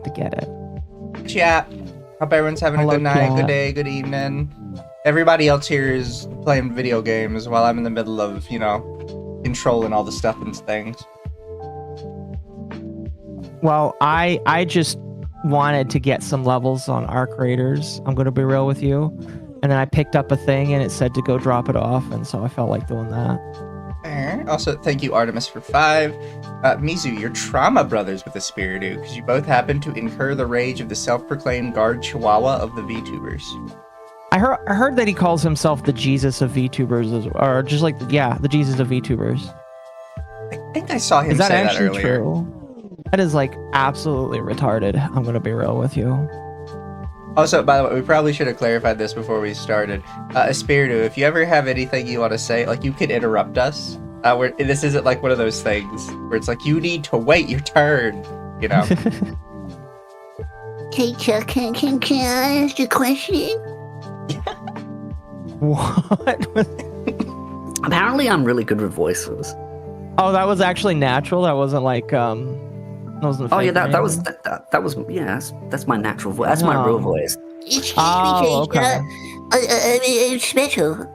to get it. Chat. Hope everyone's having a good night, good day, good evening. Everybody else here is playing video games while I'm in the middle of, you know, controlling all the stuff and things. Well, I just wanted to get some levels on Arc Raiders. I'm going to be real with you. And then I picked up a thing and it said to go drop it off. And so I felt like doing that. Also, thank you, Artemis, for 5. Mizu, you're trauma brothers with the Spiritu, because you both happen to incur the rage of the self-proclaimed guard chihuahua of the VTubers. I heard that he calls himself the Jesus of VTubers, or just like, yeah, the Jesus of VTubers. I think I saw him say that earlier. True? That is like absolutely retarded. I'm going to be real with you. Also, by the way, we probably should have clarified this before we started. Espiritu, if you ever have anything you want to say, like, you could interrupt us. This isn't like one of those things where it's like, you need to wait your turn, you know? Hey, Chuck, can I ask a question? What? Apparently, I'm really good with voices. Oh, that was actually natural? That wasn't like, oh yeah, that was yeah. That's my natural voice. That's my real voice. Excuse me, okay. It's special.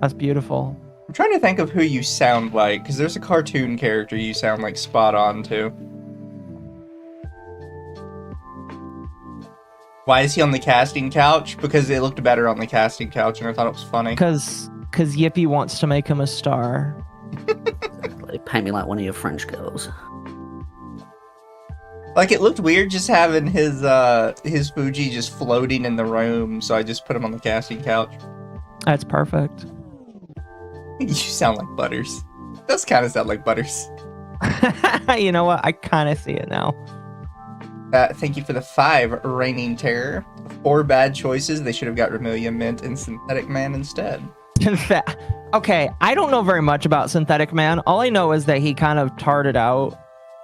That's beautiful. I'm trying to think of who you sound like, because there's a cartoon character you sound like spot on to. Why is he on the casting couch? Because it looked better on the casting couch, and I thought it was funny. Because Yippee wants to make him a star. Like, pay me like one of your French girls. Like, it looked weird just having his Fuji just floating in the room, so I just put him on the casting couch. That's perfect. You sound like Butters. It does kind of sound like Butters. You know what? I kind of see it now. Thank you for the 5, Reigning Terror. 4 bad choices. They should have got Remelia Mint and Synthetic Man instead. Okay, I don't know very much about Synthetic Man. All I know is that he kind of tarted out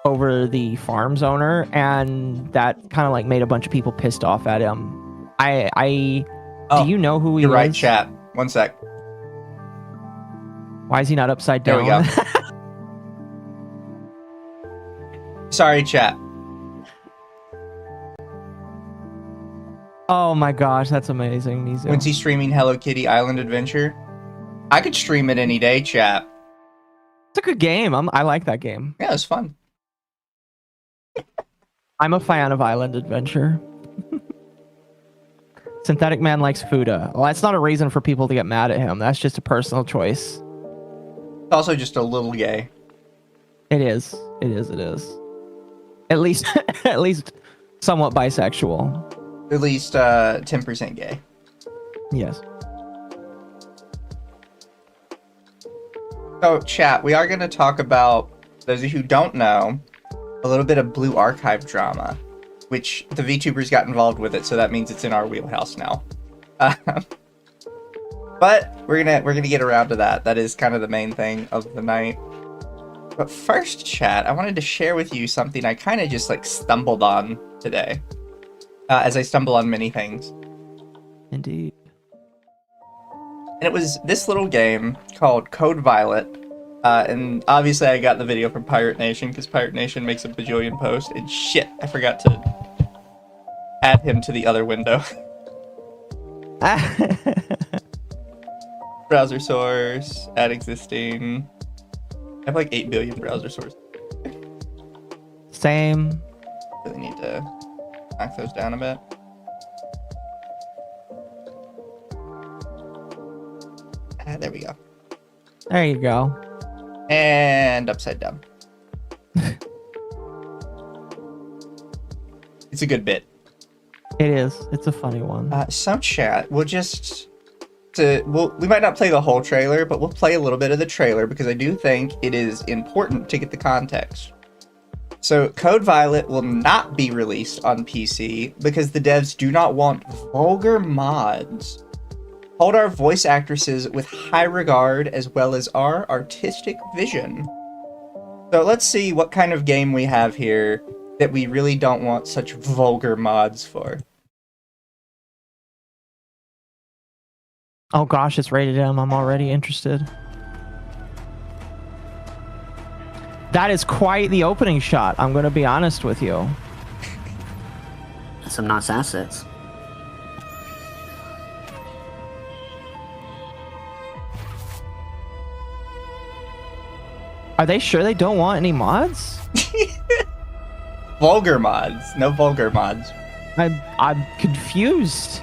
over the farm's owner, and that kind of like made a bunch of people pissed off at him. Do you know who he was? You're right, chat. One sec. Why is he not upside down? There we go. Sorry, chat. Oh my gosh, that's amazing, Mizu. When's he streaming Hello Kitty Island Adventure? I could stream it any day, chat. It's a good game. I like that game. Yeah, it's fun. I'm a fan of Island Adventure. Synthetic Man likes Fuda. Well, that's not a reason for people to get mad at him. That's just a personal choice. It's also just a little gay. It is. It is. It is. At least, at least somewhat bisexual. At least 10% gay. Yes. So, chat, we are going to talk about, those of you who don't know, a little bit of Blue Archive drama, which the VTubers got involved with it, so that means it's in our wheelhouse now. But we're gonna get around to that. That is kind of the main thing of the night. But first, chat, I wanted to share with you something I kind of just like stumbled on today, as I stumble on many things. Indeed. And it was this little game called Code Violet. And obviously I got the video from Pirate Nation, because Pirate Nation makes a bajillion posts. And shit, I forgot to add him to the other window. Browser source, add existing. I have like 8 billion browser sources. Same. Really need to knock those down a bit. There we go. There you go. And upside down. It's a good bit. It is. It's a funny one. So chat, we might not play the whole trailer, but we'll play a little bit of the trailer because I do think it is important to get the context. So Code Violet will not be released on PC because the devs do not want vulgar mods. Hold our voice actresses with high regard as well as our artistic vision. So let's see what kind of game we have here that we really don't want such vulgar mods for. Oh gosh, it's rated M. I'm already interested. That is quite the opening shot, I'm going to be honest with you. some nice assets. Are they sure they don't want any mods? Vulgar mods. No vulgar mods. I'm confused.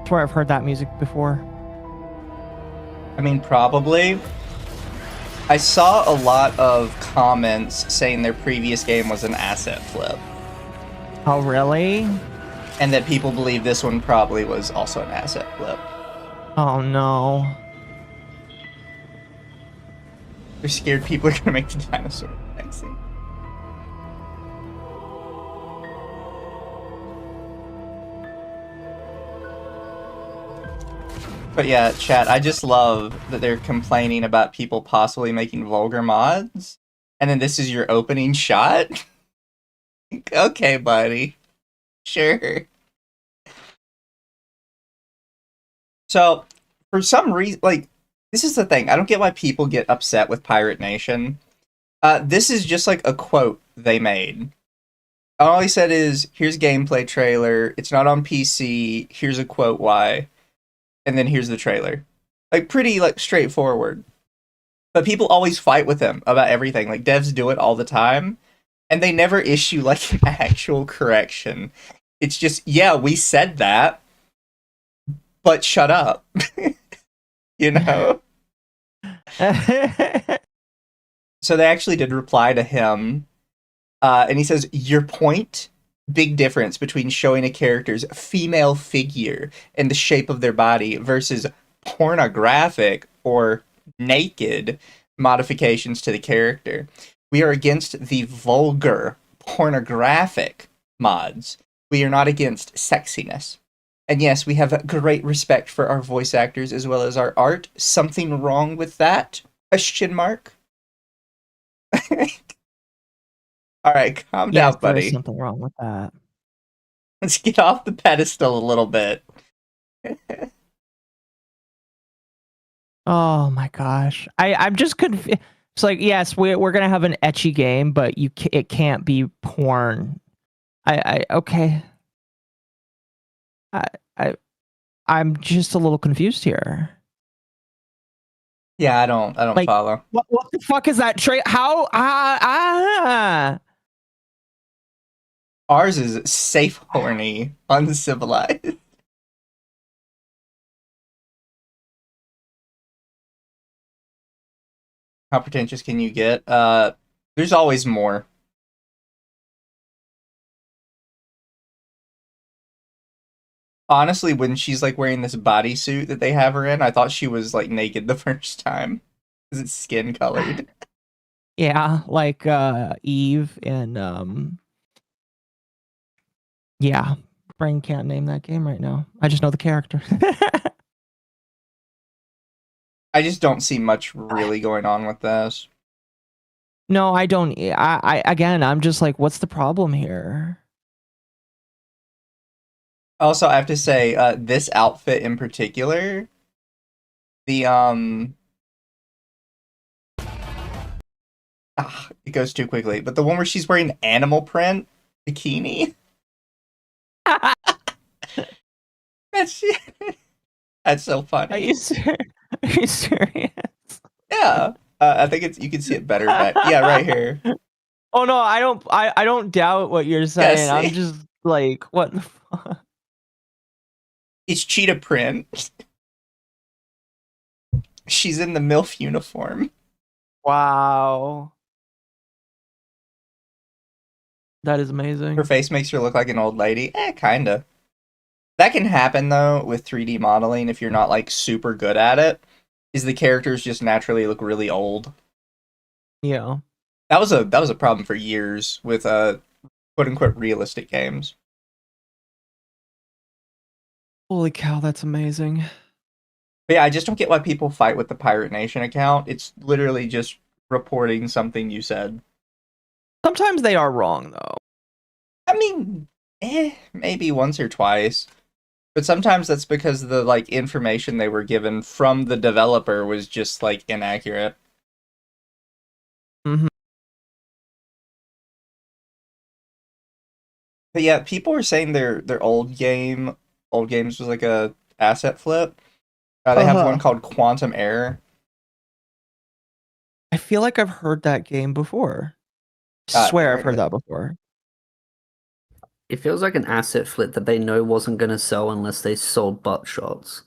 Where I've heard that music before. I mean, probably. I saw a lot of comments saying their previous game was an asset flip. Oh, really? And that people believe this one probably was also an asset flip. Oh, no. They're scared people are gonna make the dinosaur vaccine. But yeah, chat, I just love that they're complaining about people possibly making vulgar mods, and then this is your opening shot? Okay, buddy. Sure. So, for some reason, like, this is the thing, I don't get why people get upset with Pirate Nation. This is just like a quote they made. All he said is, here's gameplay trailer, it's not on PC, here's a quote why. And then here's the trailer. Like, pretty, like, straightforward. But people always fight with him about everything. Like, devs do it all the time. And they never issue, like, an actual correction. It's just, yeah, we said that. But shut up. You know? So they actually did reply to him. And he says, your point? Big difference between showing a character's female figure and the shape of their body versus pornographic or naked modifications to the character. We are against the vulgar pornographic mods. We are not against sexiness. And yes, we have great respect for our voice actors as well as our art. Something wrong with that? Question mark. All right, calm down, buddy. There's something wrong with that. Let's get off the pedestal a little bit. Oh my gosh, I'm just confused. It's like, yes, we're gonna have an ecchi game, but it can't be porn. Okay. I'm just a little confused here. Yeah, I don't like, follow. What the fuck is that how Ours is safe, horny, uncivilized. How pretentious can you get? There's always more. Honestly, when she's like wearing this bodysuit that they have her in, I thought she was like naked the first time. Because it's skin colored. Yeah, like Eve and yeah, brain can't name that game right now. I just know the character. I just don't see much really going on with this. No, I don't. Again, I'm just like, what's the problem here? Also, I have to say, this outfit in particular, the it goes too quickly, but the one where she's wearing animal print bikini. That's so funny. Are you serious? Yeah, I think you can see it better back. Yeah, right here. Oh no, I don't doubt what you're saying. Yeah, I'm just like, what the fuck? It's cheetah print. She's in the MILF uniform. Wow. That is amazing. Her face makes her look like an old lady. Kinda. That can happen, though, with 3D modeling if you're not, like, super good at it, is the characters just naturally look really old. Yeah. That was a problem for years with, quote-unquote, realistic games. Holy cow, that's amazing. But yeah, I just don't get why people fight with the Pirate Nation account. It's literally just reporting something you said. Sometimes they are wrong, though. I mean, maybe once or twice. But sometimes that's because the like information they were given from the developer was just like inaccurate. Mm-hmm. But yeah, people were saying their old games was like a asset flip. They have one called Quantum Error. I feel like I've heard that game before. Swear I've heard that before. It feels like an asset flip that they know wasn't going to sell unless they sold butt shots.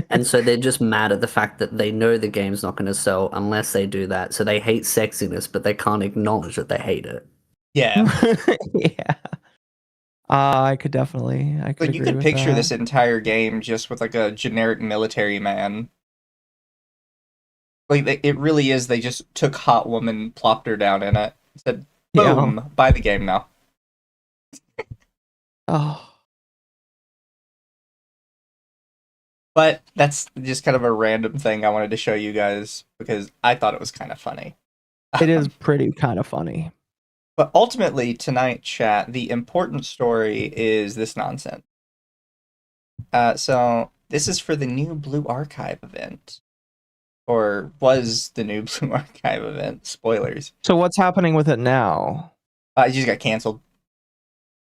And so they're just mad at the fact that they know the game's not going to sell unless they do that. So they hate sexiness, but they can't acknowledge that they hate it. Yeah. Yeah. I could definitely. I could. Like you could picture this entire game just with like a generic military man. Like it really is. They just took Hot Woman, plopped her down in it, said, "Boom, buy the game now." Oh. But that's just kind of a random thing I wanted to show you guys because I thought it was kind of funny. It is pretty kind of funny. But ultimately, tonight, chat, the important story is this nonsense. So this is for the new Blue Archive event. Or was the new Blue Archive event. Spoilers. So what's happening with it now? It just got canceled.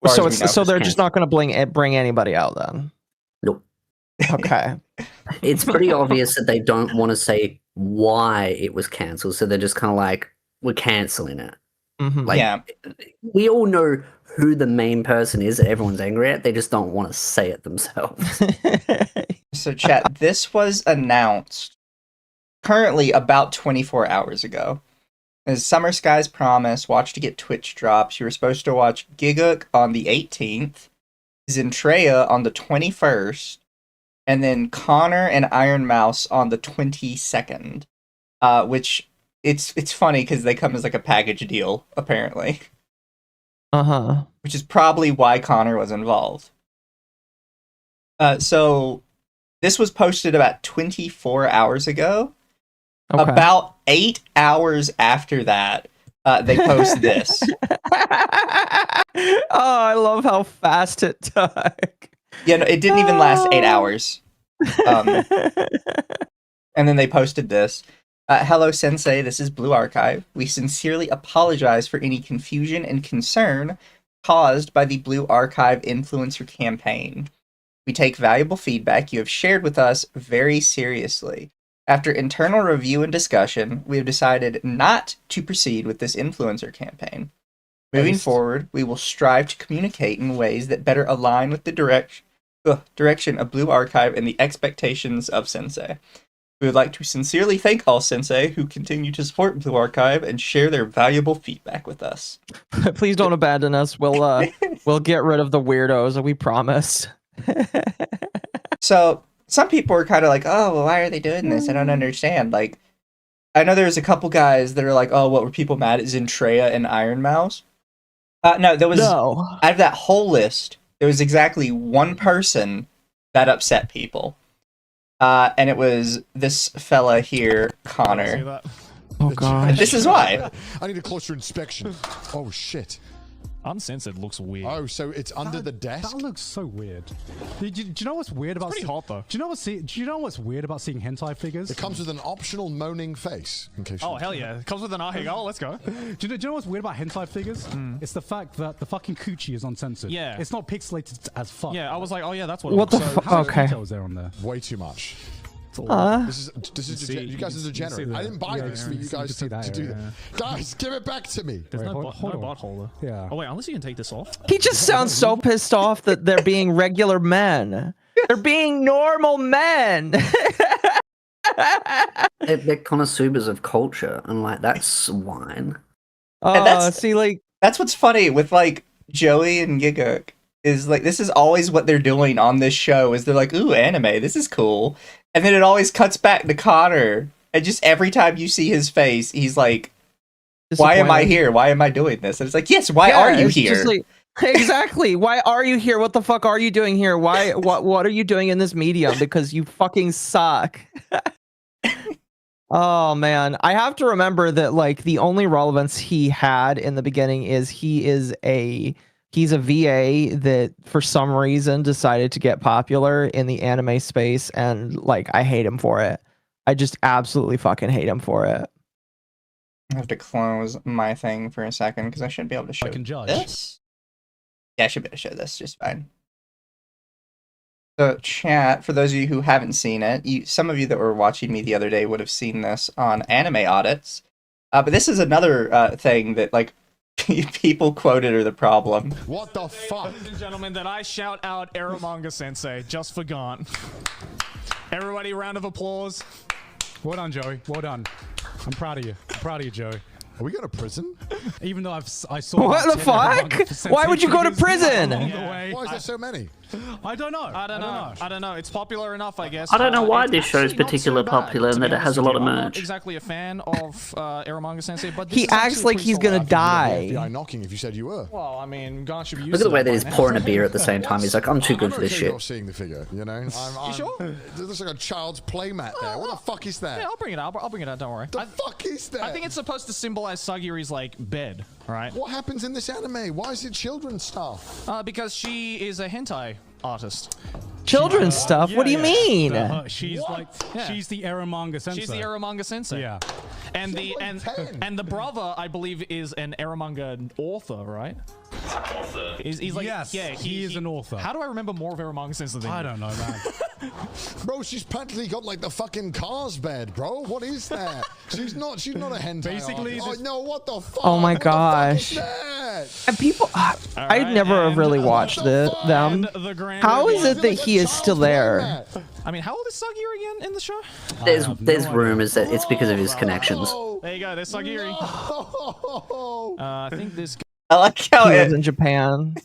So they're just not going to bring anybody out then? Nope. Okay. It's pretty obvious that they don't want to say why it was cancelled, so they're just kind of like, we're cancelling it. Mm-hmm. Like, yeah. We all know who the main person is that everyone's angry at. They just don't want to say it themselves. So, chat, this was announced currently about 24 hours ago. As Summer Sky's Promise, Watch to Get Twitch drops. You were supposed to watch Gigook on the 18th, Zentreya on the 21st, and then Connor and Iron Mouse on the 22nd. Which it's funny because they come as like a package deal, apparently. Which is probably why Connor was involved. So this was posted about 24 hours ago. Okay. About 8 hours after that, they post this. Oh, I love how fast it took. Yeah, no, it didn't even last 8 hours. And then they posted this. Hello, Sensei. This is Blue Archive. We sincerely apologize for any confusion and concern caused by the Blue Archive influencer campaign. We take valuable feedback you have shared with us very seriously. After internal review and discussion, we have decided not to proceed with this influencer campaign. Moving forward, we will strive to communicate in ways that better align with the direction of Blue Archive and the expectations of Sensei. We would like to sincerely thank all Sensei who continue to support Blue Archive and share their valuable feedback with us. Please don't abandon us. We'll get rid of the weirdos, we promise. So some people are kind of like, oh, well, why are they doing this? I don't understand. Like, I know there's a couple guys that are like, oh, what were people mad at Zentreya and Iron Mouse? No, there was out of that whole list, there was exactly one person that upset people. And it was this fella here, Connor. Oh god. This is why. I need a closer inspection. Oh shit. Uncensored looks weird. Oh, so it's under the desk? That looks so weird. Do you know what's weird about? It's pretty hot though. Do you know what's weird about seeing hentai figures? It comes with an optional moaning face. In case hell yeah! It comes with an eye. Oh, let's go. Do you know what's weird about hentai figures? It's the fact that the fucking coochie is uncensored. Yeah. It's not pixelated as fuck. Yeah, I was like, oh yeah, that's what the fuck? How much Okay. detail is there on there? Way too much. This is you guys are degenerate. I didn't buy this for you guys to do that. Guys, give it back to me. There's no hold on. butt holder. Yeah. Oh wait, unless you can take this off. He just sounds so pissed off that they're being regular men. They're being normal men. They're connoisseurs of culture, and like that's swine. That's what's funny with like Joey and Gigook is like this is always what they're doing on this show is they're like, ooh, anime, this is cool. And then it always cuts back to Connor. And just every time you see his face, he's like, why am I here? Why am I doing this? And it's like, yes, why are you here? Exactly. Why are you here? What the fuck are you doing here? Why? What are you doing in this medium? Because you fucking suck. Oh man, I have to remember that like the only relevance he had in the beginning is he's a VA that for some reason decided to get popular in the anime space, and like I hate him for it. I just absolutely fucking hate him for it. I have to close my thing for a second because I should be able to show I can judge. this. Yeah, I should be able to show this just fine. So, chat, for those of you who haven't seen it, some of you that were watching me the other day would have seen this on Anime Audits. But this is another thing that, like, people quoted are the problem. What the fuck? Ladies and gentlemen, that I shout out Eromanga Sensei just for Gaunt. Everybody, round of applause. Well done, Joey. Well done. I'm proud of you. I'm proud of you, Joey. Are we going to prison? Even though I saw What the fuck? Why would you go to prison? Why is there so many? I don't know. I don't know. It's popular enough, I guess. I don't know why It's this show is actually not particularly so bad, popular and to that be it has honest a lot with of you. I'm not merch. exactly a fan of Eromanga Sensei, but this He is actually acts like pretty he's gonna solid. die. FBI knocking if you said you were. Well, I mean, Gaunt should be used Look at the to way that that by he's now. pouring a beer at the same time. He's like, I'm too good for this okay shit. not seeing the figure, you know? I'm, sure? It looks like a child's playmat there. What the fuck is that? Yeah, I'll bring it out. I'll bring it out. Don't worry. The fuck is that? I think it's supposed to symbolize Sagiri's like bed, right? What happens in this anime? Why is it children's stuff? Because she is a hentai artist. Children's stuff. What do you mean? She's like, Yeah. she's the Eromanga sensei. She's the Eromanga Sensei. Yeah. And She's the like 10. and the brother, I believe, is an Eromanga author, right? He's like, Yes, yeah, he is an author. How do I remember more of Eromanga Sensei than I you? don't know, man. Bro, she's practically got like the fucking Cars bed, bro. What is that? She's not a hentai Basically, artist. this- Oh, no, what the fuck? Oh my What the fuck is gosh. that? And people, I'd right, never and really watched them. And the grand How reveal- is it that like he a is still child's there? playmat. I mean, how old is Sagiri again in the show? There's rumors that it's because of his connections. Oh, There you go. There's Sagiri. no. I think this. I like how He lives in Japan.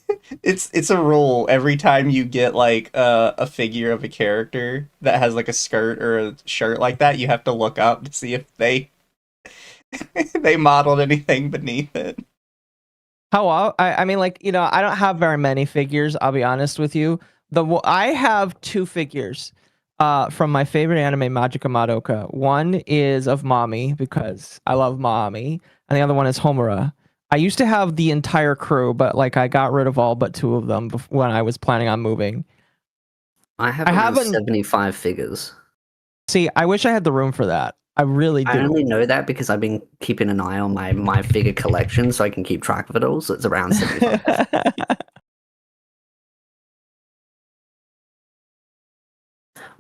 it's a rule every time you get like a figure of a character that has like a skirt or a shirt like that, you have to look up to see if they they modeled anything beneath it. I mean, like, you know, I don't have very many figures. I'll be honest with you. I have two figures from my favorite anime, Magica Madoka. One is of Mami because I love Mami, and the other one is Homura. I used to have the entire crew, but like I got rid of all but two of them when I was planning on moving. I have I around haven't- 75 figures. See, I wish I had the room for that. I really do. I only know that because I've been keeping an eye on my figure collection so I can keep track of it all. So it's around 75.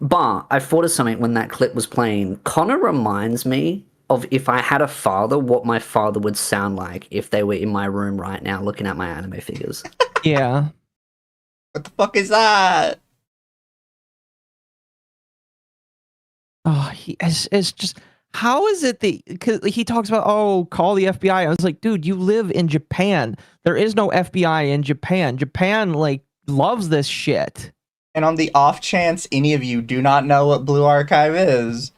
But I thought of something when that clip was playing. Connor reminds me of if I had a father, what my father would sound like if they were in my room right now looking at my anime figures. Yeah. What the fuck is that? Oh, it's just, how is it that, because he talks about, oh, call the FBI. I was like, dude, you live in Japan. There is no FBI in Japan. Japan, like, loves this shit. And on the off chance any of you do not know what Blue Archive is,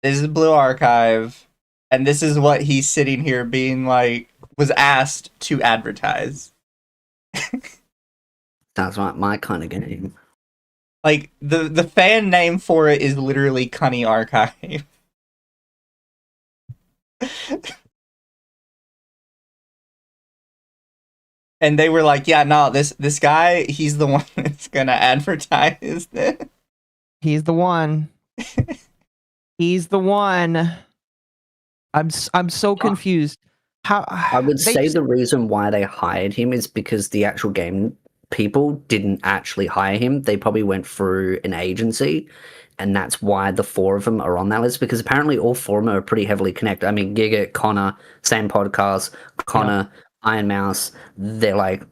this is Blue Archive, and this is what he's sitting here being like, was asked to advertise. That's my kind of game. Like, the fan name for it is literally Cunny Archive. And they were like, yeah, no, this guy, he's the one that's gonna advertise this. He's the one. He's the one. I'm so confused. How I would they say just- the reason why they hired him is because the actual game people didn't actually hire him. They probably went through an agency, and that's why the four of them are on that list, because apparently all four of them are pretty heavily connected. I mean, Giga, Connor, same podcast, Connor, Iron Mouse, they're like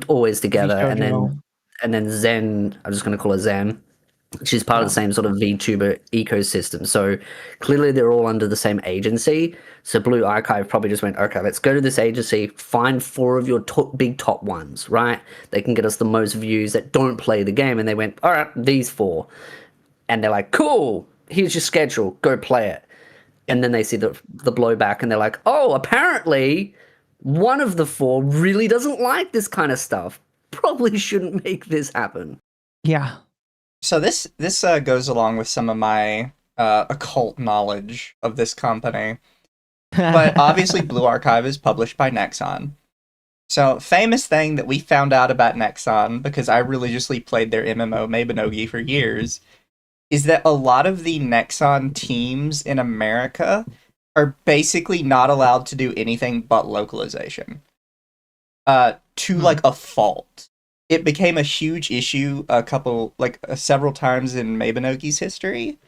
always together. And then Zen, I'm just going to call her Zen. She's part of the same sort of VTuber ecosystem. So clearly they're all under the same agency. So Blue Archive probably just went, okay, let's go to this agency, find four of your big top ones, right? They can get us the most views that don't play the game. And they went, all right, these four. And they're like, cool, here's your schedule, go play it. And then they see the blowback and they're like, oh, apparently one of the four really doesn't like this kind of stuff. Probably shouldn't make this happen. Yeah. So this goes along with some of my occult knowledge of this company. But obviously Blue Archive is published by Nexon. So, famous thing that we found out about Nexon, because I religiously played their MMO Mabinogi for years, is that a lot of the Nexon teams in America are basically not allowed to do anything but localization. To like a fault. It became a huge issue several times in Mabinogi's history,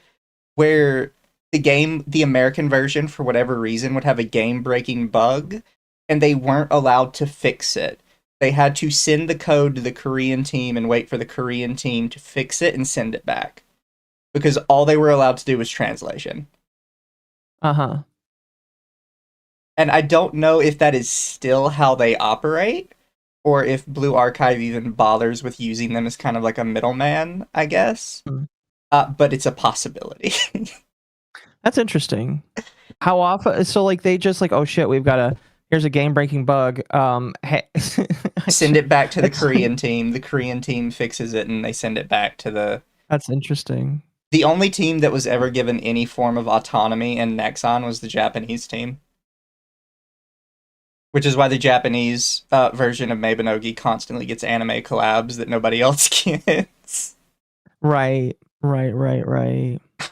where the American version, for whatever reason, would have a game-breaking bug, and they weren't allowed to fix it. They had to send the code to the Korean team and wait for the Korean team to fix it and send it back. Because all they were allowed to do was translation. Uh-huh. And I don't know if that is still how they operate, or if Blue Archive even bothers with using them as kind of like a middleman, I guess. But it's a possibility. That's interesting. How often? So like they just like, oh shit, here's a game breaking bug. Hey. Send it back to the Korean team. The Korean team fixes it and they send it back to the... That's interesting. The only team that was ever given any form of autonomy in Nexon was the Japanese team. Which is why the Japanese version of Mabinogi constantly gets anime collabs that nobody else gets. Right.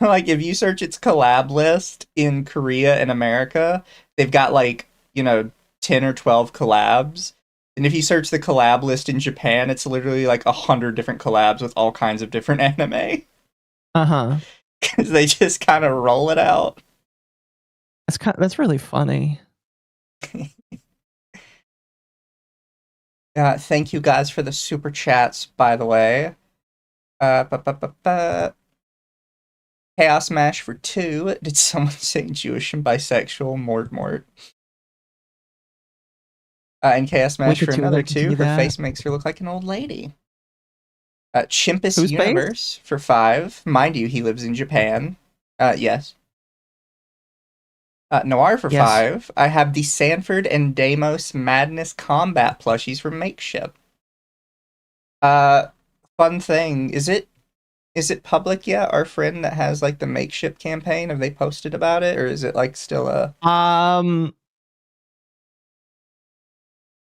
Like, if you search its collab list in Korea and America, they've got, 10 or 12 collabs. And if you search the collab list in Japan, it's literally, 100 different collabs with all kinds of different anime. Uh-huh. Because they just kind of roll it out. That's really funny. Thank you guys for the super chats, by the way. Chaos Mash for 2. Did someone say Jewish and bisexual? Mort. And Chaos Mash for another 2. Her face makes her look like an old lady. Chimpus Who's Universe for 5. Mind you, he lives in Japan. Yes. Noir for 5. I have the Sanford and Deimos Madness Combat plushies from Makeship. Fun thing, is it public yet? Our friend that has the Makeship campaign, have they posted about it, or is it still a...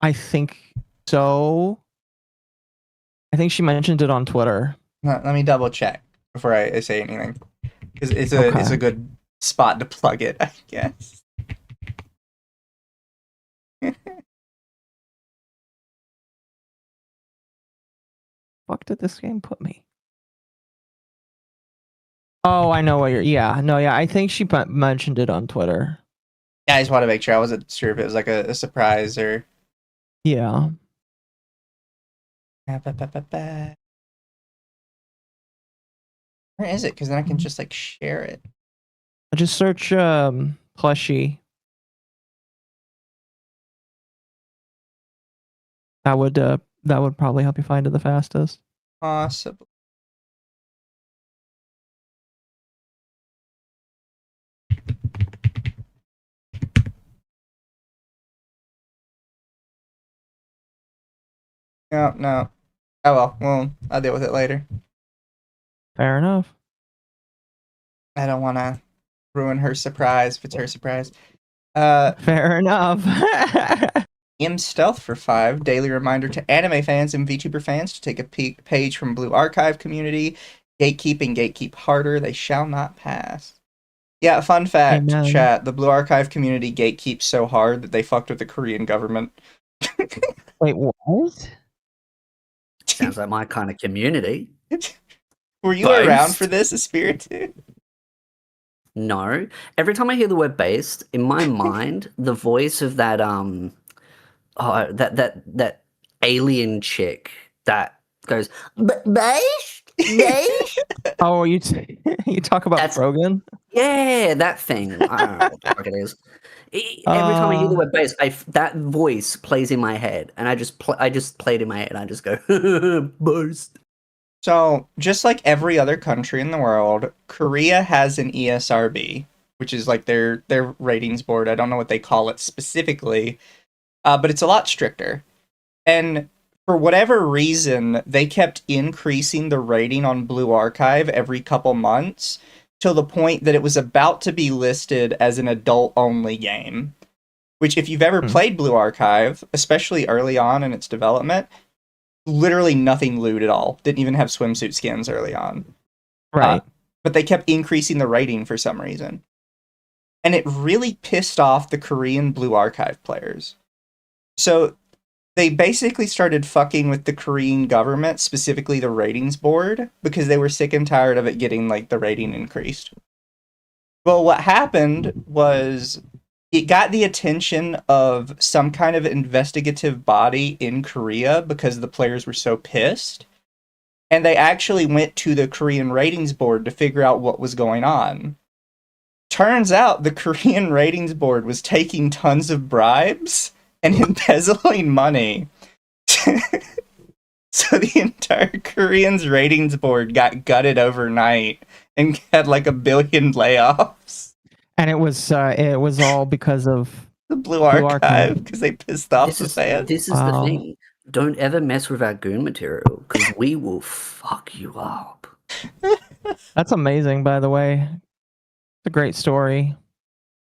I think so. I think she mentioned it on Twitter. Let me double check before I say anything, because it's a good spot to plug it, I guess. Fuck did this game put me? Oh, I know what you're... Yeah, no, yeah, I think she mentioned it on Twitter. Yeah, I just want to make sure. I wasn't sure if it was a surprise or... Yeah. Where is it? Because then I can just share it. I just search plushie. That would probably help you find it the fastest. Possibly. No. Oh well, I'll deal with it later. Fair enough. I don't want to ruin her surprise if it's her surprise. Fair enough. M Stealth for 5. Daily reminder to anime fans and VTuber fans to take a page from Blue Archive community. Gatekeep and gatekeep harder. They shall not pass. Yeah, fun fact, Amen. Chat. The Blue Archive community gatekeeps so hard that they fucked with the Korean government. Wait, what? Sounds like my kind of community. Were you Based? around for this, Espiritu? No. Every time I hear the word based, in my mind, the voice of that that alien chick that goes Based? Based? Oh, you talk about Frogan? Yeah, that thing. I don't know what the fuck it is. Every time I hear the word bass, that voice plays in my head, and I just play it in my head. And I just go burst. So, just like every other country in the world, Korea has an ESRB, which is their ratings board. I don't know what they call it specifically, but it's a lot stricter. And for whatever reason, they kept increasing the rating on Blue Archive every couple months till the point that it was about to be listed as an adult-only game. Which, if you've ever played Blue Archive, especially early on in its development, literally nothing lewd at all. Didn't even have swimsuit skins early on. Right. But they kept increasing the rating for some reason. And it really pissed off the Korean Blue Archive players. So they basically started fucking with the Korean government, specifically the ratings board, because they were sick and tired of it getting, like, the rating increased. Well, what happened was it got the attention of some kind of investigative body in Korea because the players were so pissed. And they actually went to the Korean ratings board to figure out what was going on. Turns out the Korean ratings board was taking tons of bribes and embezzling money. So the entire Korean's ratings board got gutted overnight and had like 1 billion layoffs. And it was all because of The Blue Archive, because they pissed off the fans. This is the thing. Don't ever mess with our goon material, because we will fuck you up. That's amazing, by the way. It's a great story.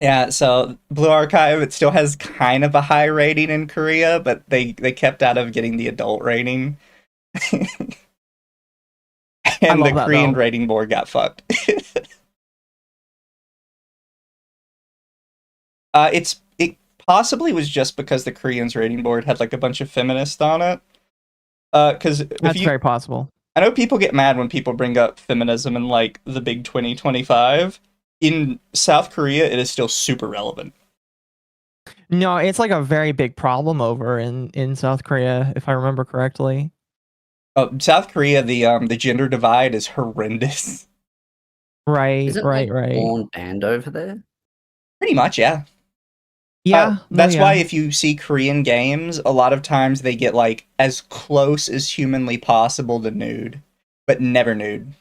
Yeah, so Blue Archive, it still has kind of a high rating in Korea, but they kept out of getting the adult rating. And the Korean rating board got fucked. It possibly was just because the Koreans rating board had like a bunch of feminists on it. Because that's very possible. I know people get mad when people bring up feminism in like the big 2025. In South Korea, it is still super relevant. No, it's like a very big problem over in South Korea, if I remember correctly. South Korea, the gender divide is horrendous. Right, Isn't right. Born banned over there? Pretty much, yeah. Yeah, that's why if you see Korean games, a lot of times they get like as close as humanly possible to nude, but never nude.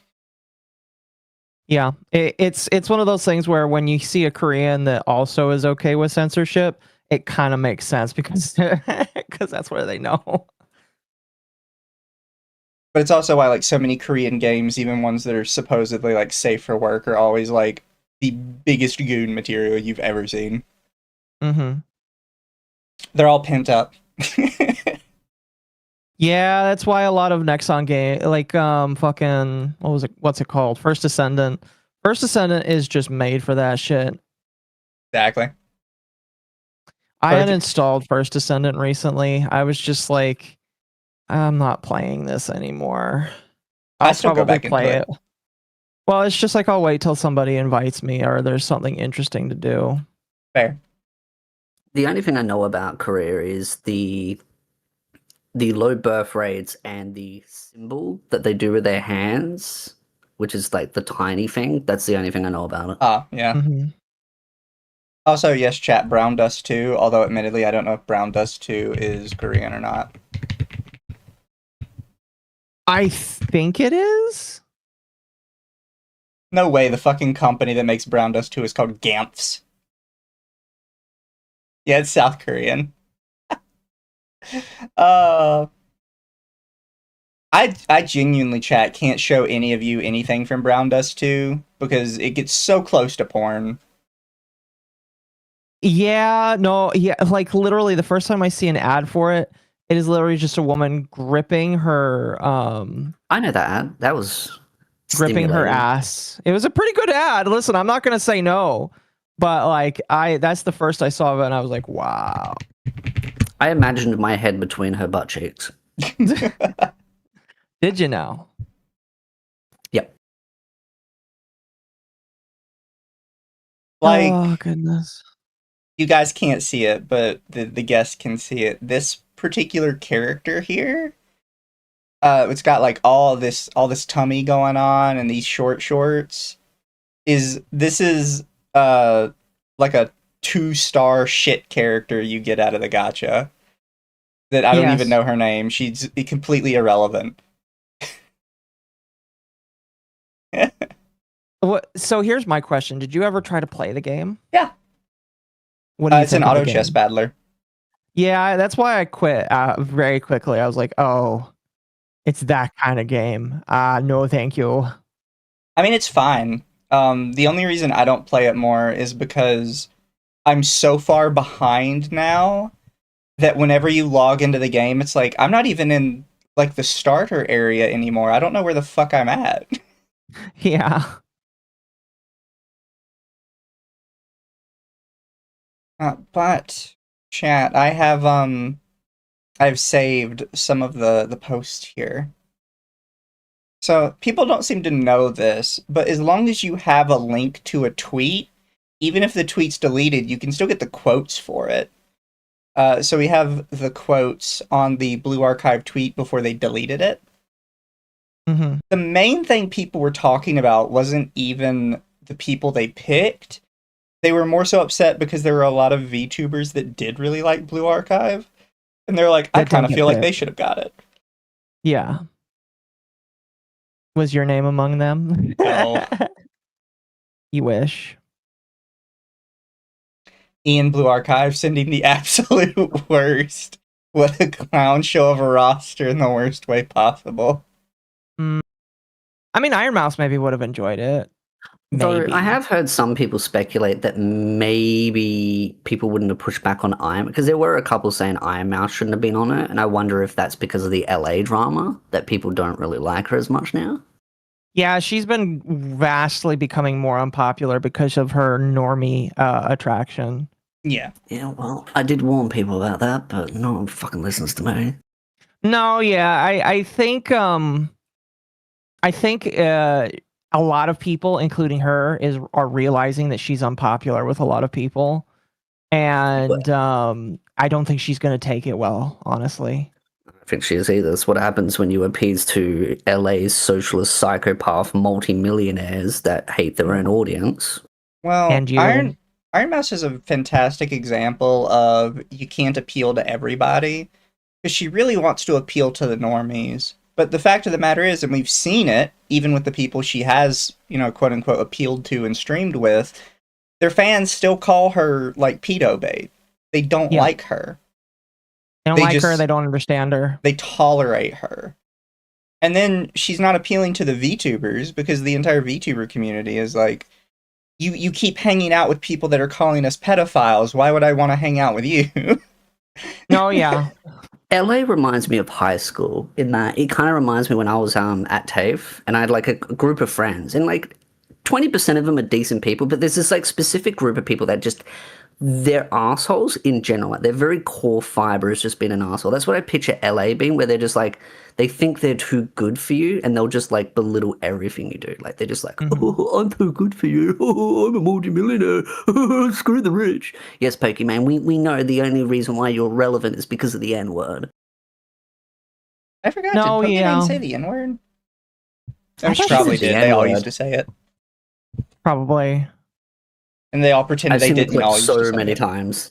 Yeah, it's one of those things where when you see a Korean that also is okay with censorship, it kind of makes sense because that's where they know. But it's also why like so many Korean games, even ones that are supposedly like safe for work, are always like the biggest goon material you've ever seen. Mm-hmm. They're all pent up. Yeah, that's why a lot of Nexon game, like fucking what's it called? First Descendant. First Descendant is just made for that shit. Exactly. I uninstalled First Descendant recently. I was just like, I'm not playing this anymore. I still go back and play it. Well, it's just like I'll wait till somebody invites me or there's something interesting to do. Fair. The only thing I know about Korea is the low birth rates and the symbol that they do with their hands, which is like the tiny thing. That's the only thing I know about it. Yeah. Mm-hmm. Also, yes, chat, Brown Dust 2, although admittedly I don't know if Brown Dust 2 is Korean or not. I think it is. No way, the fucking company that makes Brown Dust 2 is called Gamps. Yeah, it's South Korean. I genuinely, chat, can't show any of you anything from Brown Dust 2 because it gets so close to porn. Yeah, no, yeah, like literally the first time I see an ad for it, it is literally just a woman gripping her I know that ad. That was gripping her ass. It was a pretty good ad. Listen, I'm not gonna say no, but like that's the first I saw of it and I was like, wow. I imagined my head between her butt cheeks. Did you know? Yep. Like, oh goodness. You guys can't see it, but the guests can see it. This particular character here, it's got like all this tummy going on and these short shorts. This is like a 2-star shit character you get out of the gacha. That I don't even know her name. She's completely irrelevant. So here's my question: did you ever try to play the game? Yeah. What do you it's an auto chess battler. Yeah, that's why I quit very quickly. I was like, oh, it's that kind of game. No, thank you. I mean, it's fine. The only reason I don't play it more is because I'm so far behind now that whenever you log into the game, it's like I'm not even in like the starter area anymore. I don't know where the fuck I'm at. Yeah. But chat, I've saved some of the posts here. So people don't seem to know this, but as long as you have a link to a tweet, even if the tweet's deleted, you can still get the quotes for it. So we have the quotes on the Blue Archive tweet before they deleted it. Mm-hmm. The main thing people were talking about wasn't even the people they picked. They were more so upset because there were a lot of VTubers that did really like Blue Archive. And they're like, I That kind of didn't get feel like they picked. should have got it. Yeah. Was your name among them? No. You wish. Ian Blue Archive sending the absolute worst. What a clown show of a roster in the worst way possible. I mean, Iron Mouse maybe would have enjoyed it. Though Maybe. I have heard some people speculate that maybe people wouldn't have pushed back on Iron, because there were a couple saying Iron Mouse shouldn't have been on it, and I wonder if that's because of the LA drama that people don't really like her as much now. Yeah, she's been vastly becoming more unpopular because of her normie attraction. Yeah. Yeah, well, I did warn people about that, but no one fucking listens to me. No, yeah, I think a lot of people, including her, are realizing that she's unpopular with a lot of people, and I don't think she's going to take it well, honestly. I don't think she is either. It's what happens when you appease to LA's socialist psychopath multi-millionaires that hate their own audience. Well, And you. Iron Mouse is a fantastic example of you can't appeal to everybody, because she really wants to appeal to the normies. But the fact of the matter is, and we've seen it, even with the people she has, quote unquote, appealed to and streamed with, their fans still call her, like, pedo bait. They don't like her. They don't like her, they don't understand her. They tolerate her. And then she's not appealing to the VTubers, because the entire VTuber community is like, you keep hanging out with people that are calling us pedophiles. Why would I want to hang out with you? No, yeah. LA reminds me of high school in that it kind of reminds me when I was at TAFE and I had like a group of friends, and like 20% of them are decent people, but there's this like specific group of people that just, they're assholes in general. Like, their very core fiber is just being an asshole. That's what I picture LA being, where they're just like, they think they're too good for you and they'll just like belittle everything you do. Like, they're just like, oh, I'm too good for you. Oh, I'm a multimillionaire. Screw the rich. Yes, Pokemon, we know the only reason why you're relevant is because of the N-word. I forgot, No, did Pokemon yeah. say the N-word? I She thought probably she said did. the They all N-word. used to say it. Probably. And they all pretended I've they seen the didn't clip all used to so say many it. times.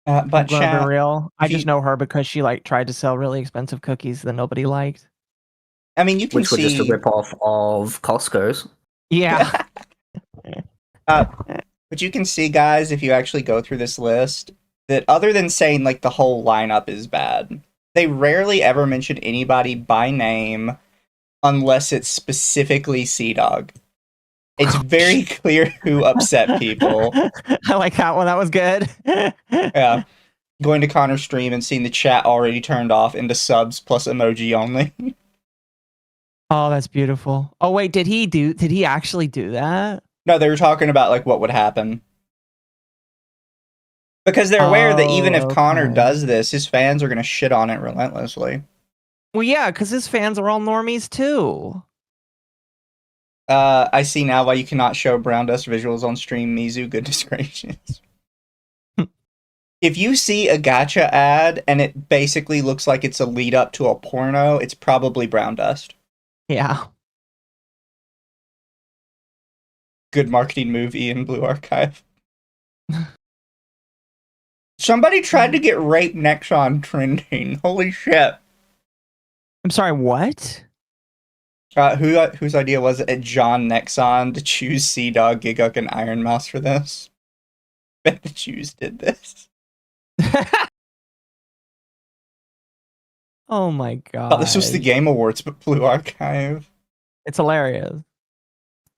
I'm But gonna be chat, real. I if just you- know her because she like tried to sell really expensive cookies that nobody liked. I mean, you can Which were just a see... rip-off of Costco's. Yeah. But you can see, guys, if you actually go through this list, that other than saying, like, the whole lineup is bad, they rarely ever mention anybody by name unless it's specifically Sea-Dog. It's very clear who upset people. I like that one. That was good. Yeah. Going to Connor's stream and seeing the chat already turned off into subs plus emoji only. Oh, that's beautiful. Oh wait, did he actually do that? No, they were talking about, like, what would happen. Because they're aware that even if Connor okay. does this, his fans are going to shit on it relentlessly. Well, yeah, because his fans are all normies too. I see now why you cannot show brown dust visuals on stream, Mizu. Goodness gracious. If you see a gacha ad and it basically looks like it's a lead up to a porno, it's probably brown dust. Yeah. Good marketing move, Ian Blue Archive. Somebody tried to get Rape Nexon trending. Holy shit. I'm sorry, what? Whose idea was it at John Nexon to choose Sea Dog, Giguk, and Iron Mouse for this? bet the Jews did this. Oh my god. Thought this was the Game Awards, but Blue Archive. It's hilarious.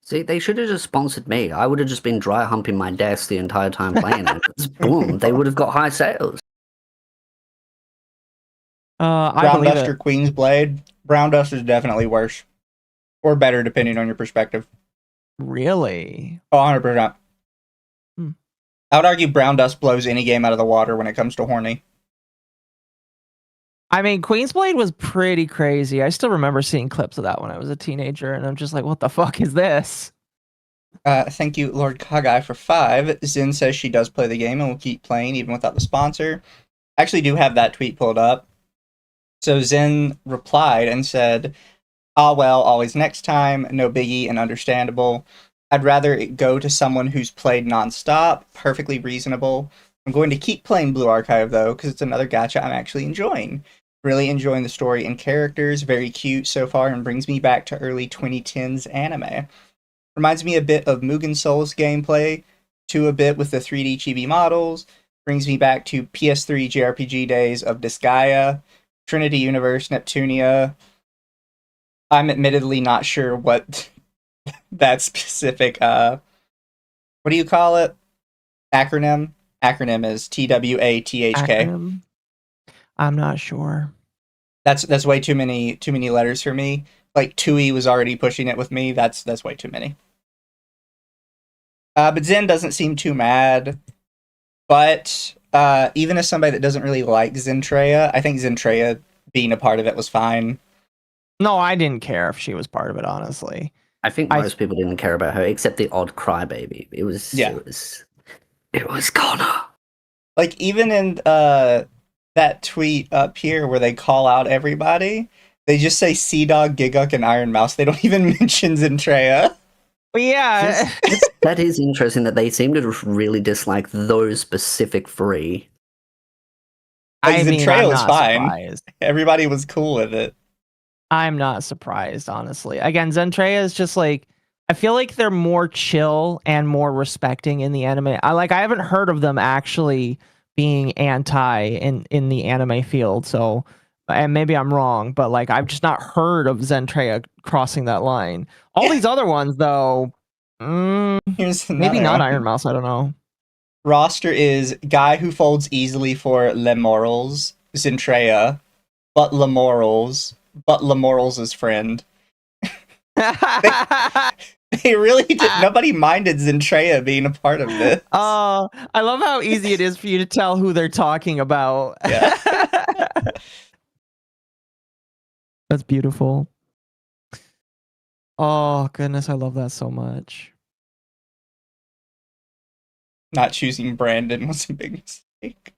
See, they should have just sponsored me. I would have just been dry humping my desk the entire time playing it. Just boom, they would have got high sales. I Brown believe Dust or it. Queen's Blade? Brown Dust is definitely worse. Or better, depending on your perspective. Really? Oh, 100%. Hmm. I would argue Brown Dust blows any game out of the water when it comes to horny. I mean, Queen's Blade was pretty crazy. I still remember seeing clips of that when I was a teenager, and I'm just like, what the fuck is this? Thank you, Lord Kagai, for 5. Zin says she does play the game and will keep playing even without the sponsor. I actually do have that tweet pulled up. So Zin replied and said, "Ah, well, always next time, no biggie and understandable. I'd rather it go to someone who's played nonstop, perfectly reasonable. I'm going to keep playing Blue Archive, though, because it's another gacha I'm actually enjoying. Really enjoying the story and characters, very cute so far, and brings me back to early 2010s anime. Reminds me a bit of Mugen Soul's gameplay, to a bit with the 3D chibi models. Brings me back to PS3 JRPG days of Disgaea, Trinity Universe, Neptunia. I'm admittedly not sure what that specific, what do you call it? Acronym? Acronym is TWATHK. Acronym? I'm not sure. That's way too many letters for me. Like Tui was already pushing it with me. That's way too many. But Zen doesn't seem too mad. But even as somebody that doesn't really like Zentreya, I think Zentreya being a part of it was fine. No, I didn't care if she was part of it, honestly. I think most people didn't care about her, except the odd crybaby. It was Connor. Like, even in that tweet up here where they call out everybody, they just say Sea Dog, Giguk, and Iron Mouse. They don't even mention Zentreya. But yeah. That is interesting that they seem to really dislike those specific 3. Like, I mean, Zentreya I'm was not fine. surprised. Everybody was cool with it. I'm not surprised, honestly. Again, Zentreya is just like, I feel like they're more chill and more respecting in the anime. I haven't heard of them actually being anti in the anime field. So, and maybe I'm wrong, but like I've just not heard of Zentreya crossing that line. All these other ones, though, Here's maybe another not one. Iron Mouse. I don't know. Roster is guy who folds easily for Le Morals, Zentreya, but Le Morals' friend. They really did. Nobody minded Zentreya being a part of this. Oh, I love how easy it is for you to tell who they're talking about. Yeah. That's beautiful. Oh, goodness. I love that so much. Not choosing Brandon was a big mistake.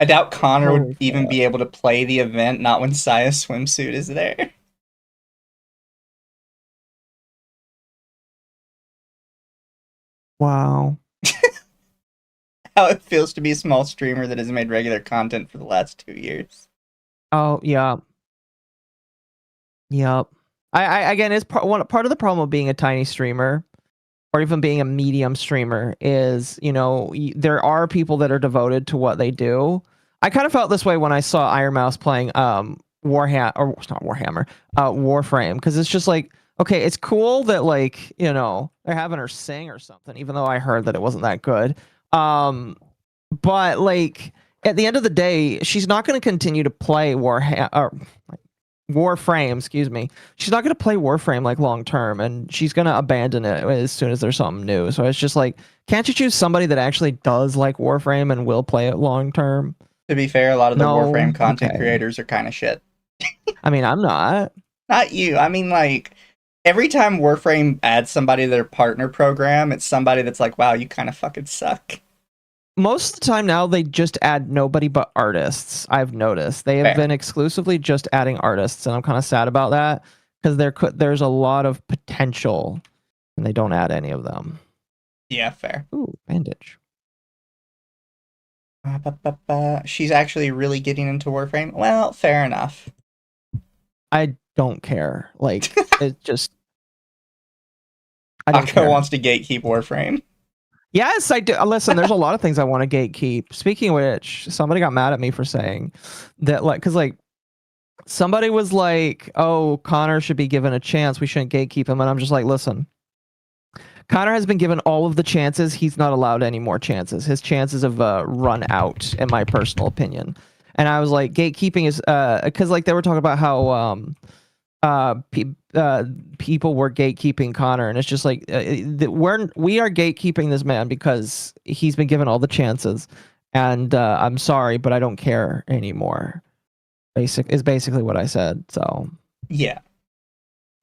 I doubt Connor Holy would even be able to play the event, not when Saya's swimsuit is there. Wow. How it feels to be a small streamer that has made regular content for the last 2 years. Oh, yeah. Yep. I again, it's part of the problem of being a tiny streamer, or even being a medium streamer, is, you know, there are people that are devoted to what they do. I kind of felt this way when I saw Iron Mouse playing Warhammer, or it's not Warhammer, Warframe, because it's just like, okay, it's cool that, like, you know, they're having her sing or something, even though I heard that it wasn't that good. But like at the end of the day, she's not going to continue to play Warframe, excuse me. She's not going to play Warframe like long term, and she's going to abandon it as soon as there's something new. So it's just like, can't you choose somebody that actually does like Warframe and will play it long term? To be fair, a lot of the No, Warframe content okay. creators are kind of shit. I mean, I'm not. Not you. I mean, like, every time Warframe adds somebody to their partner program, it's somebody that's like, wow, you kind of fucking suck. Most of the time now, they just add nobody but artists. I've noticed they have Fair. been exclusively just adding artists, and I'm kind of sad about that because there's a lot of potential, and they don't add any of them. Yeah, fair. Ooh, bandage. She's actually really getting into Warframe. Well, fair enough. I don't care. Like, it's just I don't Occo care. wants to gatekeep Warframe. Yes, I do. Listen, there's a lot of things I want to gatekeep. Speaking of which, somebody got mad at me for saying that, like, because like somebody was like, "Oh, Connor should be given a chance. We shouldn't gatekeep him." And I'm just like, listen, Connor has been given all of the chances. He's not allowed any more chances. His chances have run out, in my personal opinion. And I was like, gatekeeping is because like they were talking about how people were gatekeeping Connor, and it's just like we are gatekeeping this man because he's been given all the chances, and I'm sorry, but I don't care anymore. Is basically what I said. So Yeah.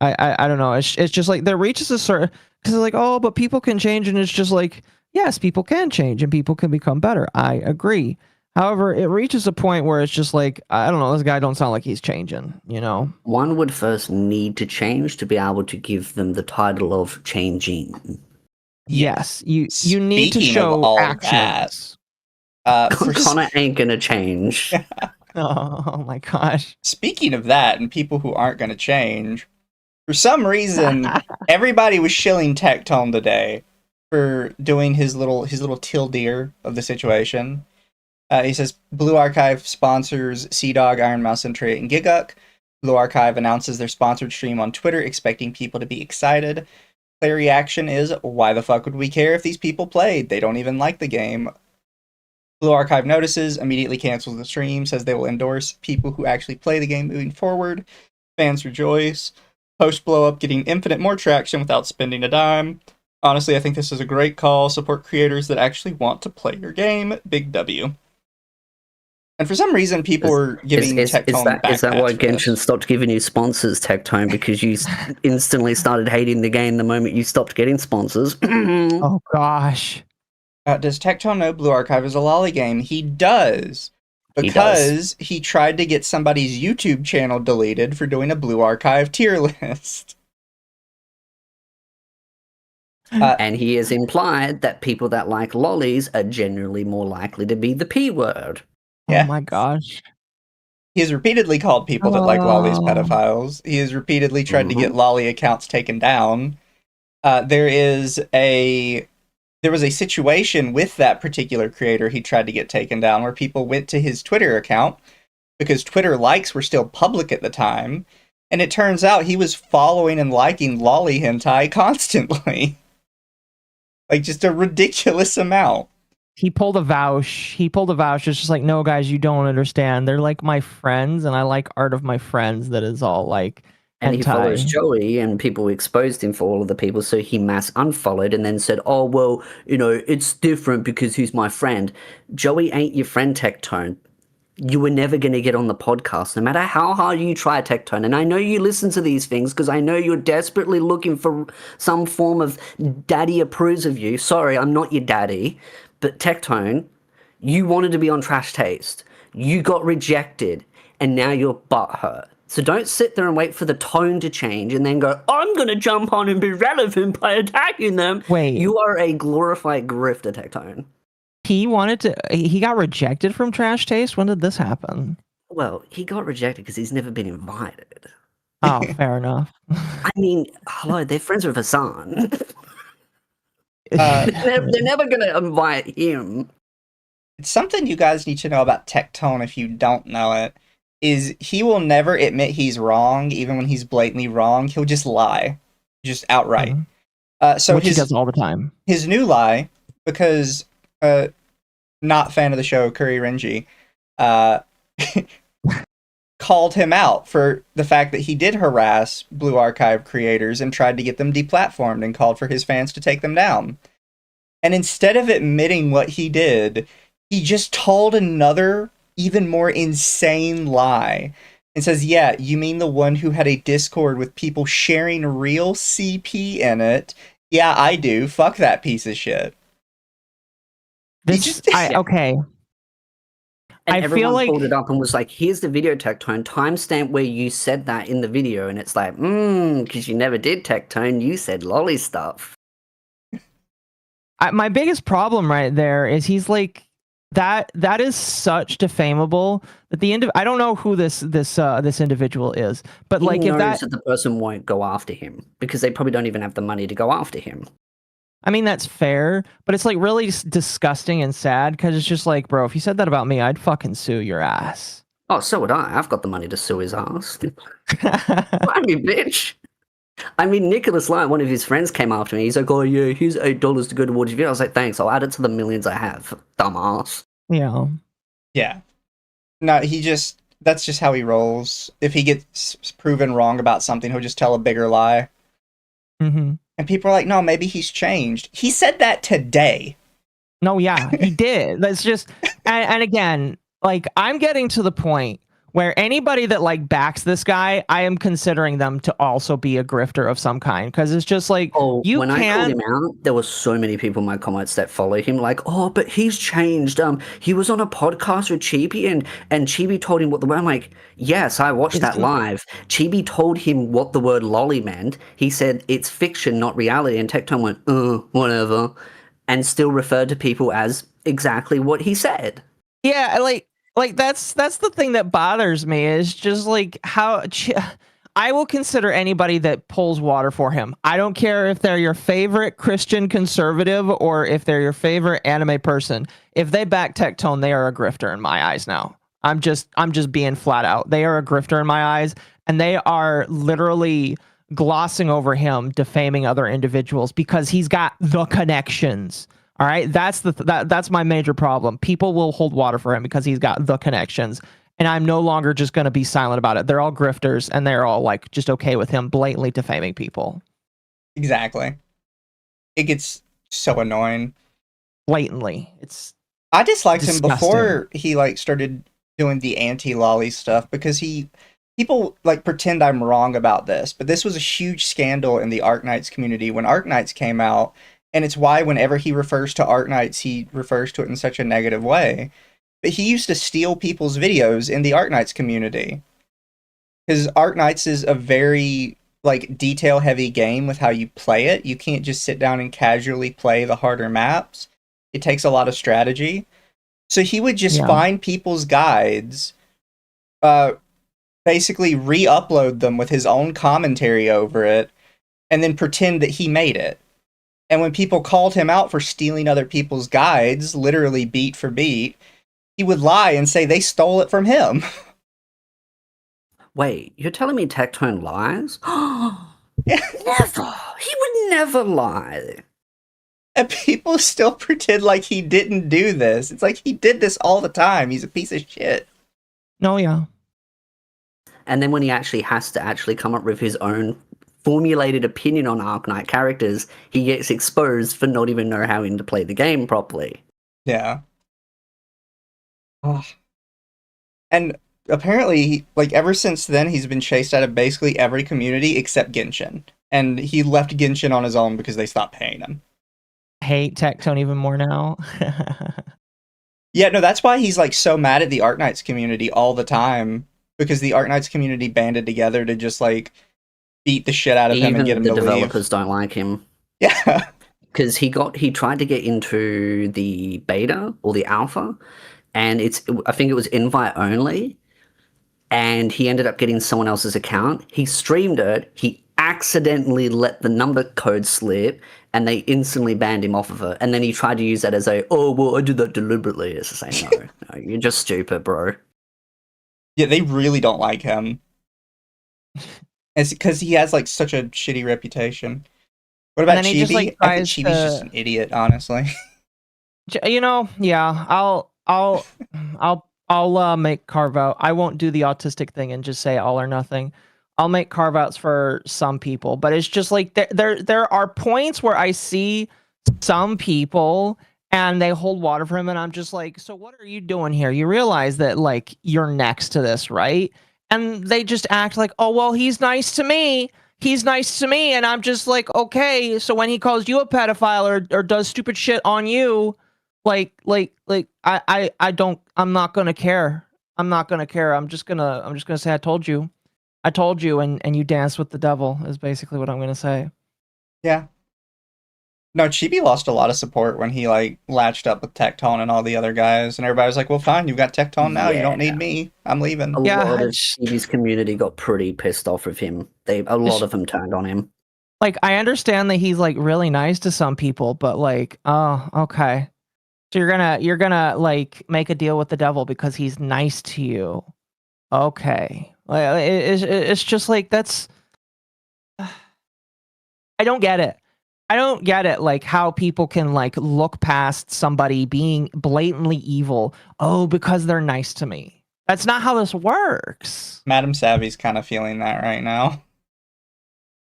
I don't know. It's just like there reaches a certain, because it's like, oh, but people can change, and it's just like, yes, people can change and people can become better. I agree. However, it reaches a point where it's just like, I don't know, this guy don't sound like he's changing, you know? One would first need to change to be able to give them the title of changing. Yes, you need to Speaking of show all actions. Connor ain't gonna change. Oh my gosh. Speaking of that, and people who aren't going to change, for some reason, everybody was shilling Tectone today for doing his little tildeer of the situation. He says Blue Archive sponsors Sea Dog, Iron Mouse, and Trey and Giguck. Blue Archive announces their sponsored stream on Twitter, expecting people to be excited. Their reaction is, why the fuck would we care if these people played? They don't even like the game. Blue Archive notices, immediately cancels the stream, says they will endorse people who actually play the game moving forward. Fans rejoice. Post blow up getting infinite more traction without spending a dime. Honestly, I think this is a great call. Support creators that actually want to play your game. Big W. And for some reason, people were giving Tectone Is that why backpats for Genshin this. stopped giving you sponsors, Tectone? Because you instantly started hating the game the moment you stopped getting sponsors. Oh gosh. Does Tectone know Blue Archive is a lolly game? He does. Because he tried to get somebody's YouTube channel deleted for doing a Blue Archive tier list. And he has implied that people that like lollies are generally more likely to be the P word. Yeah. Oh my gosh. He has repeatedly called people that like lollies pedophiles. He has repeatedly tried to get lolly accounts taken down. There was a situation with that particular creator he tried to get taken down where people went to his Twitter account because Twitter likes were still public at the time, and it turns out he was following and liking lolly hentai constantly. Like, just a ridiculous amount. He pulled a vouch. It's just like, no, guys, you don't understand. They're like my friends, and I like art of my friends that is all like And he follows hentai. Joey, and people exposed him for all of the people, so he mass unfollowed and then said, oh, well, you know, it's different because he's my friend. Joey ain't your friend, Tectone. You were never going to get on the podcast, no matter how hard you try, Tectone. And I know you listen to these things because I know you're desperately looking for some form of daddy approves of you. Sorry, I'm not your daddy. But Tectone, you wanted to be on Trash Taste. You got rejected, and now you're butthurt. So don't sit there and wait for the tone to change and then go, I'm going to jump on and be relevant by attacking them. Wait. You are a glorified grifter, Tectone. He got rejected from Trash Taste? When did this happen? Well, he got rejected because he's never been invited. Oh, fair enough. I mean, hello, they're friends with Hassan. They're never going to invite him. It's something you guys need to know about Tectone if you don't know it, is he will never admit he's wrong, even when he's blatantly wrong. He'll just lie. Just outright. Which he does all the time. His new lie, because not fan of the show, Curry Renji, called him out for the fact that he did harass Blue Archive creators and tried to get them deplatformed and called for his fans to take them down. And instead of admitting what he did, he just told another, even more insane lie and says, yeah, you mean the one who had a Discord with people sharing real CP in it? Yeah, I do. Fuck that piece of shit. Okay. And I everyone feel like pulled it up and was like, here's the video, Tectone, timestamp where you said that in the video. And it's like, because you never did, Tectone, you said lolly stuff. my biggest problem right there is he's like that is such defamable that the end. I don't know who this individual is, but He like if knows that the person won't go after him because they probably don't even have the money to go after him. I mean, that's fair, but it's like really disgusting and sad because it's just like, bro, if you said that about me, I'd fucking sue your ass. Oh, so would I. I've got the money to sue his ass. I mean, bitch. I mean, Nicholas Light, one of his friends, came after me. He's like, oh, yeah, here's $8 to go towards your video. I was like, thanks, I'll add it to the millions I have, dumbass. Yeah. Yeah. No, that's just how he rolls. If he gets proven wrong about something, he'll just tell a bigger lie. Mm-hmm. And people are like, no, maybe he's changed. He said that today. No, yeah, he did. That's just, and again, like, I'm getting to the point where anybody that like backs this guy, I am considering them to also be a grifter of some kind, because it's just like, when I called him out, there were so many people in my comments that follow him, like, oh, but he's changed. He was on a podcast with Chibi, and Chibi told him what the word. I'm like, yes, I watched that live. Chibi told him what the word lolly meant. He said it's fiction, not reality, and Tectone went, whatever, and still referred to people as exactly what he said. Yeah, like that's the thing that bothers me is just like how I will consider anybody that pulls water for him. I don't care if they're your favorite Christian conservative or if they're your favorite anime person. If they back Tectone, they are a grifter in my eyes now. I'm just being flat out. They are a grifter in my eyes, and they are literally glossing over him, defaming other individuals because he's got the connections. All right, that's my major problem. People will hold water for him because he's got the connections, and I'm no longer just going to be silent about it. They're all grifters, and they're all like just okay with him blatantly defaming people. Exactly. It gets so annoying. Blatantly, I disliked disgusting. him before he like started doing the anti-lolly stuff because people like pretend I'm wrong about this, but this was a huge scandal in the Arknights community when Arknights came out. And it's why whenever he refers to Arknights, he refers to it in such a negative way. But he used to steal people's videos in the Arknights community. Because Arknights is a very like detail-heavy game with how you play it. You can't just sit down and casually play the harder maps. It takes a lot of strategy. So he would just find people's guides, basically re-upload them with his own commentary over it, and then pretend that he made it. And when people called him out for stealing other people's guides, literally beat for beat, he would lie and say they stole it from him. Wait, you're telling me Tectone lies? Never! He would never lie. And people still pretend like he didn't do this. It's like he did this all the time. He's a piece of shit. No, yeah. And then when he actually has to actually come up with his own formulated opinion on Arknight characters, he gets exposed for not even knowing how to play the game properly. Yeah. And apparently, like, ever since then, he's been chased out of basically every community except Genshin. And he left Genshin on his own because they stopped paying him. Hate Tectone even more now. Yeah, no, that's why he's, like, so mad at the Arknights community all the time. Because the Arknights community banded together to just, like, beat the shit out of him and get him to leave. Even the developers don't like him. Yeah. Because he tried to get into the beta or the alpha, and I think it was invite only, and he ended up getting someone else's account. He streamed it, he accidentally let the number code slip, and they instantly banned him off of it. And then he tried to use that as I did that deliberately. It's the same. No, you're just stupid, bro. Yeah, they really don't like him. It's because he has like such a shitty reputation. What about Chibi? Like, I think Chibi's just an idiot, honestly. You know, yeah, I'll make carve out. I won't do the autistic thing and just say all or nothing. I'll make carve outs for some people, but it's just like there are points where I see some people and they hold water for him, and I'm just like, so what are you doing here? You realize that like you're next to this, right? And they just act like, oh, well, he's nice to me. He's nice to me. And I'm just like, okay, so when he calls you a pedophile or does stupid shit on you, I'm not going to care. I'm not going to care. I'm just going to say, I told you, and you danced with the devil is basically what I'm going to say. Yeah. No, Chibi lost a lot of support when he like latched up with Tectone and all the other guys, and everybody was like, "Well, fine, you've got Tectone now. You don't need me. I'm leaving." A Yeah, lot of it's- Chibi's community got pretty pissed off with him. A lot of them turned on him. like I understand that he's like really nice to some people, but like, oh, okay. So you're gonna like make a deal with the devil because he's nice to you. Okay. Like it's just like that's I don't get it. I don't get it, like how people can like look past somebody being blatantly evil. Oh, because they're nice to me. That's not how this works. Madam Savvy's kind of feeling that right now.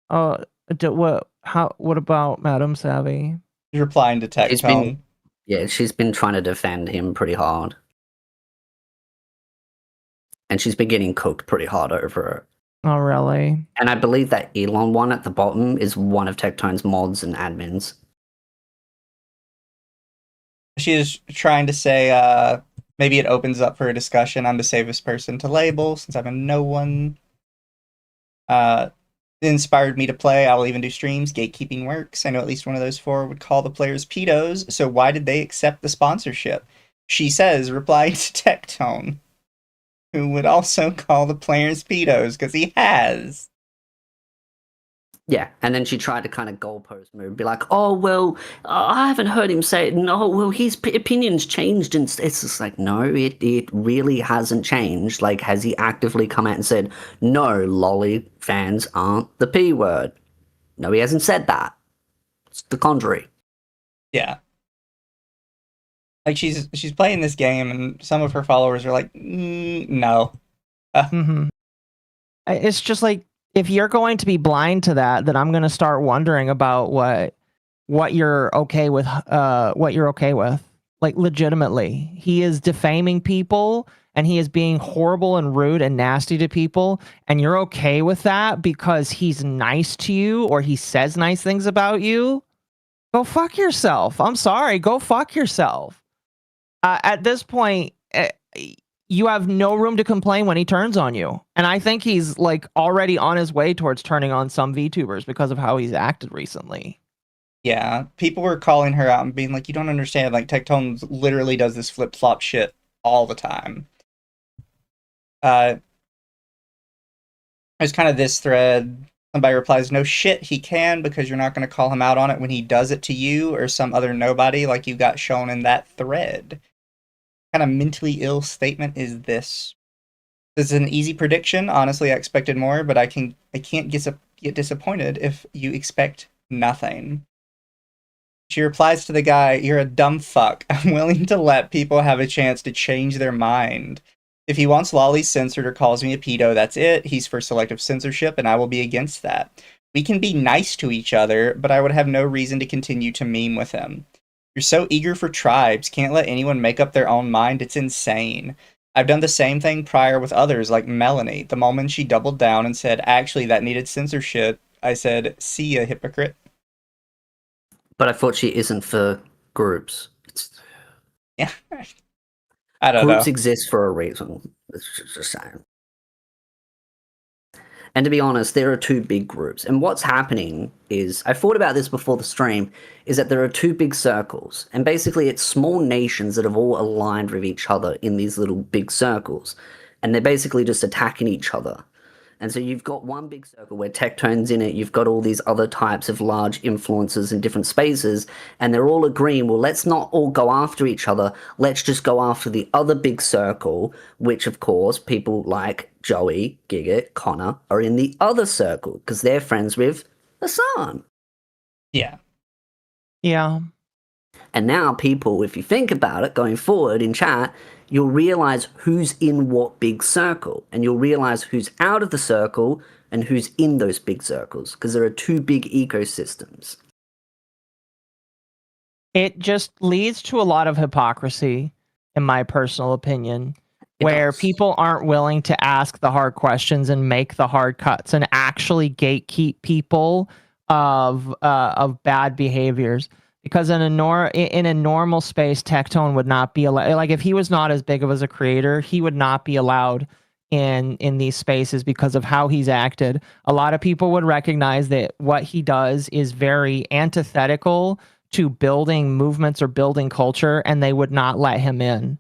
What? How? What about Madam Savvy? He's replying to She's Tectone. she's been trying to defend him pretty hard. And she's been getting cooked pretty hard over it. Oh, really? And I believe that Elon one at the bottom is one of Tectone's mods and admins. She is trying to say, maybe it opens up for a discussion. I'm the safest person to label since I'm a no one. It inspired me to play. I will even do streams. Gatekeeping works. I know at least one of those four would call the players pedos. So why did they accept the sponsorship? She says, replying to Tectone, who would also call the players pedos because he has. Yeah, and then she tried to kind of goalpost move, be like, "Oh well, I haven't heard him say it. No, well, his opinion's changed." And it's just like, no, it really hasn't changed. Like, has he actively come out and said, "No, lolly fans aren't the P word"? No, he hasn't said that. It's the contrary. Yeah. Like she's playing this game, and some of her followers are like, no. It's just like if you're going to be blind to that, then I'm going to start wondering about what you're okay with. What you're okay with, like legitimately, he is defaming people and he is being horrible and rude and nasty to people, and you're okay with that because he's nice to you or he says nice things about you. Go fuck yourself. I'm sorry. Go fuck yourself. At this point, you have no room to complain when he turns on you. And I think he's like already on his way towards turning on some VTubers because of how he's acted recently. Yeah, people were calling her out and being like, you don't understand. Like, Tectone literally does this flip-flop shit all the time. There's kind of this thread. Somebody replies, no shit, he can, because you're not going to call him out on it when he does it to you or some other nobody like you got shown in that thread. Kind of mentally ill statement is this? This is an easy prediction. Honestly, I expected more, but I can't get disappointed if you expect nothing. She replies to the guy, you're a dumb fuck. I'm willing to let people have a chance to change their mind. If he wants lollies censored or calls me a pedo, that's it. He's for selective censorship, and I will be against that. We can be nice to each other, but I would have no reason to continue to meme with him. You're so eager for tribes, can't let anyone make up their own mind, it's insane. I've done the same thing prior with others, like Melanie. The moment she doubled down and said, actually, that needed censorship, I said, see ya, hypocrite. But I thought she isn't for groups. Yeah. I don't know. Groups exist for a reason. It's just saying. And to be honest, there are two big groups. And what's happening is, I thought about this before the stream, is that there are two big circles. And basically it's small nations that have all aligned with each other in these little big circles. And they're basically just attacking each other. And so you've got one big circle where Tectone's in it, you've got all these other types of large influencers in different spaces, and they're all agreeing, well, let's not all go after each other, let's just go after the other big circle, which, of course, people like Joey, Giga, Connor are in the other circle, because they're friends with Hassan. Yeah. Yeah. And now people, if you think about it, going forward in chat, you'll realize who's in what big circle, and you'll realize who's out of the circle and who's in those big circles, because there are two big ecosystems. It just leads to a lot of hypocrisy, in my personal opinion, where people aren't willing to ask the hard questions and make the hard cuts and actually gatekeep people of bad behaviors. Because in a normal space, Tectone would not be allowed. Like if he was not as big of as a creator, he would not be allowed in these spaces because of how he's acted. A lot of people would recognize that what he does is very antithetical to building movements or building culture, and they would not let him in.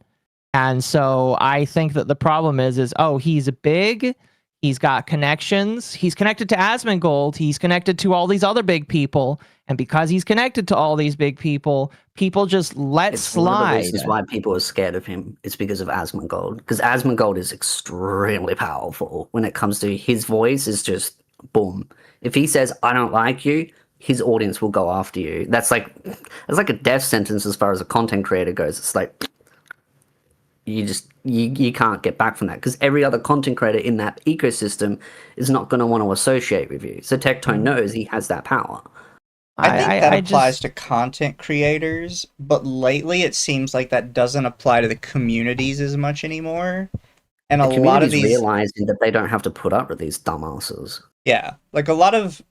And so I think that the problem is oh, he's big, he's got connections, he's connected to Asmongold, he's connected to all these other big people, and because he's connected to all these big people, people just let slide. One of the reasons why people are scared of him. It's because of Asmongold, because Asmongold is extremely powerful when it comes to his voice. Is just boom. If he says "I don't like you," his audience will go after you. That's like a death sentence as far as a content creator goes. It's like you can't get back from that, because every other content creator in that ecosystem is not going to want to associate with you. So Tectone knows he has that power. I think that applies to content creators, but lately it seems like that doesn't apply to the communities as much anymore. And a lot of these realizing that they don't have to put up with these dumbasses. Yeah, like a lot of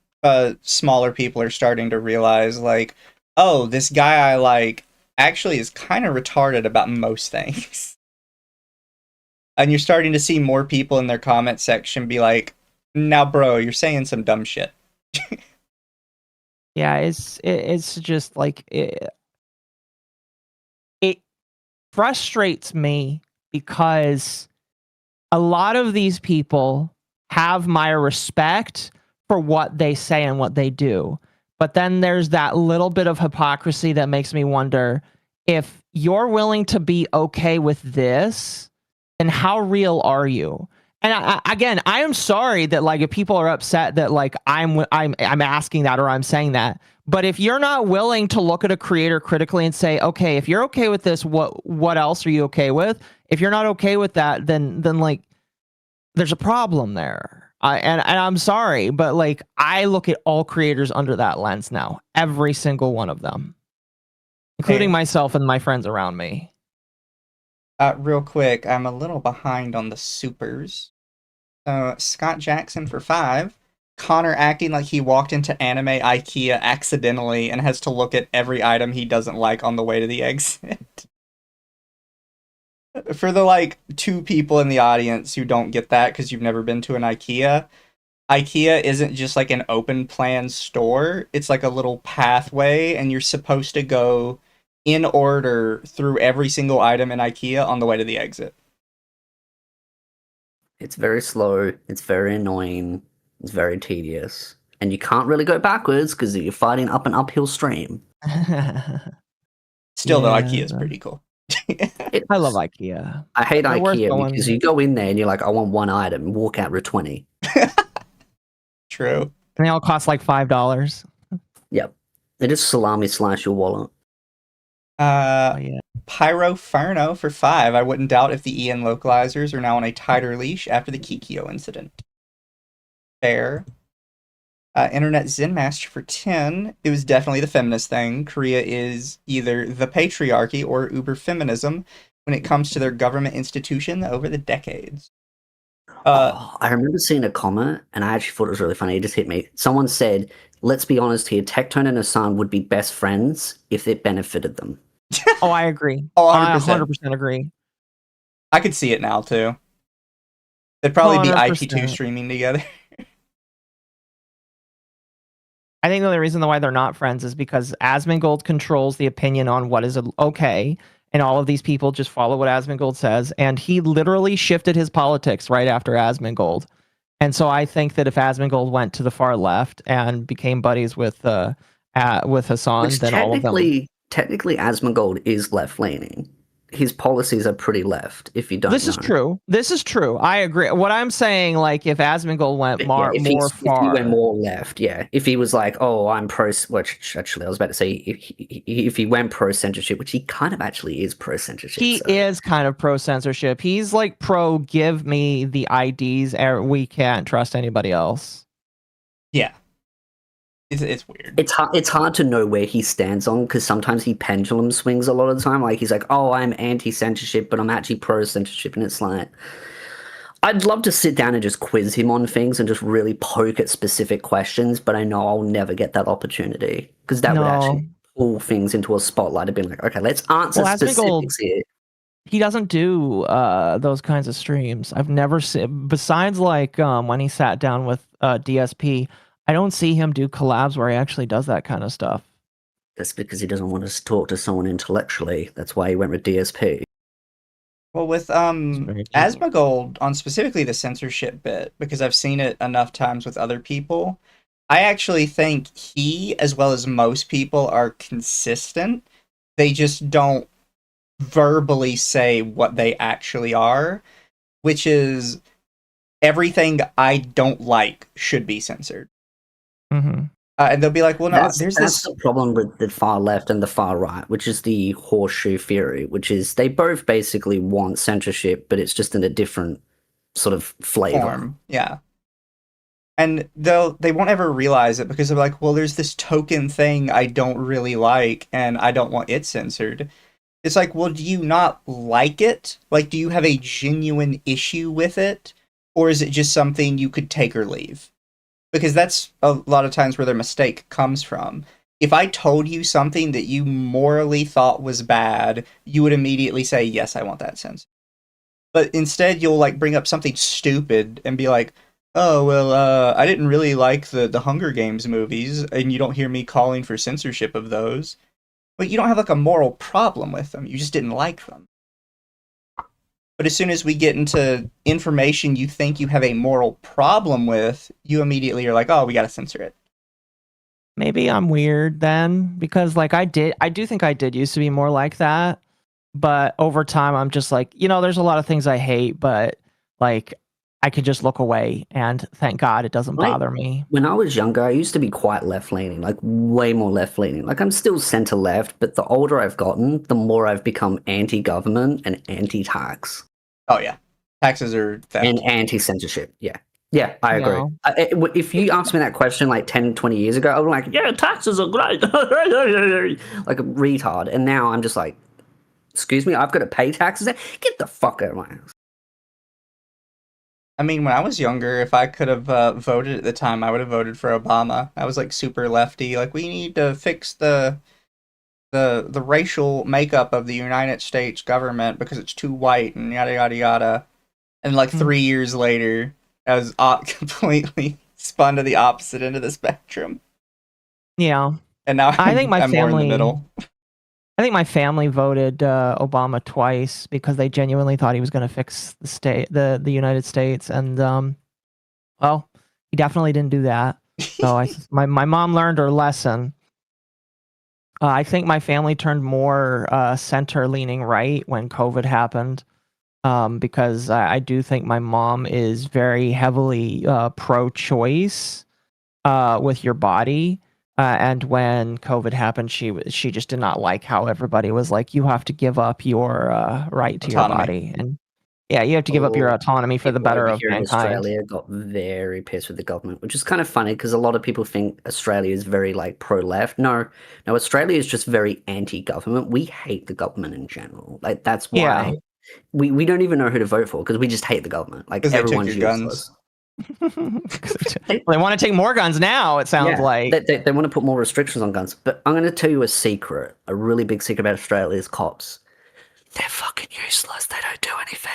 smaller people are starting to realize, like, oh, this guy I like actually is kind of retarded about most things. And you're starting to see more people in their comment section be like, now, bro, you're saying some dumb shit. Yeah, it's just like it frustrates me because a lot of these people have my respect for what they say and what they do. But then there's that little bit of hypocrisy that makes me wonder, if you're willing to be okay with this, then how real are you? And I am sorry that, like, if people are upset that, like, I'm asking that or I'm saying that, but if you're not willing to look at a creator critically and say, okay, if you're okay with this, what else are you okay with? If you're not okay with that, then like, there's a problem there. And I'm sorry, but, like, I look at all creators under that lens now, every single one of them, including myself and my friends around me. Real quick, I'm a little behind on the supers. Scott Jackson for 5. Connor acting like he walked into anime IKEA accidentally and has to look at every item he doesn't like on the way to the exit. For the, like, 2 people in the audience who don't get that because you've never been to an IKEA, IKEA isn't just like an open plan store. It's like a little pathway, and you're supposed to go in order through every single item in IKEA on the way to the exit. It's very slow, it's very annoying, it's very tedious, and you can't really go backwards because you're fighting up an uphill stream. Still, though, IKEA is pretty cool. I love IKEA. I hate IKEA because you go in there and you're like, I want one item, and walk out with 20. True. And they all cost like $5. Yep. They just salami slice your wallet. Pyroferno for 5. I wouldn't doubt if the EN localizers are now on a tighter leash after the Kikyo incident. Fair. Internet Zen Master for 10. It was definitely the feminist thing. Korea is either the patriarchy or uber feminism when it comes to their government institution over the decades. I remember seeing a comment, and I actually thought it was really funny. It just hit me. Someone said, let's be honest here, Tectone and Hassan would be best friends if it benefited them. Oh, I agree. Oh, 100%. I 100% agree. I could see it now, too. They'd probably be 100%. IP2 streaming together. I think the only reason why they're not friends is because Asmongold controls the opinion on what is okay, and all of these people just follow what Asmongold says, and he literally shifted his politics right after Asmongold. And so I think that if Asmongold went to the far left and became buddies with Hassan, then all of them... Technically, Asmongold is left-leaning. His policies are pretty left, if you don't know. This is true. I agree. What I'm saying, like, if Asmongold went far... If he went more left, yeah. If he was like, oh, I'm pro... Which, actually, I was about to say, if he went pro-censorship, which he kind of actually is pro-censorship. He is kind of pro-censorship. He's like give me the IDs. We can't trust anybody else. Yeah. It's weird. It's hard to know where he stands on, because sometimes he pendulum swings a lot of the time. Like, he's like, oh, I'm anti-censorship, but I'm actually pro-censorship. And it's like, I'd love to sit down and just quiz him on things and just really poke at specific questions, but I know I'll never get that opportunity, because that would actually pull things into a spotlight of being like, okay, let's answer specifics here. he doesn't do those kinds of streams. I've never seen, besides like when he sat down with DSP, I don't see him do collabs where he actually does that kind of stuff. That's because he doesn't want us to talk to someone intellectually. That's why he went with DSP. Well, with Asmongold on specifically the censorship bit, because I've seen it enough times with other people, I actually think he, as well as most people, are consistent. They just don't verbally say what they actually are, which is everything I don't like should be censored. Mm-hmm. And they'll be like, well, no, that's this the problem with the far left and the far right, which is the horseshoe theory, which is they both basically want censorship, but it's just in a different sort of flavor. form. Yeah. And they won't ever realize it because they're like, well, there's this token thing I don't really like and I don't want it censored. It's like, well, do you not like it? Like, do you have a genuine issue with it? Or is it just something you could take or leave? Because that's a lot of times where their mistake comes from. If I told you something that you morally thought was bad, you would immediately say, yes, I want that censored. But instead, you'll like bring up something stupid and be like, oh, well, I didn't really like the Hunger Games movies, and you don't hear me calling for censorship of those. But you don't have like a moral problem with them. You just didn't like them. But as soon as we get into information you think you have a moral problem with, you immediately are like, oh, we gotta censor it. Maybe I'm weird then, because like I do think I did used to be more like that, but over time I'm just like, there's a lot of things I hate, but like I could just look away, and thank God it doesn't bother me. When I was younger, I used to be quite left-leaning, like way more left-leaning. Like I'm still center-left, but the older I've gotten, the more I've become anti-government and anti-tax. Oh yeah, taxes are theft. And anti-censorship. Yeah, I agree. If you asked me that question like 10, 20 years ago, I was like, yeah, taxes are great. Like a retard. And now I'm just like, excuse me, I've got to pay taxes? Get the fuck out of my house. I mean, when I was younger, if I could have voted at the time, I would have voted for Obama. I was like super lefty. Like, we need to fix the racial makeup of the United States government because it's too white and yada yada yada. And like 3 years later, I was completely spun to the opposite end of the spectrum. Yeah. And now I think I'm more in the middle. I think my family voted Obama twice because they genuinely thought he was going to fix the United States, and well, he definitely didn't do that. So my mom learned her lesson. I think my family turned more center-leaning right when COVID happened, because I do think my mom is very heavily pro-choice with your body. And when COVID happened, she just did not like how everybody was like, you have to give up your right to your body. And yeah, you have to give up your autonomy for the better of mankind. Australia got very pissed with the government, which is kind of funny because a lot of people think Australia is very like pro-left. No, Australia is just very anti-government. We hate the government in general. Like that's why we don't even know who to vote for because we just hate the government. Like everyone's useless. They want to take more guns now, it sounds like. They want to put more restrictions on guns. But I'm going to tell you a secret, a really big secret about Australia's cops. They're fucking useless. They don't do anything.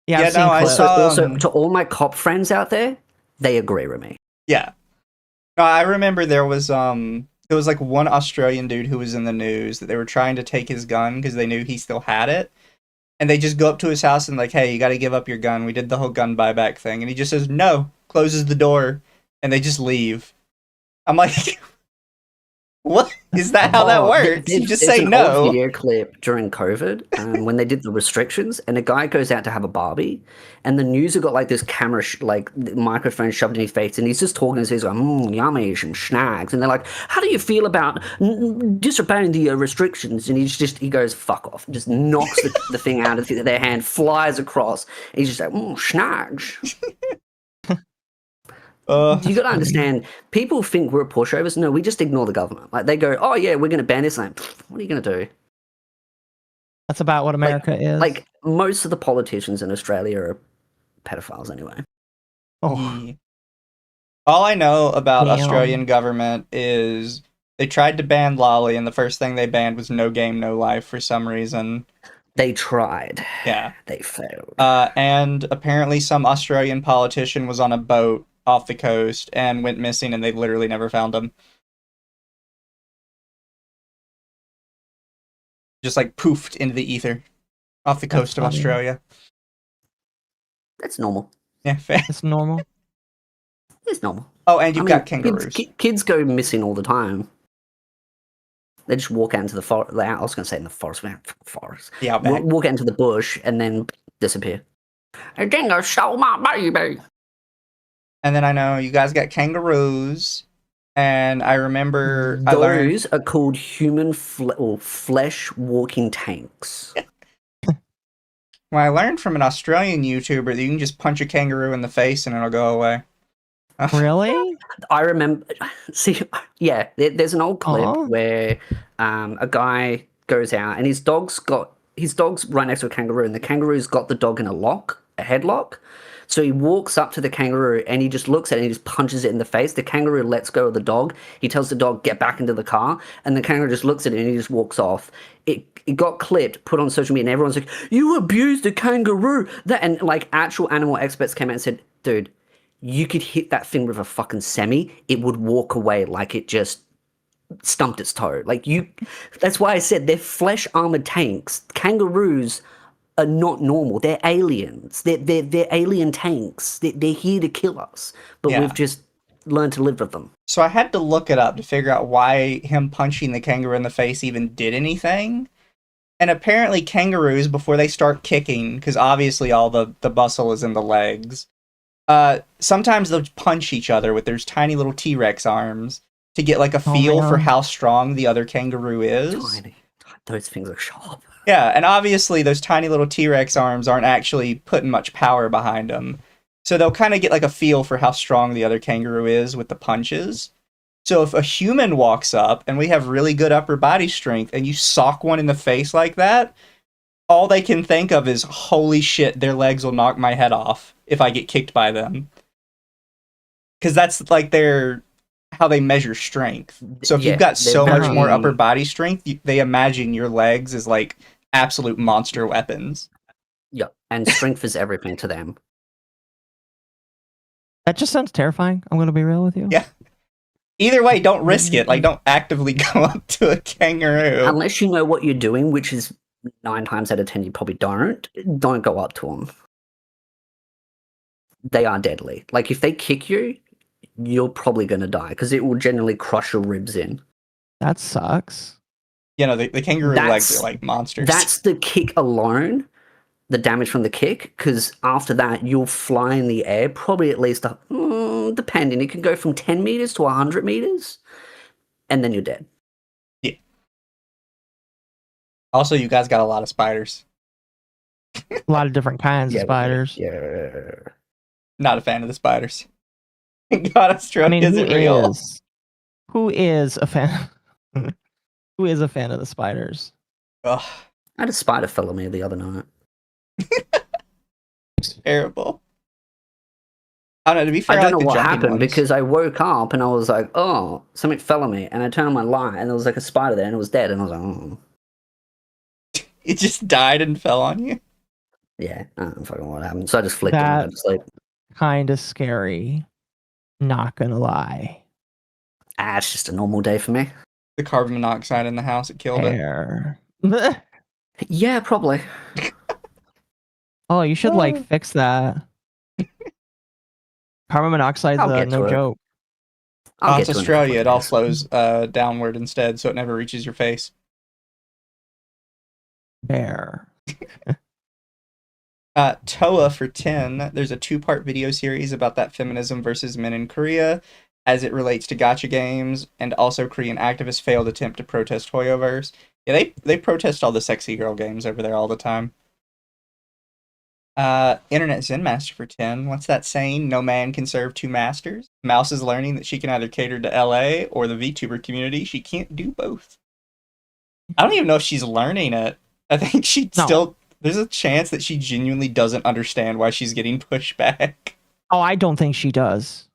Yeah, I saw... Also, to all my cop friends out there, they agree with me. Yeah. No, I remember there was like one Australian dude who was in the news that they were trying to take his gun because they knew he still had it. And they just go up to his house and like, hey, you got to give up your gun. We did the whole gun buyback thing. And he just says, no, closes the door, and they just leave. I'm like, what? Is that how that works? You just say no. Old video clip during COVID when they did the restrictions, and a guy goes out to have a Barbie, and the news have got like this camera, like microphone shoved in his face, and he's just talking and he's like, yummy, some snags. And they're like, how do you feel about disobeying the restrictions? And he goes, fuck off, just knocks the thing out of their hand, flies across. And he's just like, snags. You got to understand, people think we're pushovers. No, we just ignore the government. Like they go, oh yeah, we're going to ban this. Like, what are you going to do? That's about what America is. Like most of the politicians in Australia are pedophiles anyway. Oh. All I know about Australian government is they tried to ban Lolly, and the first thing they banned was No Game, No Life for some reason. They tried. Yeah. They failed. And apparently some Australian politician was on a boat off the coast and went missing, and they literally never found him. Just like poofed into the ether off the coast of funny. Australia. That's normal. Yeah, fair. It's normal. It's normal. Oh, and you've got kangaroos. Kids go missing all the time. They just walk out into the forest. I was going to say in the forest. Forest. Yeah, walk out into the bush and then disappear. A dingo stole my baby. And then I know you guys got kangaroos, and I remember those are called human flesh walking tanks. Well, I learned from an Australian YouTuber that you can just punch a kangaroo in the face and it'll go away. Really? I remember. See, yeah, there's an old clip where a guy goes out and his dog's right next to a kangaroo, and the kangaroo's got the dog in a headlock. So he walks up to the kangaroo and he just looks at it and he just punches it in the face. The kangaroo lets go of the dog. He tells the dog, get back into the car. And the kangaroo just looks at it and he just walks off. It got clipped, put on social media, and everyone's like, you abused a kangaroo. And like actual animal experts came out and said, dude, you could hit that thing with a fucking semi. It would walk away like it just stumped its toe. That's why I said they're flesh armored tanks. Kangaroos are not normal. They're aliens. They're alien tanks. They're here to kill us. But we've just learned to live with them. So I had to look it up to figure out why him punching the kangaroo in the face even did anything. And apparently kangaroos, before they start kicking, because obviously all the muscle is in the legs, sometimes they'll punch each other with their tiny little T-Rex arms to get like a feel for how strong the other kangaroo is. Tiny. Those things are sharp. Yeah, and obviously those tiny little T-Rex arms aren't actually putting much power behind them. So they'll kind of get like a feel for how strong the other kangaroo is with the punches. So if a human walks up and we have really good upper body strength and you sock one in the face like that, all they can think of is, holy shit, their legs will knock my head off if I get kicked by them. Because that's like how they measure strength. So if you've got so much more upper body strength, they imagine your legs as like absolute monster weapons. Yeah, and strength is everything to them. That just sounds terrifying. I'm going to be real with you. Yeah. Either way, don't risk it. Like, don't actively go up to a kangaroo. Unless you know what you're doing, which is 9 times out of 10 you probably don't go up to them. They are deadly. Like, if they kick you, you're probably going to die, because it will generally crush your ribs in. That sucks. You know, the kangaroo legs are like monsters. That's the kick alone, the damage from the kick, because after that, you'll fly in the air, probably at least, depending, it can go from 10 meters to 100 meters, and then you're dead. Yeah. Also, you guys got a lot of spiders. A lot of different kinds of spiders. Yeah. Not a fan of the spiders. God, Australia isn't real. Who is a fan? Who is a fan of the spiders? Ugh. I had a spider follow me the other night. It's terrible. I don't know, to be fair, I don't know the what jumping happened, ones. because I woke up and I was like, oh, something fell on me. And I turned on my light and there was like a spider there and it was dead. And I was like, oh. It just died and fell on you? Yeah, I don't know fucking what happened. So I just flicked it and I just like, kind of scary. Not gonna lie. it's just a normal day for me. The carbon monoxide in the house, it killed it. Yeah, probably. Oh, you should like fix that. Carbon monoxide's no joke. It's Australia. It all flows downward instead, so it never reaches your face. Fair. Toa for 10. There's a 2-part video series about that feminism versus men in Korea as it relates to gacha games, and also Korean activists' failed attempt to protest Hoyoverse. Yeah, they protest all the sexy girl games over there all the time. Internet Zen Master for 10. What's that saying? No man can serve 2 masters. Mouse is learning that she can either cater to LA or the VTuber community. She can't do both. I don't even know if she's learning it. I think there's a chance that she genuinely doesn't understand why she's getting pushed back. Oh, I don't think she does.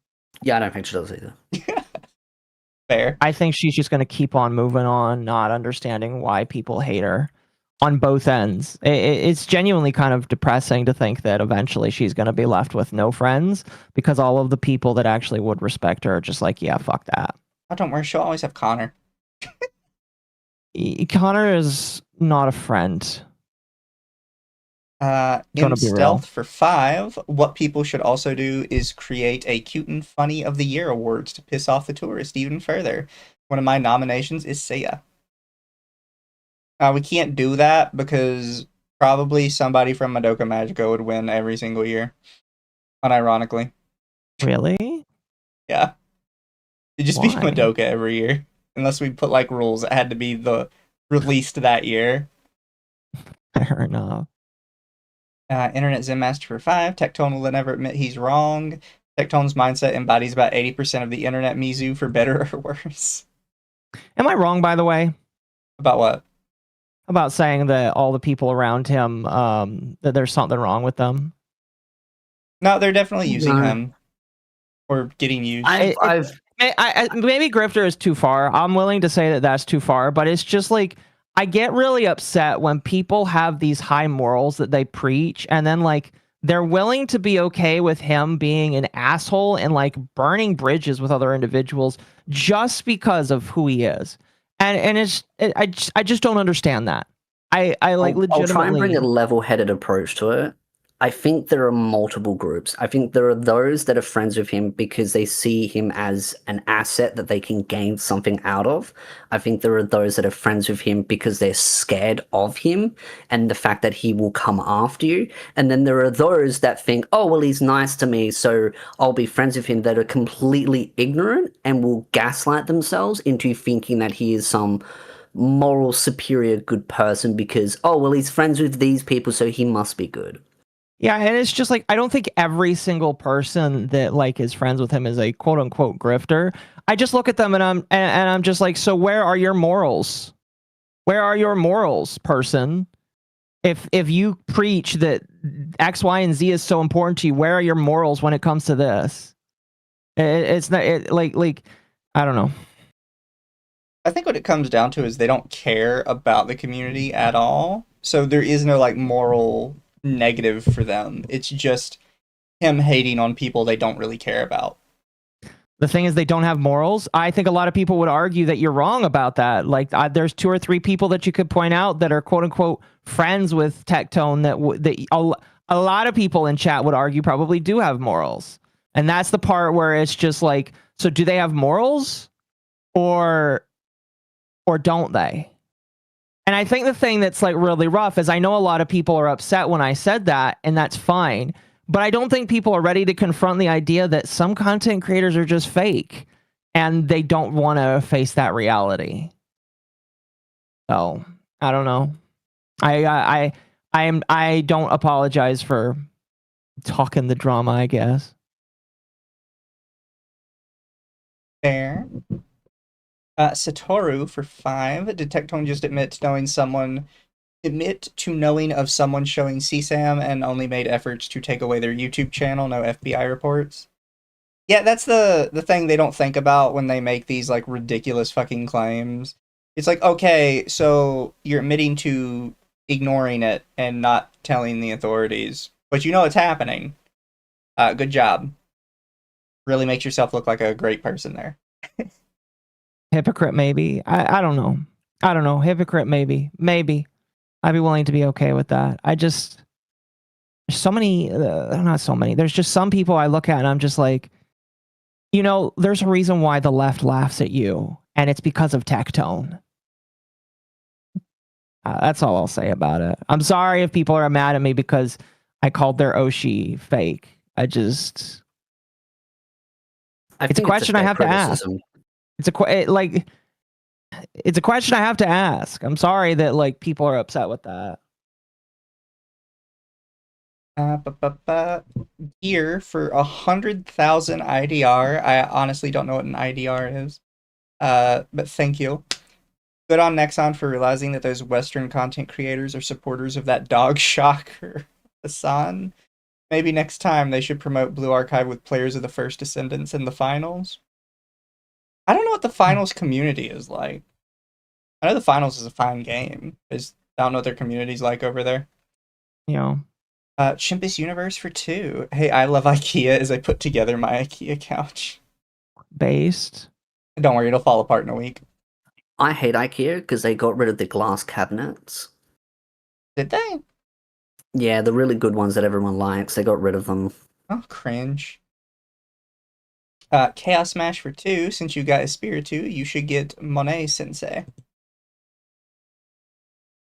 Yeah, I don't think she does either. Fair. I think she's just going to keep on moving on, not understanding why people hate her. on both ends. It's genuinely kind of depressing to think that eventually she's going to be left with no friends because all of the people that actually would respect her are just like, yeah, fuck that. Oh, don't worry, she'll always have Connor. Connor is not a friend. In Gonna be real. stealth for 5, what people should also do is create a cute and funny of the year awards to piss off the tourist even further. One of my nominations is Seiya. We can't do that because probably somebody from Madoka Magica would win every single year. Unironically. Really? Yeah. It'd just be Why? Madoka every year. Unless we put like rules. It had to be the released that year. Fair enough. Internet Zen Master for 5. Tectone will never admit he's wrong. Tectone's mindset embodies about 80% of the internet Mizu for better or worse. Am I wrong, by the way, About what? about saying that all the people around him, that there's something wrong with them? No, they're definitely using No. him. Or getting used. Maybe Grifter is too far. I'm willing to say that that's too far, but it's just like I get really upset when people have these high morals that they preach, and then like they're willing to be okay with him being an asshole and like burning bridges with other individuals just because of who he is. And I just don't understand that. I like legitimately. I'll try and bring a level-headed approach to it. I think there are multiple groups. I think there are those that are friends with him because they see him as an asset that they can gain something out of. I think there are those that are friends with him because they're scared of him and the fact that he will come after you. And then there are those that think, oh, well, he's nice to me, so I'll be friends with him, that are completely ignorant and will gaslight themselves into thinking that he is some moral superior good person because, oh, well, he's friends with these people, so he must be good. Yeah, and it's just like I don't think every single person that like is friends with him is a quote unquote grifter. I just look at them and I'm just like, so where are your morals? Where are your morals, person? If you preach that X, Y, and Z is so important to you, where are your morals when it comes to this? It's not like I don't know. I think what it comes down to is they don't care about the community at all. So there is no like moral negative for them. It's just him hating on people they don't really care about. The thing is, they don't have morals. I think a lot of people would argue that you're wrong about that. Like, there's 2 or 3 people that you could point out that are quote unquote friends with Tectone that a lot of people in chat would argue probably do have morals. And that's the part where it's just like, so do they have morals or don't they? And I think the thing that's like really rough is I know a lot of people are upset when I said that, and that's fine. But I don't think people are ready to confront the idea that some content creators are just fake and they don't want to face that reality. So I don't know. I don't apologize for talking the drama, I guess. Fair. Satoru for 5. Did Tectone just admit to knowing of someone showing CSAM and only made efforts to take away their YouTube channel, no FBI reports? Yeah, that's the thing they don't think about when they make these like ridiculous fucking claims. It's like, okay, so you're admitting to ignoring it and not telling the authorities, but you know it's happening. Good job. Really makes yourself look like a great person there. Hypocrite, maybe. I don't know. I don't know. Hypocrite, maybe. Maybe. I'd be willing to be okay with that. There's so many, not so many. There's just some people I look at and I'm just like, you know, there's a reason why the left laughs at you, and it's because of Tectone. That's all I'll say about it. I'm sorry if people are mad at me because I called their Oshi fake. It's a question I have to ask. It's a question I have to ask. I'm sorry that like people are upset with that. Gear for 100,000 IDR. I honestly don't know what an IDR is. But thank you. Good on Nexon for realizing that those Western content creators are supporters of that dog shocker, Hassan. Maybe next time they should promote Blue Archive with players of the First Descendants in the finals. I don't know what the finals community is like. I know the finals is a fine game. That's I don't know what their community's like over there. You know, Chimpus Universe for 2. Hey, I love IKEA as I put together my IKEA couch. based. Don't worry, it'll fall apart in a week. I hate IKEA because they got rid of the glass cabinets. Did they? Yeah, the really good ones that everyone likes, they got rid of them. Oh, cringe. Chaos Smash for 2. Since you got Espiritu, you should get Monet Sensei.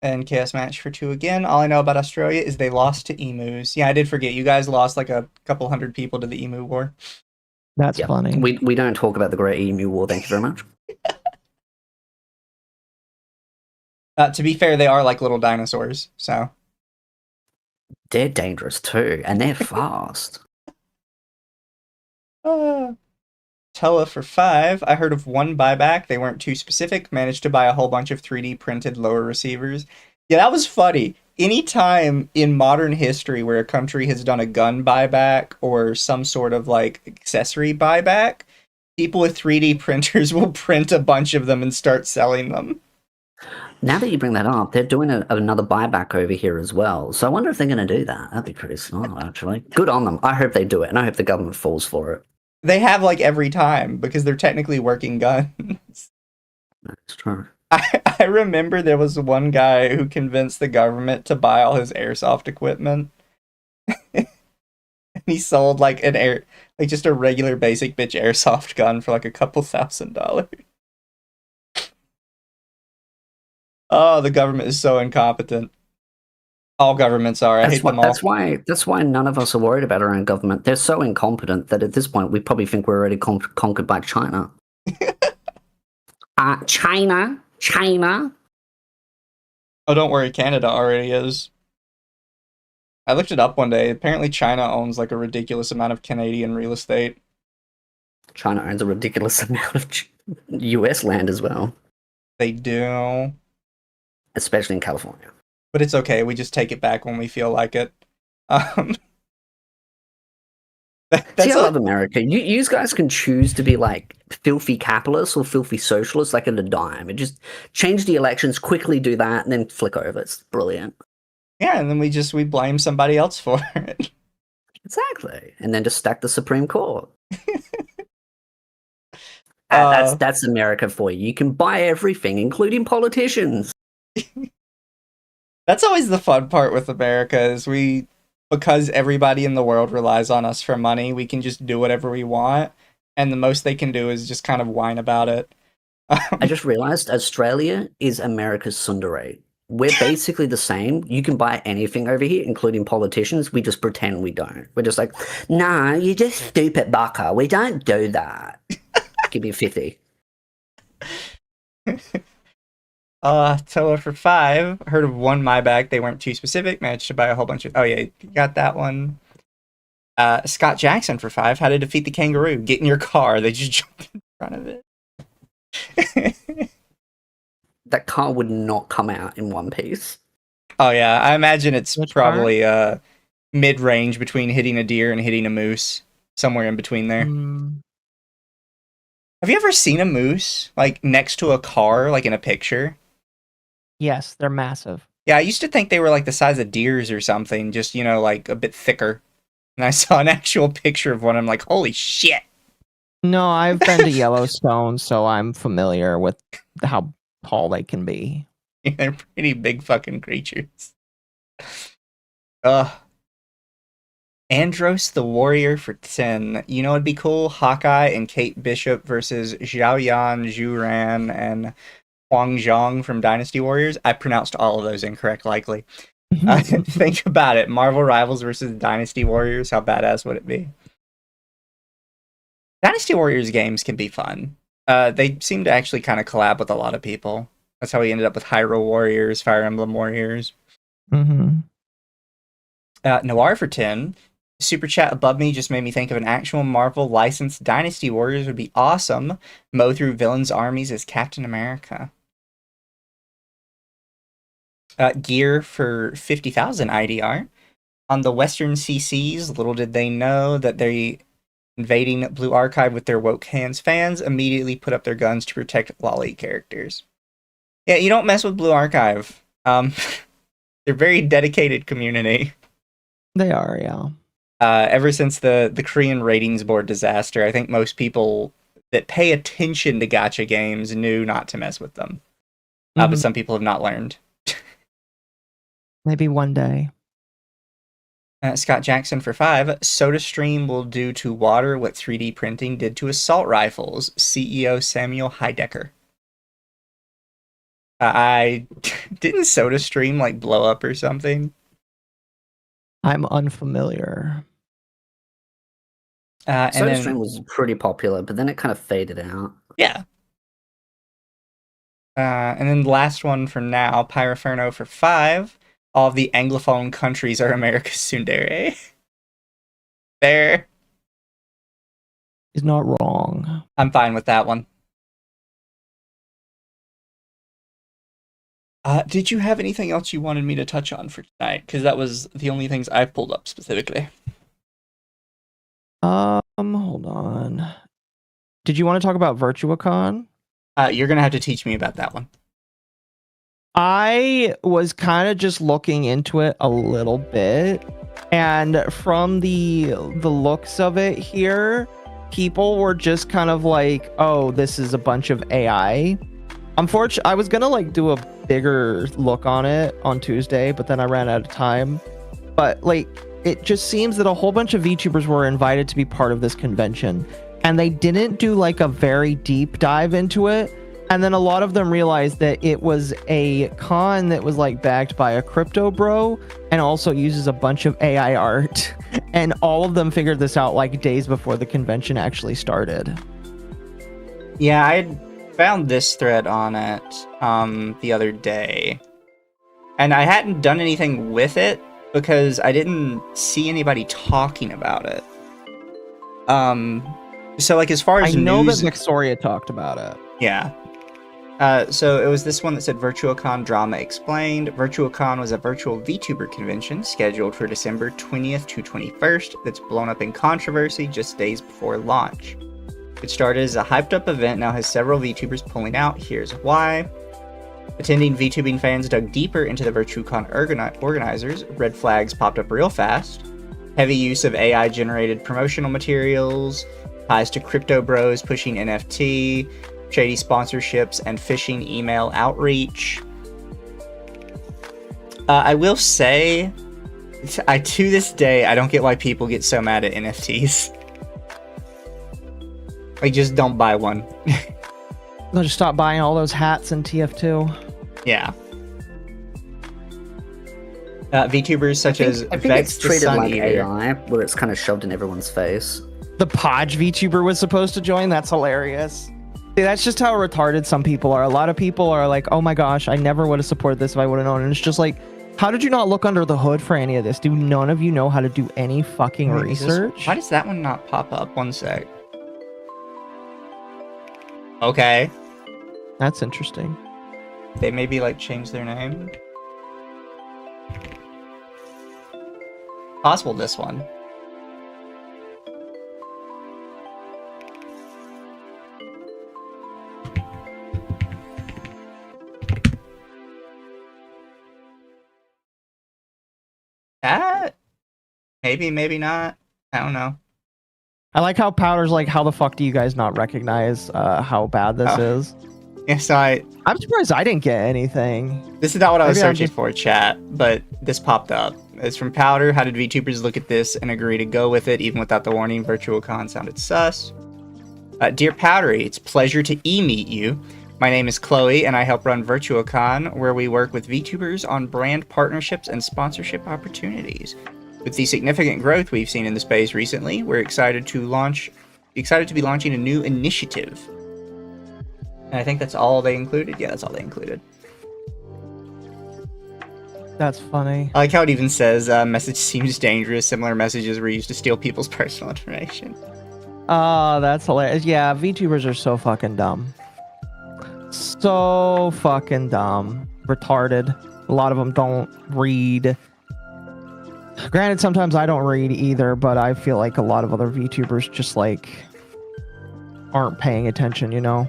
And Chaos Match for 2 again. All I know about Australia is they lost to emus. Yeah, I did forget. You guys lost like a couple hundred people to the emu war. That's Yep. funny. We don't talk about the Great Emu War, thank you very much. To be fair, they are like little dinosaurs, so. They're dangerous too, and they're fast. Tella for 5. I heard of one buyback. They weren't too specific. Managed to buy a whole bunch of 3D printed lower receivers. Yeah, that was funny. Anytime in modern history where a country has done a gun buyback or some sort of like accessory buyback, people with 3D printers will print a bunch of them and start selling them. Now that you bring that up, they're doing another buyback over here as well. So I wonder if they're going to do that. That'd be pretty smart, actually. Good on them. I hope they do it, and I hope the government falls for it. They have like every time because they're technically working guns. That's true. I remember there was one guy who convinced the government to buy all his airsoft equipment. And he sold like just a regular basic bitch airsoft gun for like a couple $1,000. Oh, the government is so incompetent. All governments are. I hate them all. That's why none of us are worried about our own government. They're so incompetent that at this point we probably think we're already conquered by China. China. Oh, don't worry, Canada already is. I looked it up one day. Apparently China owns like a ridiculous amount of Canadian real estate. China owns a ridiculous amount of US land as well. They do. Especially in California. But it's okay. We just take it back when we feel like it. That's See, I love America. You guys can choose to be like filthy capitalists or filthy socialists like at a dime. And just change the elections, quickly do that, and then flick over. It's brilliant. Yeah, and then we blame somebody else for it. Exactly. And then just stack the Supreme Court. That's America for you. You can buy everything, including politicians. That's always the fun part with America is because everybody in the world relies on us for money, we can just do whatever we want, and the most they can do is just kind of whine about it. I just realized Australia is America's tsundere. We're basically the same. You can buy anything over here, including politicians. We just pretend we don't. We're just like, nah, you're just stupid baka. We don't do that. Give me 50. Toa for 5. Heard of one buyback. They weren't too specific. Managed to buy a whole bunch of... Oh, yeah, you got that one. Scott Jackson for 5. How to defeat the kangaroo. Get in your car. They just jumped in front of it. That car would not come out in one piece. Oh, yeah. I imagine it's Which probably mid-range between hitting a deer and hitting a moose. Somewhere in between there. Have you ever seen a moose, like, next to a car, like, in a picture? Yes, they're massive. Yeah, I used to think they were, like, the size of deers or something, just, like, a bit thicker. And I saw an actual picture of one, I'm like, holy shit! No, I've been to Yellowstone, so I'm familiar with how tall they can be. They're pretty big fucking creatures. Andros the Warrior for 10. You know, it'd be cool. Hawkeye and Kate Bishop versus Xiao Yan, Zhu Ran, and Huang Zhong from Dynasty Warriors. I pronounced all of those incorrect, likely. Think about it. Marvel Rivals versus Dynasty Warriors. How badass would it be? Dynasty Warriors games can be fun. They seem to actually kind of collab with a lot of people. That's how we ended up with Hyrule Warriors, Fire Emblem Warriors. Noir for 10. Super chat above me just made me think of an actual Marvel licensed Dynasty Warriors would be awesome. Mow through villains' armies as Captain America. Gear for 50,000 IDR. On the Western CCs, little did they know that they invading Blue Archive with their woke hands fans immediately put up their guns to protect lolly characters. Yeah, you don't mess with Blue Archive. They're a very dedicated community. They are, yeah. Ever since the Korean ratings board disaster, I think most people that pay attention to gacha games knew not to mess with them. But some people have not learned. Maybe one day. Scott Jackson for 5. SodaStream will do to water what 3D printing did to assault rifles. CEO Samuel Heidecker. I didn't SodaStream like blow up or something. I'm unfamiliar. SodaStream was pretty popular, but then it kind of faded out. Yeah. And then the last one for now, Pyroferno for 5. All of the Anglophone countries are America's tsundere. Fair. He's not wrong. I'm fine with that one. Did you have anything else you wanted me to touch on for tonight? Because that was the only things I pulled up specifically. Hold on. Did you want to talk about VirtuaCon? You're gonna have to teach me about that one. I was kind of just looking into it a little bit, and from the looks of it here, people were just kind of like, "Oh, this is a bunch of AI." Unfortunately, I was gonna like do a bigger look on it on Tuesday, but then I ran out of time. But like, it just seems that a whole bunch of VTubers were invited to be part of this convention, and they didn't do like a very deep dive into it. And then a lot of them realized that it was a con that was like backed by a crypto bro and also uses a bunch of AI art. And all of them figured this out like days before the convention actually started. Yeah, I found this thread on it the other day. And I hadn't done anything with it because I didn't see anybody talking about it. So like as far as I know news, that Vixoria talked about it. Yeah. So it was this one that said VirtuaCon Drama Explained. VirtuaCon was a virtual VTuber convention scheduled for December 20th to 21st that's blown up in controversy just days before launch. It started as a hyped up event, now has several VTubers pulling out. Here's why. Attending VTubing fans dug deeper into the VirtuaCon organizers. Red flags popped up real fast. Heavy use of AI generated promotional materials. Ties to crypto bros pushing NFT. Shady sponsorships and phishing email outreach. I will say, to this day, I don't get why people get so mad at NFTs. Like, just don't buy one. They'll just stop buying all those hats in TF2. Yeah. VTubers such as I think Vex it's the treated Sun like Eater. AI, where it's kind of shoved in everyone's face. The Podge VTuber was supposed to join. That's hilarious. See, that's just how retarded some people are. A lot of people are like, oh my gosh, I never would have supported this if I would have known. And it's just like, how did you not look under the hood for any of this? Do none of you know how to do any fucking research? Why does that one not pop up? One sec. Okay. That's interesting. They maybe like change their name. Possible this one. That? Maybe, maybe not. I don't know. I like how Powder's like, how the fuck do you guys not recognize how bad this is? Yeah, so I'm surprised I didn't get anything. this is not what I was Maybe I'm searching just- for, chat, but this popped up. It's from Powder. How did VTubers look at this and agree to go with it even without the warning? VirtuaCon sounded sus. Dear Powdery, it's a pleasure to meet you. My name is Chloe, and I help run VirtuaCon, where we work with VTubers on brand partnerships and sponsorship opportunities. With the significant growth we've seen in the space recently, we're excited to be launching a new initiative. And I think that's all they included. Yeah, that's all they included. That's funny. I like how it even says, message seems dangerous. Similar messages were used to steal people's personal information. Oh, that's hilarious. Yeah, VTubers are so fucking dumb. So fucking dumb. Retarded. A lot of them don't read. Granted, sometimes I don't read either, but I feel like a lot of other VTubers just like aren't paying attention, you know?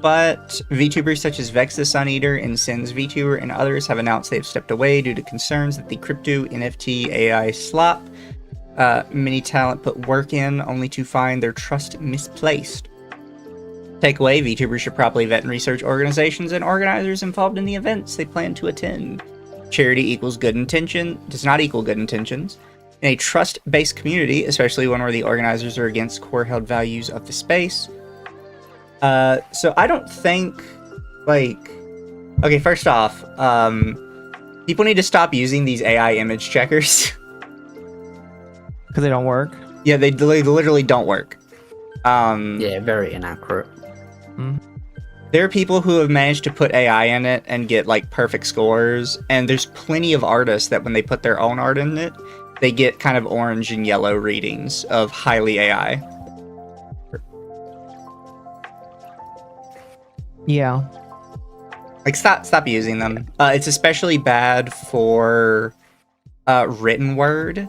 But VTubers such as Vex the Sun Eater and Sins VTuber and others have announced they've stepped away due to concerns that the crypto NFT AI slop many talent put work in only to find their trust misplaced. Takeaway, VTubers should properly vet and research organizations and organizers involved in the events they plan to attend. Charity equals good intention does not equal good intentions. In a trust-based community, especially one where the organizers are against core held values of the space. So I don't think, okay, first off, people need to stop using these AI image checkers. Because they don't work? Yeah, they literally don't work. Yeah, very inaccurate. There are people who have managed to put AI in it and get like perfect scores, and there's plenty of artists that when they put their own art in it, they get kind of orange and yellow readings of highly AI. Yeah. Like, stop using them. It's especially bad for written word.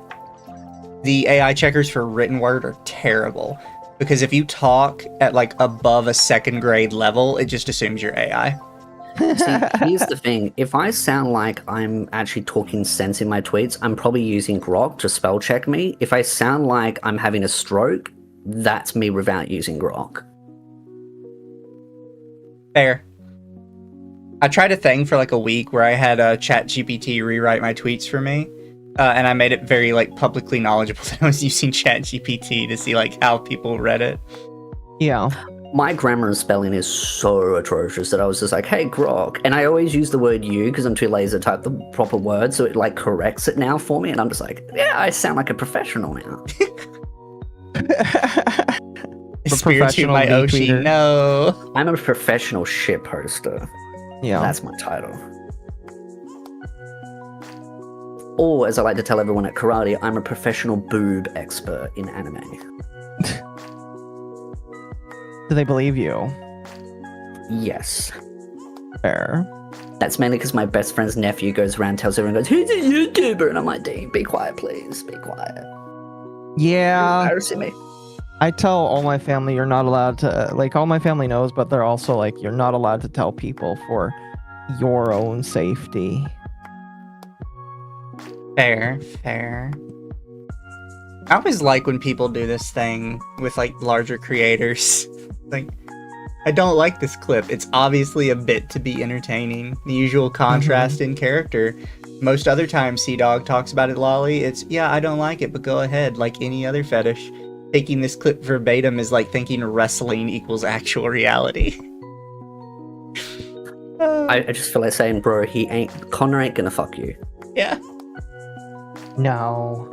The AI checkers for written word are terrible. Because if you talk at, like, above a second grade level, it just assumes you're AI. See, here's the thing. If I sound like I'm actually talking sense in my tweets, I'm probably using Grok to spell check me. If I sound like I'm having a stroke, that's me without using Grok. Fair. I tried a thing for like a week where I had ChatGPT rewrite my tweets for me, and I made it very like publicly knowledgeable that I was using ChatGPT to see like how people read it. Yeah. My grammar and spelling is so atrocious that I was just like, hey, Grok. And I always use the word you because I'm too lazy to type the proper word, so it like corrects it now for me, and I'm just like, yeah, I sound like a professional now. Spiritu my Oshi, no. I'm a professional ship poster. Yeah. That's my title. Or, as I like to tell everyone at karate, I'm a professional boob expert in anime. Do they believe you? Yes. Fair. That's mainly because my best friend's nephew goes around and tells everyone, goes, who's a YouTuber? And I'm like, Dean, be quiet, please. Be quiet. Yeah. You're embarrassing me. I tell all my family you're not allowed to, like, all my family knows, but they're also like, you're not allowed to tell people for your own safety. Fair. I always like when people do this thing with like larger creators. Like, I don't like this clip. It's obviously a bit to be entertaining. The usual contrast in character. Most other times C-Dog talks about it, Lolly, it's, yeah, I don't like it, but go ahead, like any other fetish. Taking this clip verbatim is like thinking wrestling equals actual reality. I just feel like saying, bro, Connor ain't gonna fuck you. Yeah. No.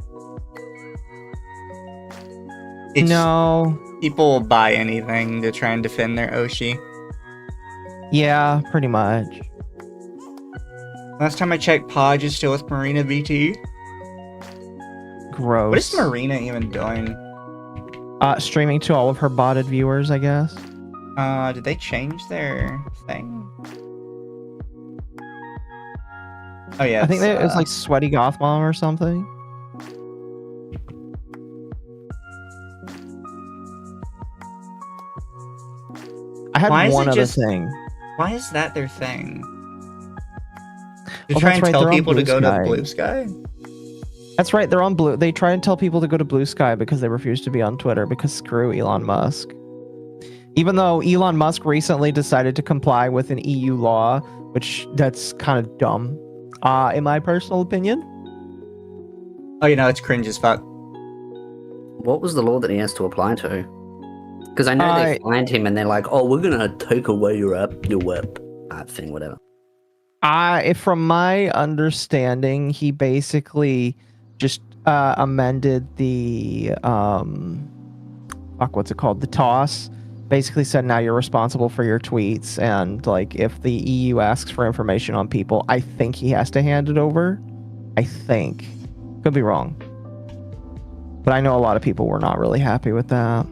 No. People will buy anything to try and defend their Oshi. Yeah, pretty much. Last time I checked, Podge is still with Marina VT. Gross. What is Marina even doing? Streaming to all of her botted viewers, I guess. Did they change their thing? Oh yeah, I think it was like Sweaty Goth Mom or something. I had one other thing. Why is that their thing? To Oh, try that's and right, tell they're on people to Blue go to Sky. Blue Sky? That's right, they're on Blue. They try and tell people to go to Blue Sky because they refuse to be on Twitter because screw Elon Musk. Even though Elon Musk recently decided to comply with an EU law, which that's kind of dumb, in my personal opinion. Oh, you know, it's cringe as fuck. What was the law that he has to apply to? Because I know they find him and they're like, oh, we're going to take away your web thing, whatever. From my understanding, he basically just amended the what's it called? The toss. Basically said now you're responsible for your tweets, and like if the EU asks for information on people, I think he has to hand it over. I think. Could be wrong. But I know a lot of people were not really happy with that.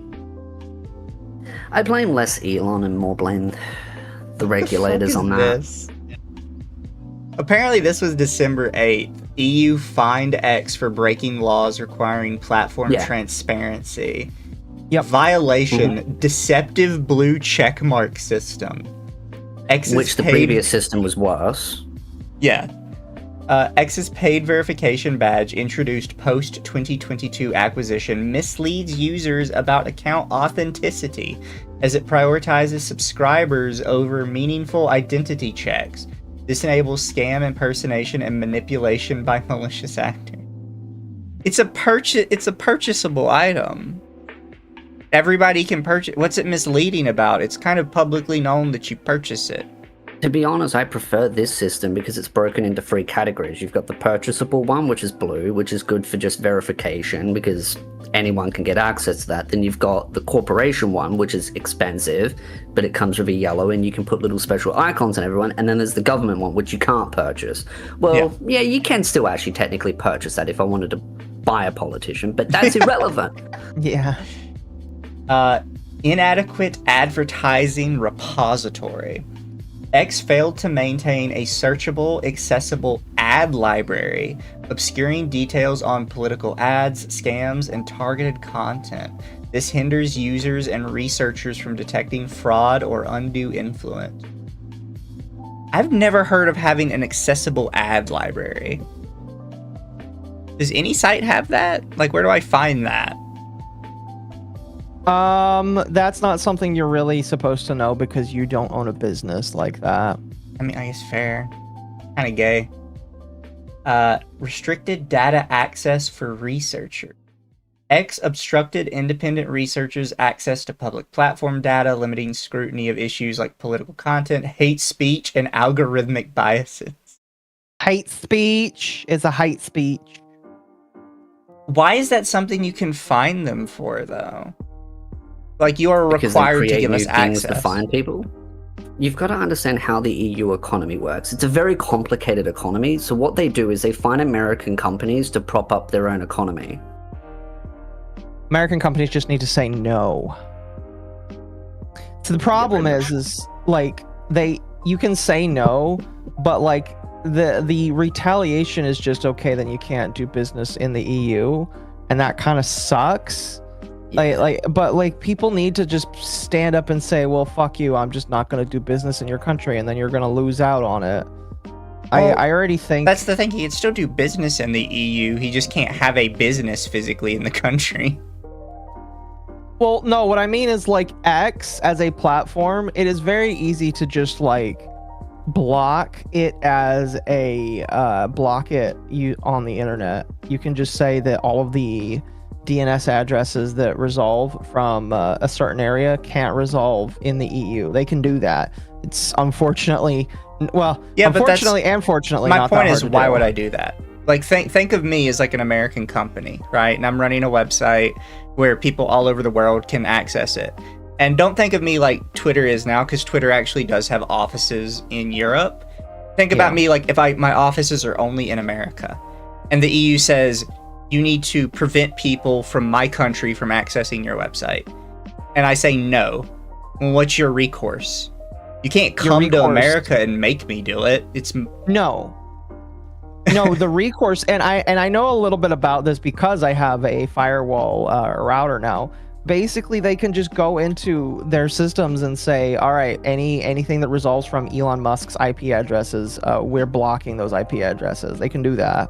I blame less Elon and more blame the regulators on that. This? Apparently this was December 8th. EU fined X for breaking laws requiring platform transparency. Yep. Violation, deceptive blue checkmark system. X's Which the paid- previous system was worse. Yeah. X's paid verification badge introduced post-2022 acquisition misleads users about account authenticity as it prioritizes subscribers over meaningful identity checks. This enables scam impersonation and manipulation by malicious actors. It's a purchasable item. Everybody can purchase. What's it misleading about? It's kind of publicly known that you purchase it. To be honest, I prefer this system because it's broken into 3 categories. You've got the purchasable one, which is blue, which is good for just verification because anyone can get access to that. Then you've got the corporation one, which is expensive, but it comes with a yellow and you can put little special icons on everyone. And then there's the government one, which you can't purchase. Well, yeah, you can still actually technically purchase that if I wanted to buy a politician, but that's irrelevant. Yeah. Inadequate advertising repository. X failed to maintain a searchable, accessible ad library, obscuring details on political ads, scams, and targeted content. This hinders users and researchers from detecting fraud or undue influence. I've never heard of having an accessible ad library. Does any site have that? Like, where do I find that? That's not something you're really supposed to know because you don't own a business like that. I mean, I guess fair. Kind of gay. Restricted data access for researchers. X obstructed independent researchers' access to public platform data, limiting scrutiny of issues like political content, hate speech, and algorithmic biases. Hate speech is a hate speech. Why is that something you can fine them for, though? Like, you are Because they required to create give new us things access. to find people. You've got to understand how the EU economy works. It's a very complicated economy. So what they do is they find American companies to prop up their own economy. American companies just need to say no. So the problem is like you can say no, but like the retaliation is just okay, then you can't do business in the EU, and that kind of sucks. But people need to just stand up and say, well, fuck you, I'm just not going to do business in your country, and then you're going to lose out on it. Well, I already think that's the thing. He can still do business in the EU. He just can't have a business physically in the country. Well, no, what I mean is like X as a platform, it is very easy to just like block it as a on the internet. You can just say that all of the DNS addresses that resolve from a certain area can't resolve in the EU. They can do that. It's unfortunately, well, Yeah, unfortunately and fortunately, my not that point hard is, to why do. would I do that? Like, think of me as like an American company, right? And I'm running a website where people all over the world can access it. And don't think of me like Twitter is now, because Twitter actually does have offices in Europe. Think about me like if my offices are only in America, and the EU says you need to prevent people from my country from accessing your website, and I say no. Well, what's your recourse? You can't come to America and make me do it. It's no, the recourse, and I know a little bit about this because I have a firewall router now. Basically, they can just go into their systems and say, all right, anything that resolves from Elon Musk's IP addresses, we're blocking those IP addresses. They can do that.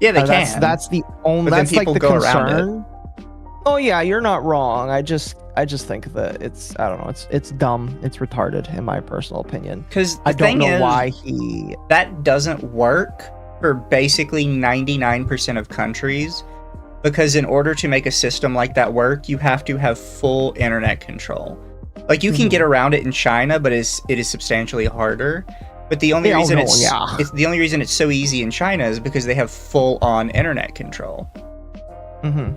Yeah, they can. That's the only. But then That's like people the go concern. around Oh yeah, you're not wrong. I just think that it's, I don't know, it's dumb. It's retarded in my personal opinion. Because I don't know why that doesn't work for basically 99% of countries, because in order to make a system like that work, you have to have full internet control. Like, you can get around it in China, but it is substantially harder. But the only reason the only reason it's so easy in China is because they have full-on internet control. Mm-hmm.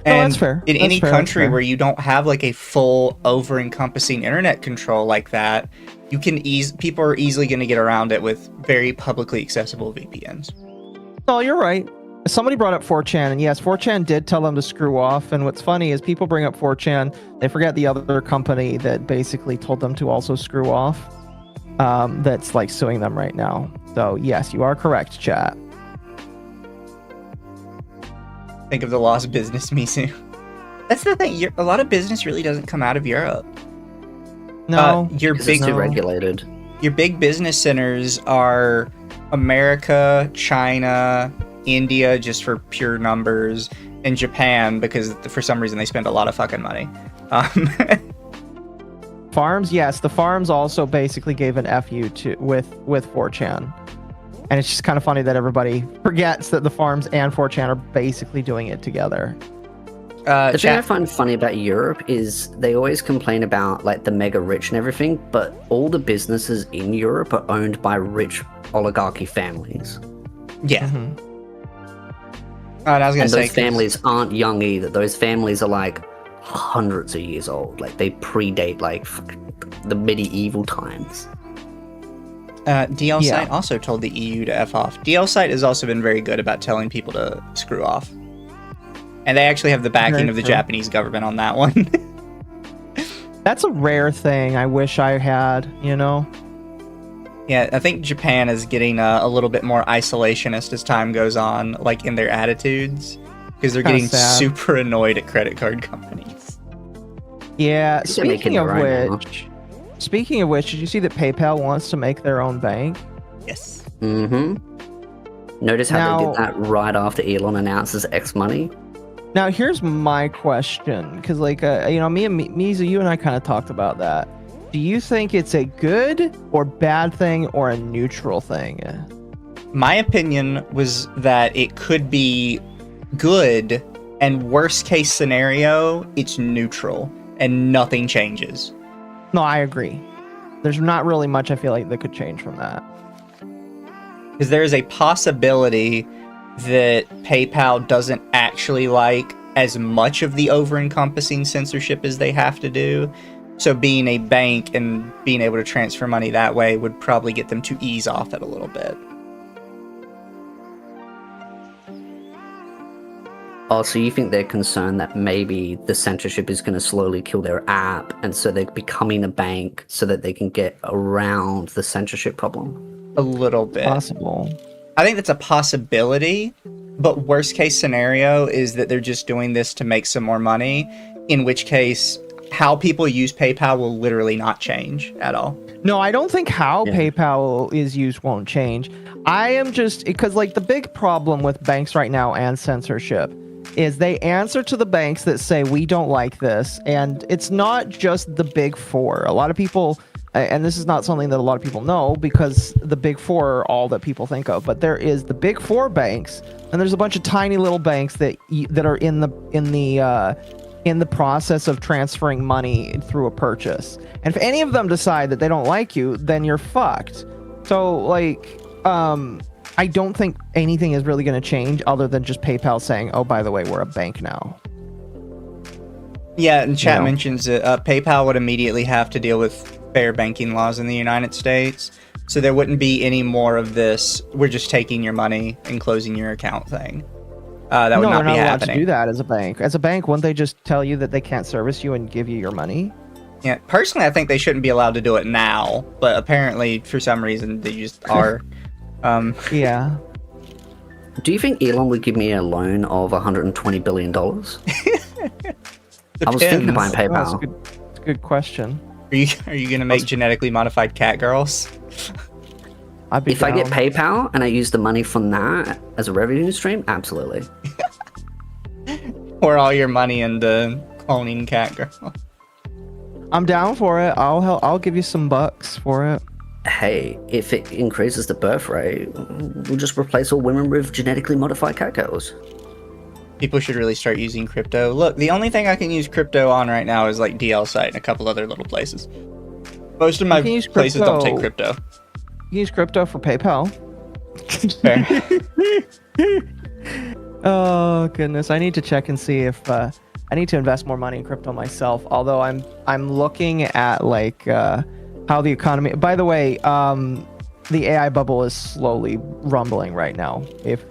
And that's fair. In That's any fair, country where you don't have like a full over-encompassing internet control like that, you can people are easily going to get around it with very publicly accessible VPNs. No, you're right. Somebody brought up 4chan, and yes, 4chan did tell them to screw off. And what's funny is people bring up 4chan, they forget the other company that basically told them to also screw off. That's like suing them right now. So yes, you are correct, chat. Think of the lost business, Mizu. That's the thing. A lot of business really doesn't come out of Europe. No. Your Because big it's too regulated. your big business centers are America, China, India, just for pure numbers, and Japan because for some reason they spend a lot of fucking money. Farms, yes. The farms also basically gave an FU to with 4chan. And it's just kind of funny that everybody forgets that the farms and 4chan are basically doing it together. The thing I find funny about Europe is they always complain about like the mega rich and everything, but all the businesses in Europe are owned by rich oligarchy families. Yeah. Mhm. And I was gonna And say those families aren't young either. Those families are like hundreds of years old. Like they predate like the medieval times. DL Yeah. Site also told the EU to F off. DL Site has also been very good about telling people to screw off. And they actually have the backing Very of the true. Japanese government on that one. That's a rare thing I wish I had, you know? Yeah, I think Japan is getting a little bit more isolationist as time goes on, like in their attitudes, because they're Kinda getting sad. super annoyed at credit card companies. Yeah, They're making speaking it of right now. which, did you see that PayPal wants to make their own bank? Yes. Mm-hmm. Notice how they Now- did that right after Elon announces X money? Now, here's my question, because, like, you know, me and Mizu, you and I kind of talked about that. Do you think it's a good or bad thing or a neutral thing? My opinion was that it could be good, and worst case scenario, it's neutral, and nothing changes. No, I agree. There's not really much I feel like that could change from that. Because there is a possibility that PayPal doesn't actually like as much of the over-encompassing censorship as they have to do. So being a bank and being able to transfer money that way would probably get them to ease off it a little bit. Oh, so you think they're concerned that maybe the censorship is going to slowly kill their app, and so they're becoming a bank so that they can get around the censorship problem? A little bit. Possible. I think that's a possibility, but worst case scenario is that they're just doing this to make some more money, in which case how people use PayPal will literally not change at all. No, I don't think how Yeah. PayPal is used won't change. I am just because like the big problem with banks right now and censorship is they answer to the banks that say we don't like this, and it's not just the big four. A lot of people, and this is not something that a lot of people know because the big four are all that people think of, but there is the big four banks, and there's a bunch of tiny little banks that are in the process of transferring money through a purchase. And if any of them decide that they don't like you, then you're fucked. So like I don't think anything is really going to change other than just PayPal saying, oh, by the way, we're a bank now. Yeah, and chat No. mentions that PayPal would immediately have to deal with fair banking laws in the United States. So there wouldn't be any more of this, we're just taking your money and closing your account thing. That would No, not they're be not allowed happening. to do that as a bank. As a bank, wouldn't they just tell you that they can't service you and give you your money? Yeah, personally, I think they shouldn't be allowed to do it now, but apparently, for some reason, they just are. Yeah. Do you think Elon would give me a loan of $120 billion? I was thinking of buying Depends. That's a PayPal. that's a good question. Are you gonna make genetically modified cat girls? I'd be If I get down. PayPal and I use the money from that as a revenue stream, absolutely. Pour all your money into cloning cat girl. I'm down for it. I'll give you some bucks for it. Hey, if it increases the birth rate, we'll just replace all women with genetically modified cat girls. People should really start using crypto. Look, the only thing I can use crypto on right now is like DL site and a couple other little places. Most of my You can use places don't take crypto. crypto. You use crypto for PayPal. Fair. Oh goodness, I need to check and see if I need to invest more money in crypto myself. Although I'm looking at like how the economy. By the way, the AI bubble is slowly rumbling right now. If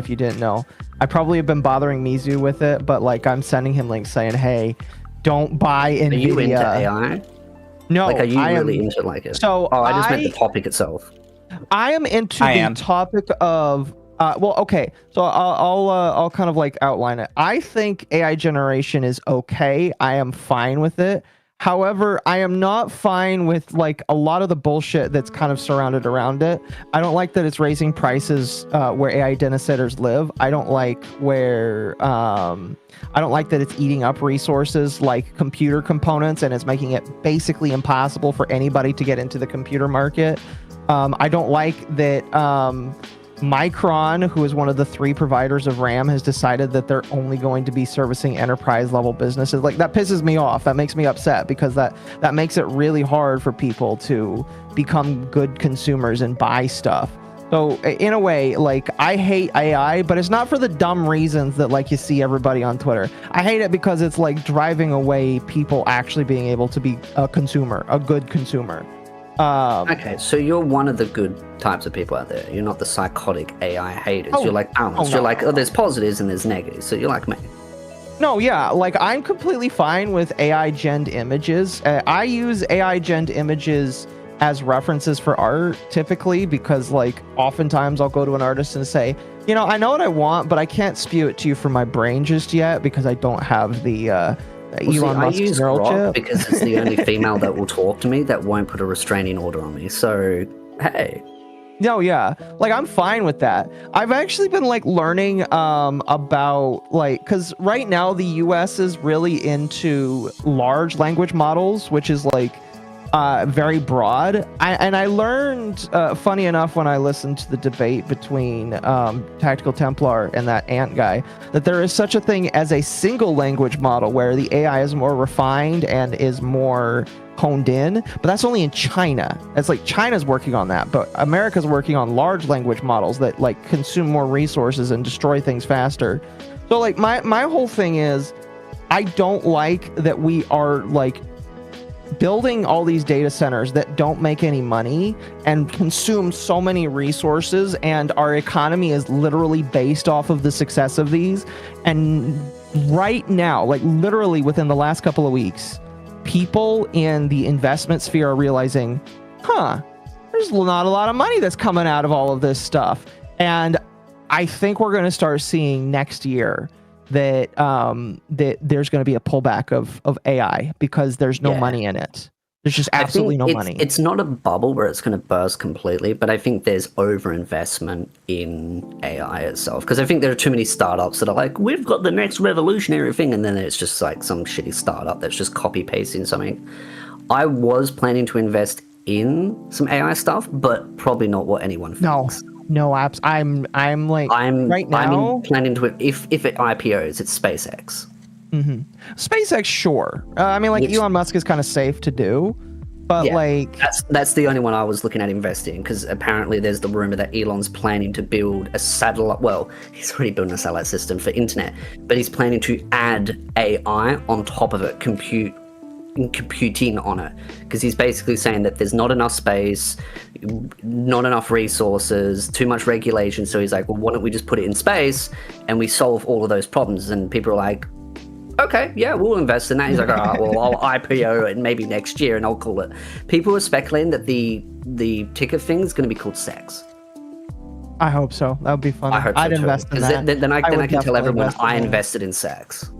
you didn't know, I probably have been bothering Mizu with it, but like I'm sending him links saying, "Hey, don't buy Nvidia." Are you into AI? No, Like, are you I really am. into like it? So Oh, I just meant the topic itself. I am into I the am. topic of Well, okay. So I'll kind of like outline it. I think AI generation is okay. I am fine with it. However, I am not fine with like a lot of the bullshit that's kind of surrounded around it. I don't like that it's raising prices where AI data centers live. I don't like where I don't like that it's eating up resources like computer components and it's making it basically impossible for anybody to get into the computer market. I don't like that Micron, who is one of the 3 providers of RAM, has decided that they're only going to be servicing enterprise level businesses. Like, that pisses me off. That makes me upset because that makes it really hard for people to become good consumers and buy stuff. So in a way, like, I hate AI, but it's not for the dumb reasons that like you see everybody on Twitter. I hate it because it's like driving away people actually being able to be a consumer, a good consumer. Okay, so you're one of the good types of people out there. You're not the psychotic AI haters. You're like balanced. You're like, there's positives and there's negatives. So you're like me. No, yeah, like I'm completely fine with AI gen images. I use AI gen images as references for art typically because like oftentimes I'll go to an artist and say, you know, I know what I want, but I can't spew it to you from my brain just yet because I don't have the Elon Musk's neural chip. Because it's the only female that will talk to me that won't put a restraining order on me. So, hey. No, yeah. Like, I'm fine with that. I've actually been, like, learning about, like... Because right now, the U.S. is really into large language models, which is, like, very broad. I learned, funny enough, when I listened to the debate between Tactical Templar and that ant guy, that there is such a thing as a single language model where the AI is more refined and is more honed in, but that's only in China. It's like China's working on that, but America's working on large language models that like consume more resources and destroy things faster. So like my whole thing is I don't like that we are like building all these data centers that don't make any money and consume so many resources, and our economy is literally based off of the success of these. And right now, like literally within the last couple of weeks, people in the investment sphere are realizing, there's not a lot of money that's coming out of all of this stuff. And I think we're going to start seeing next year that that there's going to be a pullback of AI because there's no money in it. There's just absolutely no money. It's not a bubble where it's going to burst completely, but I think there's overinvestment in AI itself. Because I think there are too many startups that are like, we've got the next revolutionary thing, and then it's just like some shitty startup that's just copy pasting something. I was planning to invest in some AI stuff, but probably not what anyone thinks. No apps. I'm right now. I'm planning to if it IPOs, it's SpaceX. Mm-hmm. SpaceX, sure. I mean, like Elon Musk is kind of safe to do, but like that's the only one I was looking at investing, because apparently there's the rumor that Elon's planning to build a satellite. Well, he's already building a satellite system for internet, but he's planning to add AI on top of it, computing on it, because he's basically saying that there's not enough space, not enough resources, too much regulation. So he's like, well, why don't we just put it in space and we solve all of those problems? And people are like, okay, yeah, we'll invest in that. He's like, all right, well, I'll IPO it maybe next year and I'll call it. People are speculating that the ticker thing is going to be called sex. I hope so. That would be fun. I hope so I'd invest in that. Then I can tell everyone I invested in sex.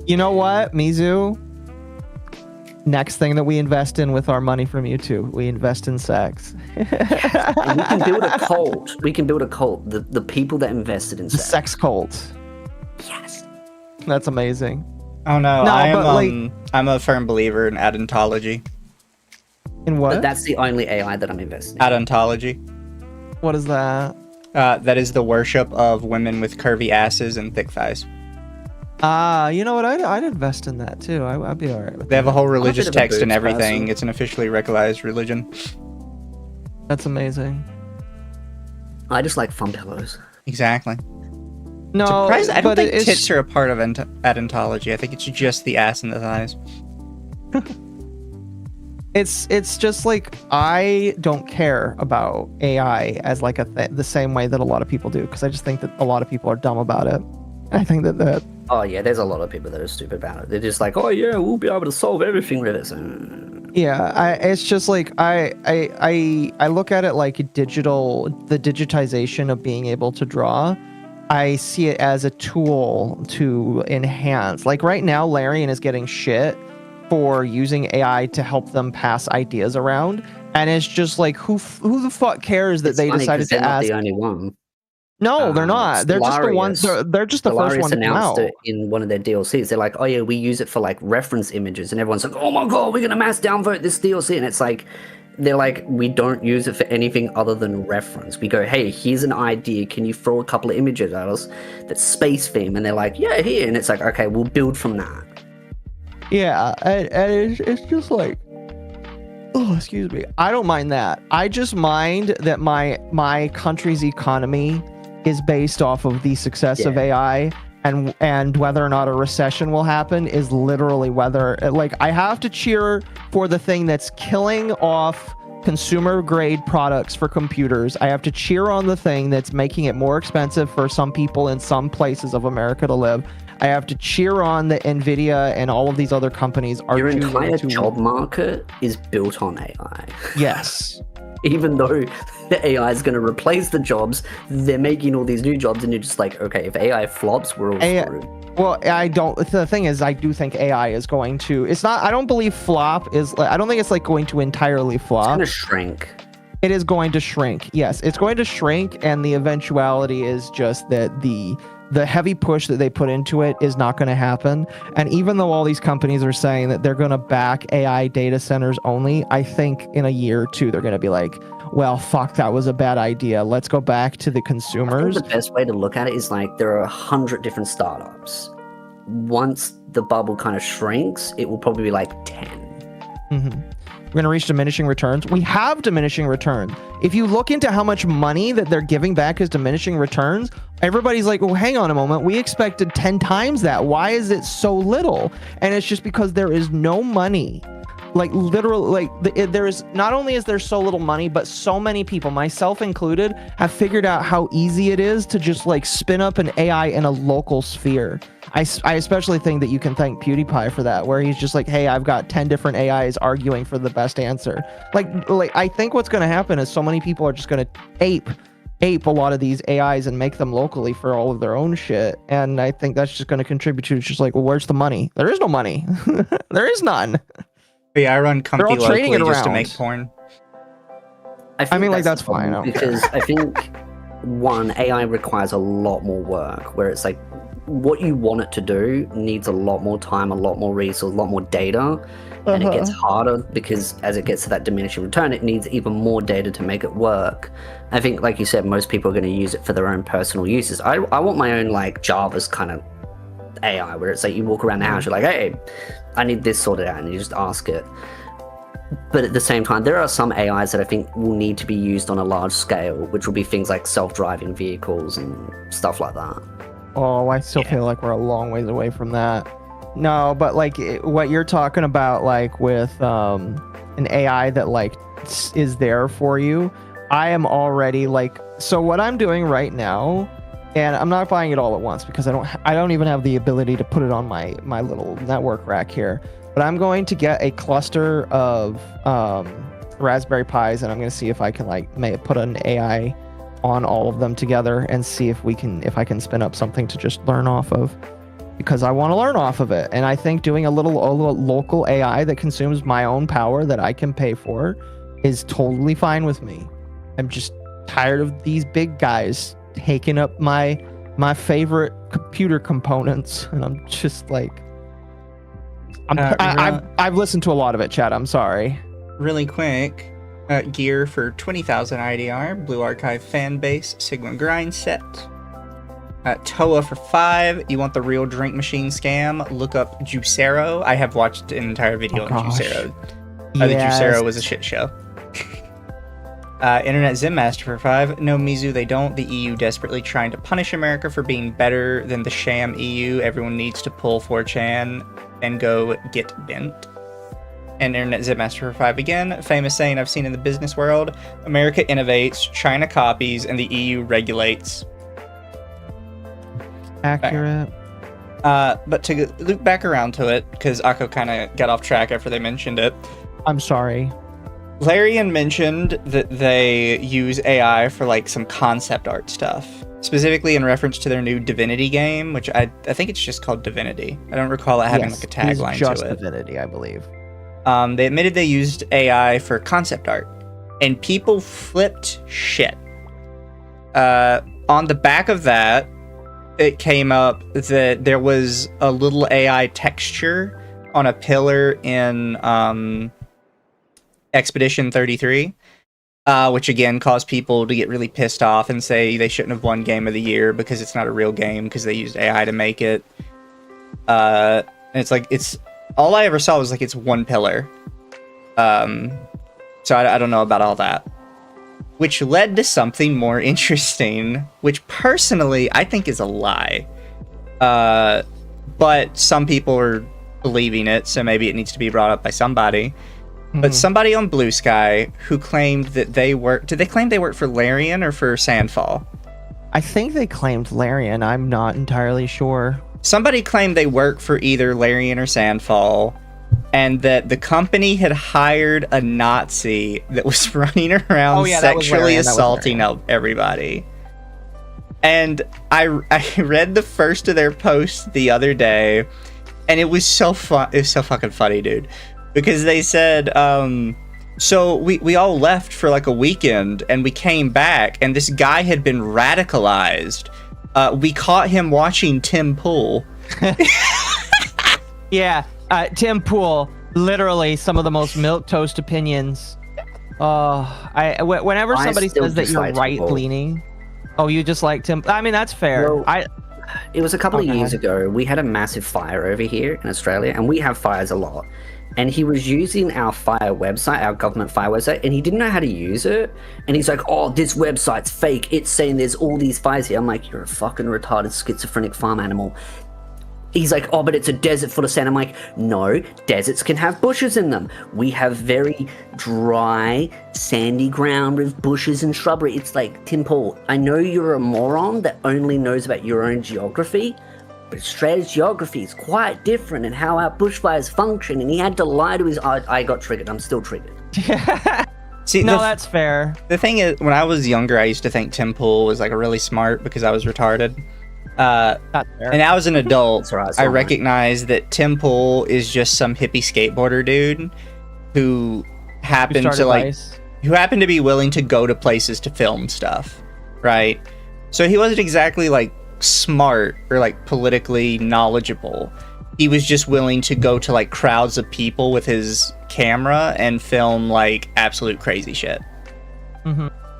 You know what, Mizu? Next thing that we invest in with our money from YouTube, we invest in sex. And we can build a cult. We can build a cult. The people that invested in sex. The sex cult. Yes. That's amazing. Oh no, I'm a firm believer in adontology. In what? But that's the only AI that I'm investing in. Adontology. What is that? That is the worship of women with curvy asses and thick thighs. You know what? I'd invest in that too. I'd be all right with They have a whole religious bit of a text and boobs everything. person. It's an officially recognized religion. That's amazing. I just like fun pillows. Exactly. No, Surprised, I don't but think tits are a part of adontology. I think it's just the ass and the thighs. It's just like I don't care about AI as like the same way that a lot of people do, because I just think that a lot of people are dumb about it. I think that Oh yeah, there's a lot of people that are stupid about it. They're just like, oh yeah, we'll be able to solve everything with this. Yeah, it's just like I look at it like the digitization of being able to draw. I see it as a tool to enhance. Like right now, Larian is getting shit for using AI to help them pass ideas around, and it's just like who the fuck cares that It's they funny 'cause decided to they're not ask? the only one. No, they're not. They're just the ones. They're just the first one to come announced out. it in one of their DLCs. They're like, oh yeah, we use it for like reference images, and everyone's like, oh my god, we're gonna mass downvote this DLC, and it's like, they're like, we don't use it for anything other than reference. We go, hey, here's an idea. Can you throw a couple of images at us that's space theme? And they're like, yeah, here. And it's like, okay, we'll build from that. Yeah, and it's just like, oh, excuse me. I don't mind that. I just mind that my country's economy is based off of the success of AI, and whether or not a recession will happen is literally whether, like, I have to cheer for the thing that's killing off consumer grade products for computers. I have to cheer on the thing that's making it more expensive for some people in some places of America to live. I have to cheer on that Nvidia and all of these other companies are Your choosing entire to... job market is built on AI. Yes. Even though the AI is going to replace the jobs, they're making all these new jobs, and you're just like, okay, if AI flops, we're all screwed. Well, I don't. The thing is, I do think AI is going to. It's not. I don't believe flop is. I don't think it's like going to entirely flop. It's going to shrink. It is going to shrink. Yes, it's going to shrink, and the eventuality is just that the heavy push that they put into it is not going to happen. And even though all these companies are saying that they're going to back AI data centers only, I think in a year or two they're going to be like, well, fuck, that was a bad idea. Let's go back to the consumers. I think the best way to look at it is like there are 100 different startups. Once the bubble kind of shrinks, it will probably be like 10. Mm-hmm. We're going to reach diminishing returns. We have diminishing returns. If you look into how much money that they're giving back as diminishing returns, everybody's like, well, hang on a moment. We expected 10 times that. Why is it so little? And it's just because there is no money. Like literally, like there is, not only is there so little money, but so many people, myself included, have figured out how easy it is to just like spin up an AI in a local sphere. I especially think that you can thank PewDiePie for that, where he's just like, hey, I've got 10 different AIs arguing for the best answer. Like I think what's going to happen is so many people are just going to ape a lot of these AIs and make them locally for all of their own shit. And I think that's just going to contribute to just like, well, where's the money? There is no money. There is none. But yeah, I run Comfy locally just to make porn. I mean, like, that's fine. Because I think, one, AI requires a lot more work, where it's like, what you want it to do needs a lot more time, a lot more resource, a lot more data, and it gets harder because as it gets to that diminishing return, it needs even more data to make it work. I think, like you said, most people are going to use it for their own personal uses. I want my own, like, Java's kind of AI, where it's like you walk around the house, you're like, hey, I need this sorted out, and you just ask it. But at the same time, there are some AIs that I think will need to be used on a large scale, which will be things like self-driving vehicles and stuff like that. Oh, I still feel like we're a long ways away from that. No, but like what you're talking about, like with an AI that like is there for you, I am already like, so what I'm doing right now, and I'm not buying it all at once because I don't even have the ability to put it on my little network rack here. But I'm going to get a cluster of Raspberry Pis, and I'm going to see if I can like put an AI on all of them together and see if I can spin up something to just learn off of, because I want to learn off of it. And I think doing a little local AI that consumes my own power that I can pay for is totally fine with me. I'm just tired of these big guys taking up my favorite computer components, and I'm just like, I've listened to a lot of it, Chad. I'm sorry. Really quick, gear for 20,000 IDR, Blue Archive fan base, Sigma grind set. Toa for 5. You want the real drink machine scam? Look up Juicero. I have watched an entire video on Juicero. The Juicero was a shit show. Internet Zen Master for 5. No, Mizu, they don't. The EU desperately trying to punish America for being better than the sham EU. Everyone needs to pull 4chan and go get bent. And Internet Zen Master for 5 again. Famous saying I've seen in the business world: America innovates, China copies, and the EU regulates. Accurate. But to loop back around to it, because Occo kind of got off track after they mentioned it. I'm sorry. Larian mentioned that they use AI for like some concept art stuff, specifically in reference to their new Divinity game, which I think it's just called Divinity. I don't recall it having like a tagline just to it. Divinity, I believe. They admitted they used AI for concept art, and people flipped shit. On the back of that, it came up that there was a little AI texture on a pillar in Expedition 33, which again caused people to get really pissed off and say they shouldn't have won Game of the Year because it's not a real game because they used AI to make it. And it's like, it's all I ever saw was like it's one pillar. So I don't know about all that. Which led to something more interesting, which personally I think is a lie. But some people are believing it, so maybe it needs to be brought up by somebody. But somebody on Blue Sky who claimed that they work... Did they claim they work for Larian or for Sandfall? I think they claimed Larian. I'm not entirely sure. Somebody claimed they work for either Larian or Sandfall, and that the company had hired a Nazi that was running around sexually assaulting everybody. And I read the first of their posts the other day, and it was so fun. It was so fucking funny, dude. Because they said, so we all left for like a weekend, and we came back, and this guy had been radicalized. We caught him watching Tim Pool. Yeah, Tim Pool, literally some of the most milquetoast opinions. Whenever somebody says that you're right-leaning, you just like Tim. I mean, that's fair. Well, it was a couple of years ago. We had a massive fire over here in Australia, and we have fires a lot. And he was using our fire website, our government fire website, and he didn't know how to use it. And he's like, oh, this website's fake. It's saying there's all these fires here. I'm like, you're a fucking retarded schizophrenic farm animal. He's like, oh, but it's a desert full of sand. I'm like, no, deserts can have bushes in them. We have very dry, sandy ground with bushes and shrubbery. It's like, Tim Paul, I know you're a moron that only knows about your own geography, but Australia's geography is quite different in how our bushfires function, and he had to lie to his... I got triggered. I'm still triggered. See, no, that's fair. The thing is, when I was younger, I used to think Tim Pool was like really smart because I was retarded. And now as an adult, I recognize that Tim Pool is just some hippie skateboarder dude who happened to be willing to go to places to film stuff, right? So he wasn't exactly like smart or like politically knowledgeable. He was just willing to go to like crowds of people with his camera and film like absolute crazy shit.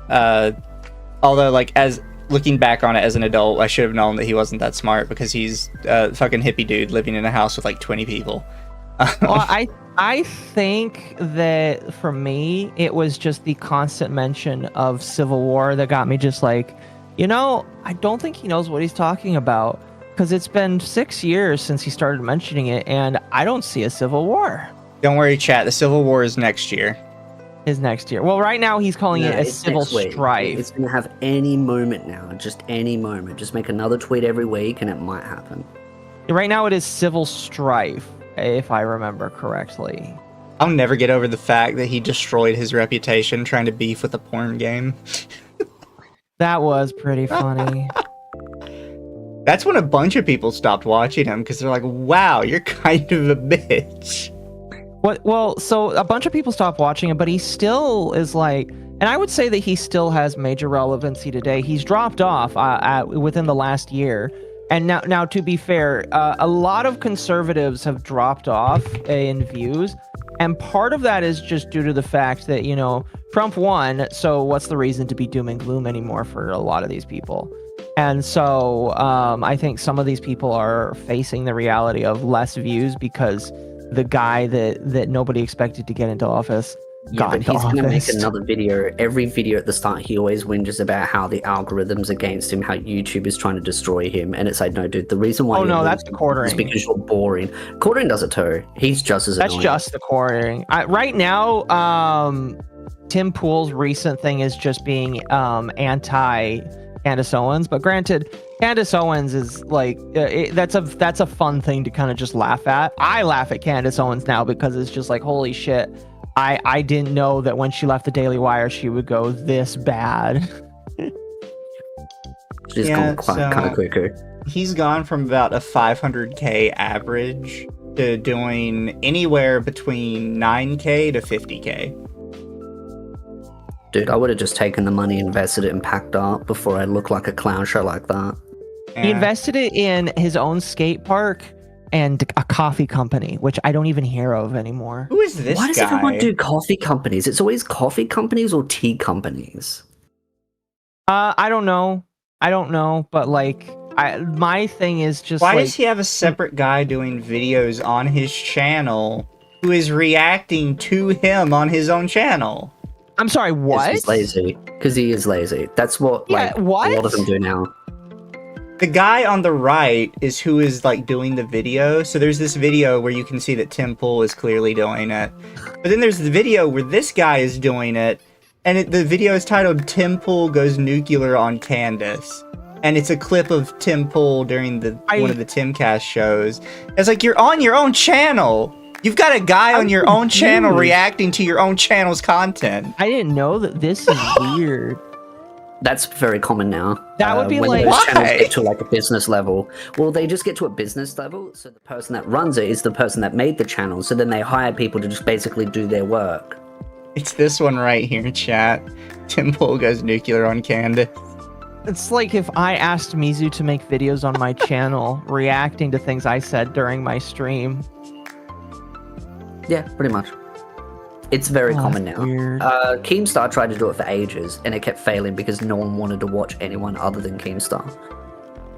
Although like looking back on it as an adult, I should have known that he wasn't that smart because he's a fucking hippie dude living in a house with like 20 people. Well, I think that for me, it was just the constant mention of Civil War that got me just like, I don't think he knows what he's talking about, because it's been 6 years since he started mentioning it, and I don't see a Civil War. Don't worry, chat. The Civil War is next year. Is next year. Well, right now he's calling it a civil strife. It's going to have any moment now, just any moment. Just make another tweet every week and it might happen. Right now it is civil strife, if I remember correctly. I'll never get over the fact that he destroyed his reputation trying to beef with a porn game. That was pretty funny. That's when a bunch of people stopped watching him because they're like, wow, you're kind of a bitch. Well, so a bunch of people stopped watching him, but he still is like, and I would say that he still has major relevancy today. He's dropped off within the last year. And now, to be fair, a lot of conservatives have dropped off in views. And part of that is just due to the fact that, Trump won. So what's the reason to be doom and gloom anymore for a lot of these people? And so I think some of these people are facing the reality of less views because the guy that nobody expected to get into office got into office. He's going to make another video. Every video at the start, he always whinges about how the algorithm's against him, how YouTube is trying to destroy him. And it's like, no, dude, the reason why that's the quartering. Is because you're boring. Quartering does it too. He's just as annoying. That's just the quartering. Right now, Tim Pool's recent thing is just being anti Candace Owens, but granted, Candace Owens is like that's a fun thing to kind of just laugh at. I laugh at Candace Owens now because it's just like, holy shit, I didn't know that when she left the Daily Wire, she would go this bad. She's gone kind of quicker. He's gone from about a 500k average to doing anywhere between 9k to 50k. Dude, I would have just taken the money, invested it in packed art before I look like a clown show like that. He invested it in his own skate park and a coffee company, which I don't even hear of anymore. Who is this guy? Why does everyone do coffee companies? It's always coffee companies or tea companies. I don't know. But like, my thing is just why like, does he have a separate guy doing videos on his channel who is reacting to him on his own channel? I'm sorry, what? He's lazy. Because he is lazy. That's what, like, a lot of them do now. The guy on the right is who is like doing the video. So there's this video where you can see that Tim Pool is clearly doing it. But then there's the video where this guy is doing it. And the video is titled Tim Pool Goes Nuclear on Candace. And it's a clip of Tim Pool during one of the Timcast shows. It's like, you're on your own channel. You've got a guy on your own channel reacting to your own channel's content. I didn't know that. This is weird. That's very common now. That would be when like, those channels get to like a business level. Well, they just get to a business level, so the person that runs it is the person that made the channel. So then they hire people to just basically do their work. It's this one right here, chat. Tim Pool Goes Nuclear on Candace. It's like if I asked Mizu to make videos on my channel reacting to things I said during my stream. Yeah, pretty much. It's very common now. Weird. Keemstar tried to do it for ages, and it kept failing because no one wanted to watch anyone other than Keemstar.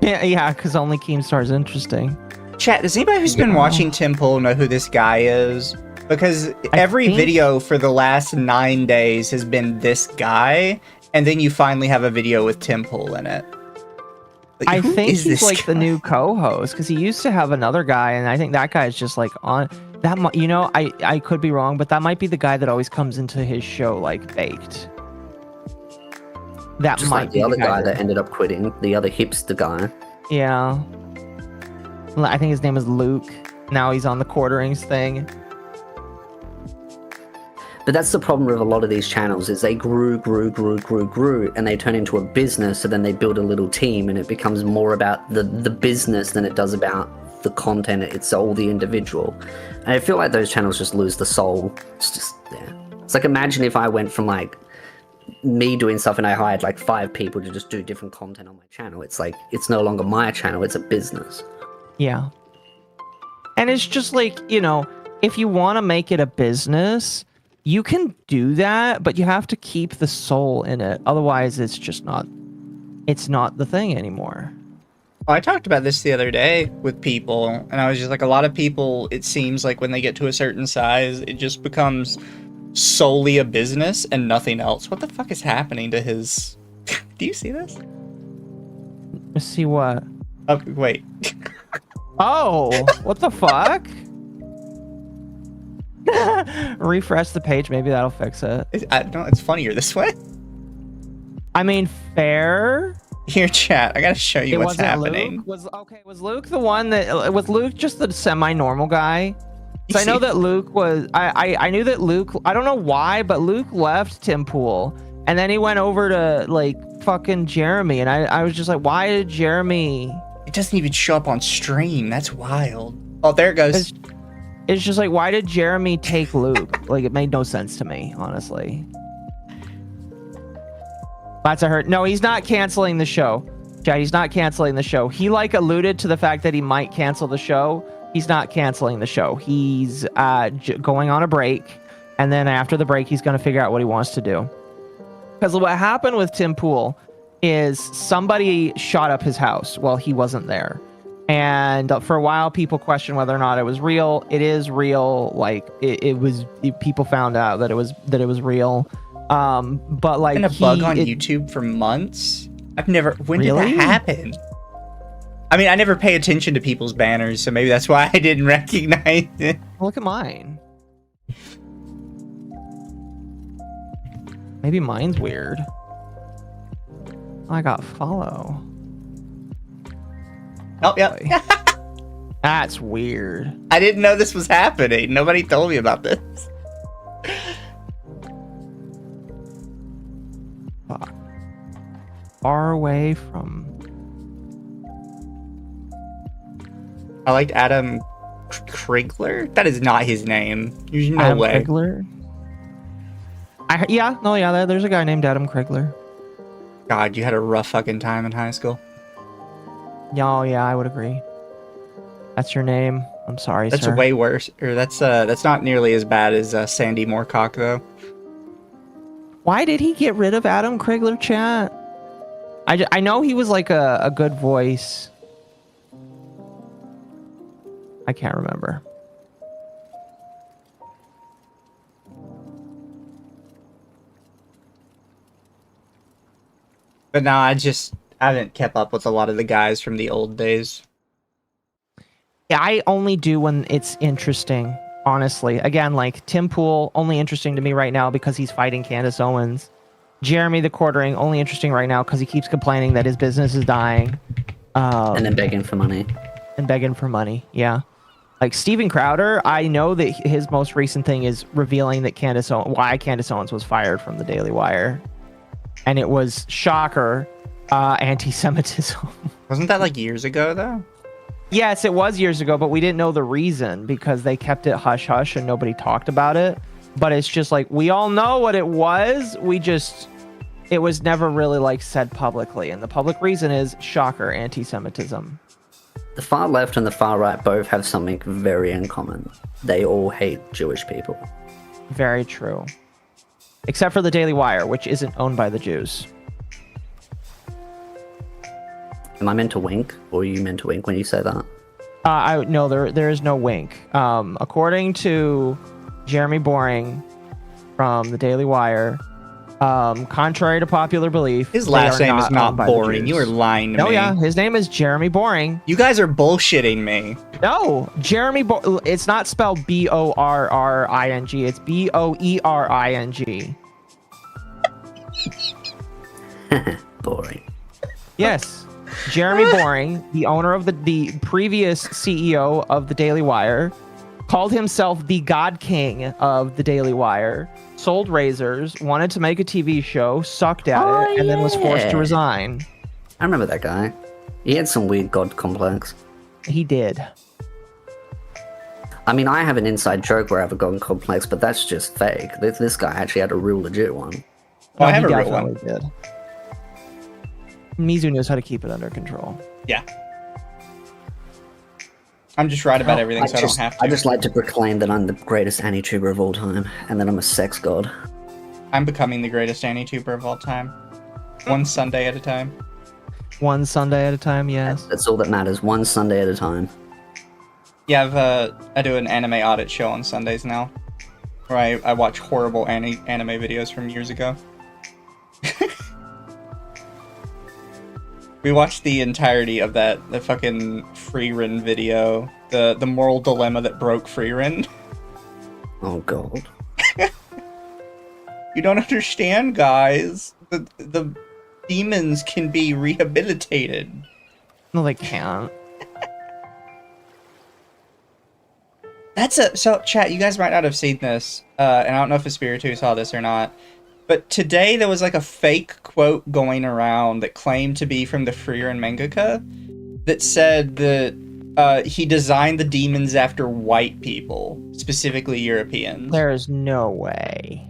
Yeah, because only Keemstar is interesting. Chat, does anybody who's been watching Tim Pool know who this guy is? Because every video for the last 9 days has been this guy, and then you finally have a video with Tim Pool in it. Like, I think he's like guy? the new co-host, because he used to have another guy, and I think that guy is just like on that. You know, I could be wrong, but that might be the guy that always comes into his show like baked. That Just might like be the other guy that ended up quitting, the other hipster guy. Yeah, I think his name is Luke. Now he's on the quarterings thing. But that's the problem with a lot of these channels is they grew, and they turn into a business, so then they build a little team, and it becomes more about the business than it does about the content itself, the individual. And I feel like those channels just lose the soul. It's just, yeah. It's like, imagine if I went from like me doing stuff and I hired like 5 people to just do different content on my channel. It's like, it's no longer my channel, it's a business. Yeah. And it's just like, you know, if you want to make it a business, you can do that, but you have to keep the soul in it. Otherwise, it's just not, it's not the thing anymore. Well, I talked about this the other day with people, and I was just like, a lot of people, it seems like when they get to a certain size, it just becomes solely a business and nothing else. What the fuck is happening to his... Do you see this? Let's see what? Oh, wait. Oh, what the fuck? Refresh the page, maybe that'll fix it. It's funnier this way. I mean, fair. Here, chat, I gotta show you what's happening. Was Luke the one that was Luke just the semi-normal guy? So I know that Luke was. I knew that Luke. I don't know why, but Luke left Tim Pool, and then he went over to like fucking Jeremy, and I was just like, why did Jeremy? It doesn't even show up on stream. That's wild. Oh, there it goes. It's just like, why did Jeremy take Luke? Like, it made no sense to me, honestly. That's a hurt. No, he's not canceling the show. Chad, he's not canceling the show. He like alluded to the fact that he might cancel the show. He's not canceling the show. He's going on a break, and then after the break, he's going to figure out what he wants to do. Because what happened with Tim Pool is somebody shot up his house while he wasn't there. And for a while, people questioned whether or not it was real. It is real. Like people found out that it was real. But like, been a bug on YouTube for months. When did that happen? I mean, I never pay attention to people's banners, so maybe that's why I didn't recognize it. Look at mine. Maybe mine's weird. I got follow. Oh, yep. That's weird. I didn't know this was happening. Nobody told me about this. Fuck. Far away from. I liked Adam Krigler. That is not his name. There's no Adam way. Krigler? There's a guy named Adam Krigler. God, you had a rough fucking time in high school. Yeah, I would agree. That's your name. I'm sorry, That's sir. way worse. Or that's not nearly as bad as Sandy Moorcock though. Why did he get rid of Adam Krigler, chat? I know he was like a good voice. I can't remember. But no, I haven't kept up with a lot of the guys from the old days. Yeah, I only do when it's interesting, honestly. Again, like Tim Pool, only interesting to me right now because he's fighting Candace Owens. Jeremy the Quartering, only interesting right now because he keeps complaining that his business is dying. And then begging for money. Yeah. Like Steven Crowder, I know that his most recent thing is revealing that why Candace Owens was fired from the Daily Wire. And it was, shocker, anti-Semitism. Wasn't that like years ago though? Yes, it was years ago, but we didn't know the reason because they kept it hush-hush and nobody talked about it. But it's just like, we all know what it was. It was never really like said publicly. And the public reason is, shocker, anti-Semitism. The far left and the far right both have something very in common. They all hate Jewish people. Very true. Except for the Daily Wire, which isn't owned by the Jews. Am I meant to wink, or are you meant to wink when you say that? No, there is no wink. According to Jeremy Boring from the Daily Wire, contrary to popular belief, His last name is not owned by the Boring. You Jews. are lying to me. No, yeah, his name is Jeremy Boring. You guys are bullshitting me. No, it's not spelled Borring. It's Boering. Boring. Yes, Jeremy Boring, the owner of the previous CEO of the Daily Wire, called himself the God King of the Daily Wire, sold razors, wanted to make a TV show, sucked at it, and then was forced to resign. I remember that guy. He had some weird god complex. He did. I mean, I have an inside joke where I have a god complex, but that's just fake. This guy actually had a real legit one. Oh, I have he a real one. definitely did. Mizu knows how to keep it under control. Yeah. I'm just right about everything, so I don't have to. I just like to proclaim that I'm the greatest anti-tuber of all time, and that I'm a sex god. I'm becoming the greatest anti-tuber of all time. One Sunday at a time. One Sunday at a time, yes. That's all that matters. One Sunday at a time. Yeah, I do an anime audit show on Sundays now, where I watch horrible anime videos from years ago. We watched the entirety of the fucking Freerin video, the moral dilemma that broke Freerin. Oh god. You don't understand, guys. The demons can be rehabilitated. No, they can't. So chat, you guys might not have seen this, and I don't know if Espiritu saw this or not, but today there was like a fake quote going around that claimed to be from the Freerin mangaka that said that he designed the demons after white people, specifically Europeans. There is no way.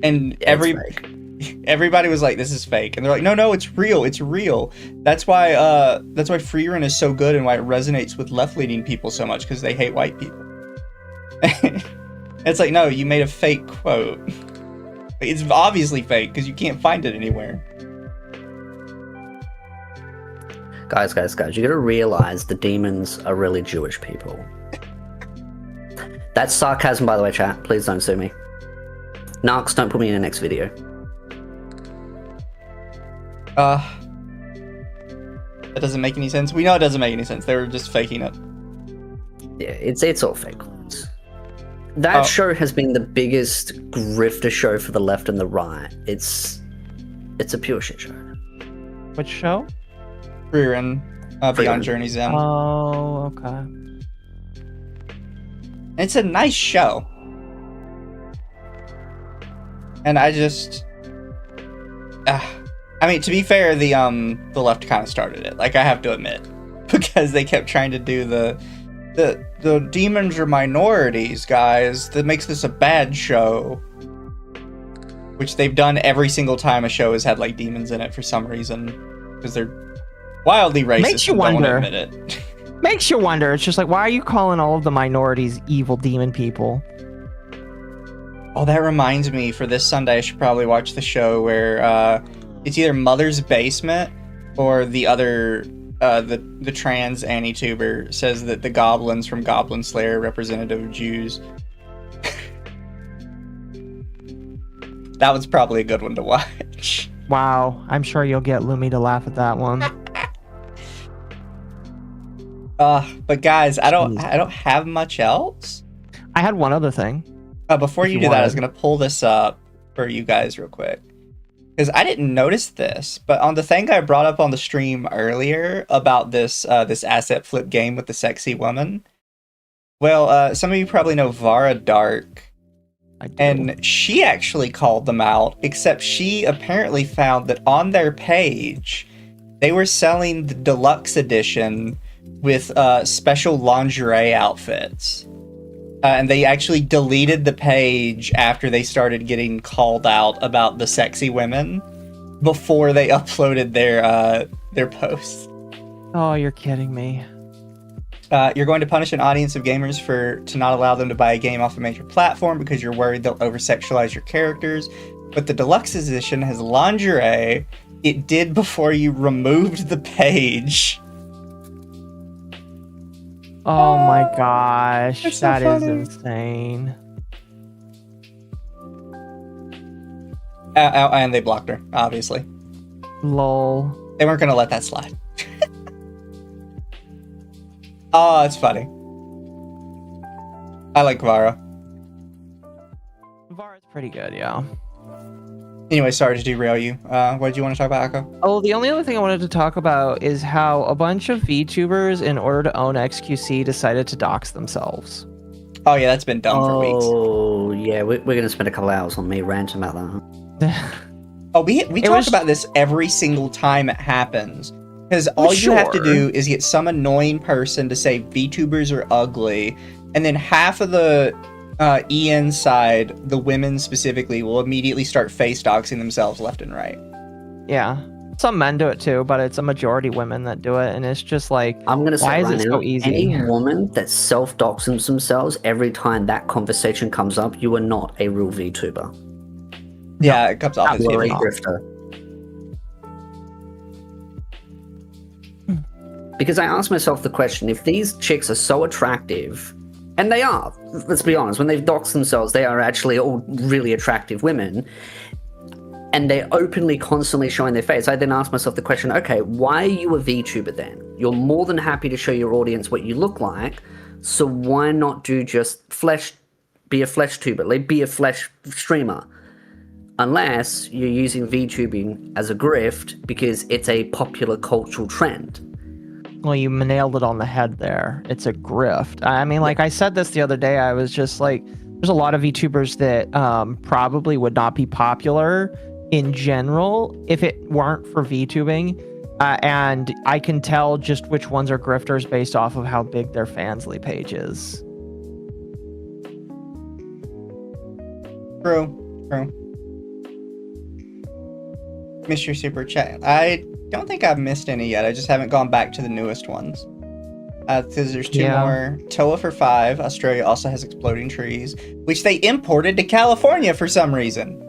And everybody was like, this is fake. And they're like, no, it's real. It's real. That's why Freerin is so good and why it resonates with left-leaning people so much, because they hate white people. It's like, no, you made a fake quote. It's obviously fake because you can't find it anywhere. Guys, you gotta realize the demons are really Jewish people. That's sarcasm, by the way, chat. Please don't sue me. Narcs, don't put me in the next video. That doesn't make any sense. We know it doesn't make any sense. They were just faking it. Yeah, it's all fake. That show has been the biggest grifter show for the left and the right. It's a pure shit show. Which show? Freerin, Beyond Journey's End. Oh, okay. It's a nice show. And I mean, to be fair, the left kind of started it. Like, I have to admit, because they kept trying to do the demons are minorities, guys. That makes this a bad show. Which they've done every single time a show has had like demons in it for some reason, because they're wildly racist. Makes you and don't want to wonder. admit it. Makes you wonder. It's just like, why are you calling all of the minorities evil demon people? Oh, that reminds me. For this Sunday, I should probably watch the show where it's either Mother's Basement or the other the trans anti-tuber says that the goblins from Goblin Slayer are representative of Jews. That was probably a good one to watch. Wow, I'm sure you'll get Lumi to laugh at that one. But guys, I don't have much else. I had one other thing. Before If you you do that, I wanted. was gonna pull this up for you guys real quick, because I didn't notice this, but on the thing I brought up on the stream earlier about this this asset flip game with the sexy woman. Well, some of you probably know Vara Dark. I do. And she actually called them out, except she apparently found that on their page, they were selling the deluxe edition with special lingerie outfits. And they actually deleted the page after they started getting called out about the sexy women before they uploaded their posts. Oh, you're kidding me. You're going to punish an audience of gamers to not allow them to buy a game off a major platform because you're worried they'll over-sexualize your characters. But the deluxe edition has lingerie. It did before you removed the page. Oh my gosh, that's so that is funny. insane. And they blocked her, obviously. Lol. They weren't going to let that slide. Oh, it's funny. I like Vara. Vara's pretty good, yeah. Anyway, sorry to derail you. What did you want to talk about, Occo? Oh, the only other thing I wanted to talk about is how a bunch of VTubers, in order to own XQC, decided to dox themselves. Oh, yeah, that's been done for weeks. Oh, yeah, we're going to spend a couple hours on me ranting about that. Oh, we talk was- about this every single time it happens. Because all you have to Sure. do is get some annoying person to say VTubers are ugly, and then half of the EN side, the women specifically, will immediately start face doxing themselves left and right. Yeah. Some men do it too, but it's a majority women that do it, and it's just like, I'm going to say why is right it now, so easy? any woman that self-doxes themselves every time that conversation comes up, you are not a real VTuber. Yeah, it comes off as You are a iffy. grifter. Because I asked myself the question, if these chicks are so attractive, and they are, let's be honest, when they've doxed themselves, they are actually all really attractive women, and they're openly, constantly showing their face. I then asked myself the question, okay, why are you a VTuber then? You're more than happy to show your audience what you look like, so why not do just be a flesh tuber, like be a flesh streamer? Unless you're using VTubing as a grift because it's a popular cultural trend. Well, you nailed it on the head there. It's a grift. I mean, like I said this the other day, I was just like, there's a lot of VTubers that probably would not be popular in general if it weren't for VTubing. And I can tell just which ones are grifters based off of how big their Fansly page is. True. Miss your super chat. I don't think I've missed any yet. I just haven't gone back to the newest ones. Because there's two Yeah. more. Toa for 5. Australia also has exploding trees, which they imported to California for some reason.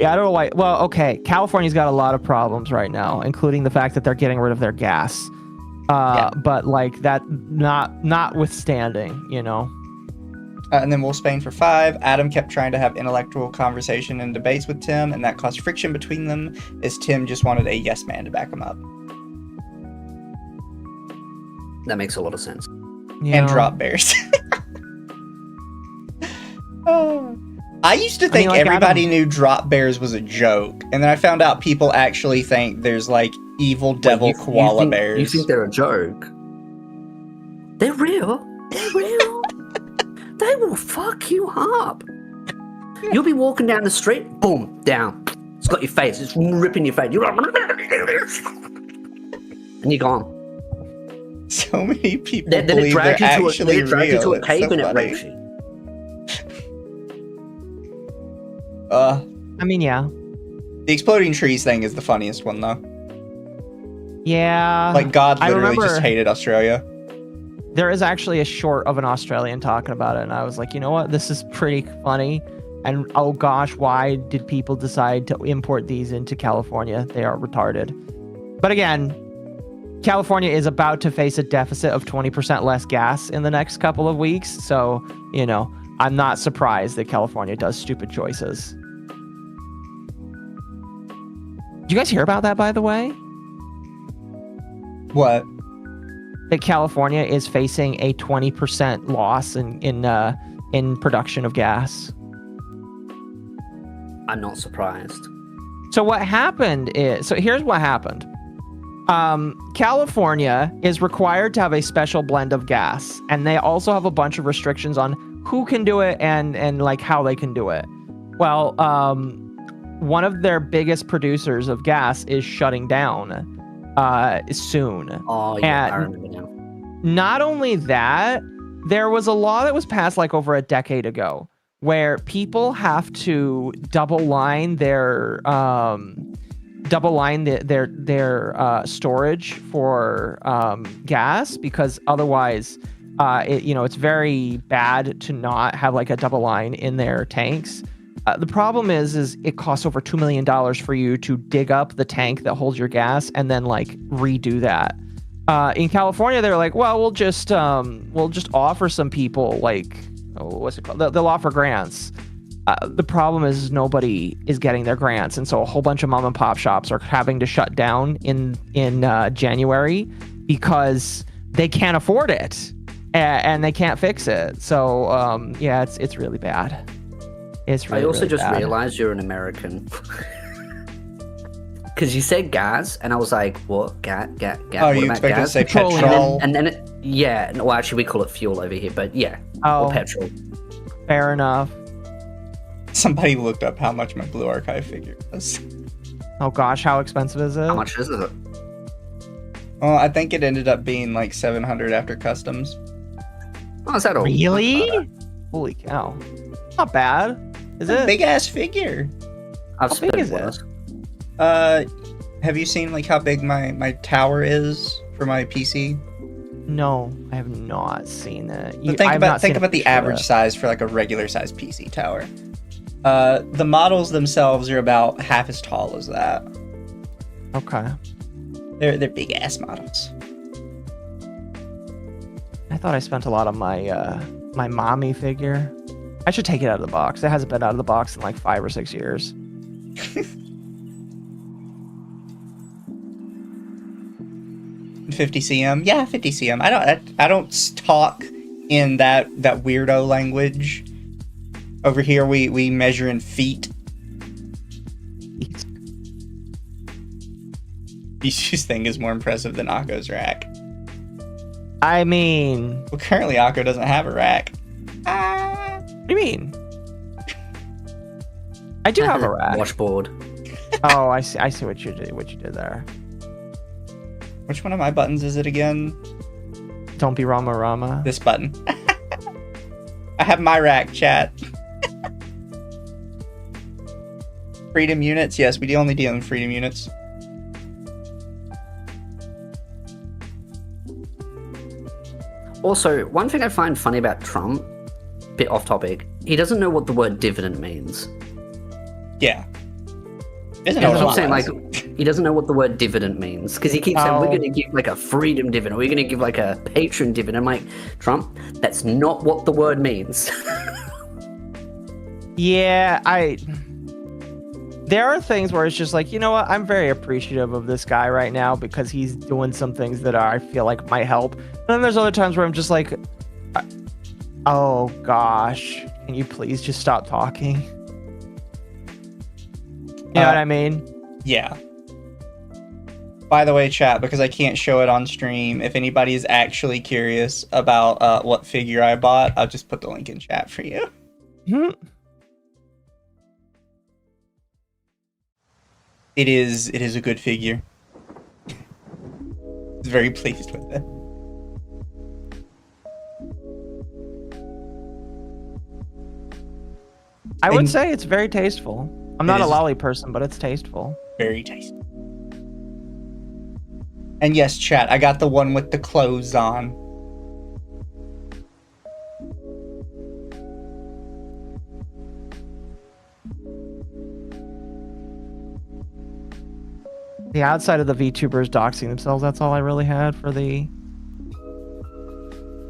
Yeah, I don't know why. Well, okay, California's got a lot of problems right now, including the fact that they're getting rid of their gas. But like that, notwithstanding, you know. And then Wolf Spain for 5. Adam kept trying to have intellectual conversation and debates with Tim, and that caused friction between them, as Tim just wanted a yes man to back him up. That makes a lot of sense. Yeah. And drop bears. Oh. I used to think like, everybody Adam- knew drop bears was a joke, and then I found out people actually think there's like evil devil You koala think- bears. You think they're a joke? They're real. They're real. They will fuck you up. You'll be walking down the street, boom, down. It's got your face. It's ripping your face. You're like, and you're gone. So many people Then it believe they're drags you to actually it. Drags you to real. a cave It's and so it funny. rapes you. I mean, yeah. The exploding trees thing is the funniest one, though. Yeah. Like, God I literally remember just hated Australia. there is actually a short of an Australian talking about it, and I was like, you know what? This is pretty funny. And oh gosh, why did people decide to import these into California? They are retarded. But again, California is about to face a deficit of 20% less gas in the next couple of weeks. So, you know, I'm not surprised that California does stupid choices. Did you guys hear about that, by the way? What? That California is facing a 20% loss in production of gas. I'm not surprised. So what happened is, so here's what happened. California is required to have a special blend of gas, and they also have a bunch of restrictions on who can do it and like how they can do it. Well, one of their biggest producers of gas is shutting down soon. Oh, yeah, I And remember now. not only that, there was a law that was passed like over a decade ago where people have to double line their storage for gas, because otherwise it's very bad to not have like a double line in their tanks. The problem is it costs over $2 million for you to dig up the tank that holds your gas and then like redo that. In California, they're like, well, we'll just offer some people like, what's it called? They'll offer grants. The problem is nobody is getting their grants, and so a whole bunch of mom and pop shops are having to shut down in January because they can't afford it and they can't fix it. So yeah, it's really bad. It's really. I also really just bad. realized you're an American. Because you said gas, and I was like, what? Gas? Oh, What you about expect to gas? say Petroleum. petrol? And then yeah, no, well, actually, we call it fuel over here, but yeah, Oh. or petrol. Fair enough. Somebody looked up how much my Blue Archive figure was. Oh gosh, how expensive is it? How much is it? Well, I think it ended up being like 700 after customs. Oh, is that all? Really? Holy cow! Not bad, is it? Big ass figure. I've How big spent is it? worse. Have you seen like how big my tower is for my PC? No, I have not seen it. So think about the average size for like a regular size PC tower. The models themselves are about half as tall as that. Okay. They're big ass models. I thought I spent a lot on my my mommy figure. I should take it out of the box. It hasn't been out of the box in like 5 or 6 years. 50 cm, yeah, 50 cm. I don't talk in that weirdo language. Over here, we measure in feet. Mizu's thing is more impressive than Occo's rack. I mean, Well, currently Occo doesn't have a rack. what do you mean? I do have a rack. Washboard. Oh, I see what you did there. Which one of my buttons is it again? Don't be Rama Rama. This button. I have my rack, chat. Freedom units? Yes, we only deal in freedom units. Also, one thing I find funny about Trump, bit off topic, he doesn't know what the word dividend means. Yeah. Isn't That's it what I'm saying, like, like, he doesn't know what the word dividend means. Because he keeps saying, we're Oh. going to give like a freedom dividend, or we're going to give like a patron dividend. I'm like, Trump, that's not what the word means. Yeah, there are things where it's just like, you know what? I'm very appreciative of this guy right now because he's doing some things that I feel like might help. And then there's other times where I'm just like, oh gosh, can you please just stop talking? You know what I mean? yeah. By the way, chat, because I can't show it on stream, if anybody is actually curious about what figure I bought, I'll just put the link in chat for you. Hmm. It is a good figure. I was very pleased with it. I would And- say it's very tasteful. I'm It not a is. lolly person, but it's tasteful. Very tasty. And yes, chat, I got the one with the clothes on. The outside of the VTubers doxing themselves, that's all I really had for the...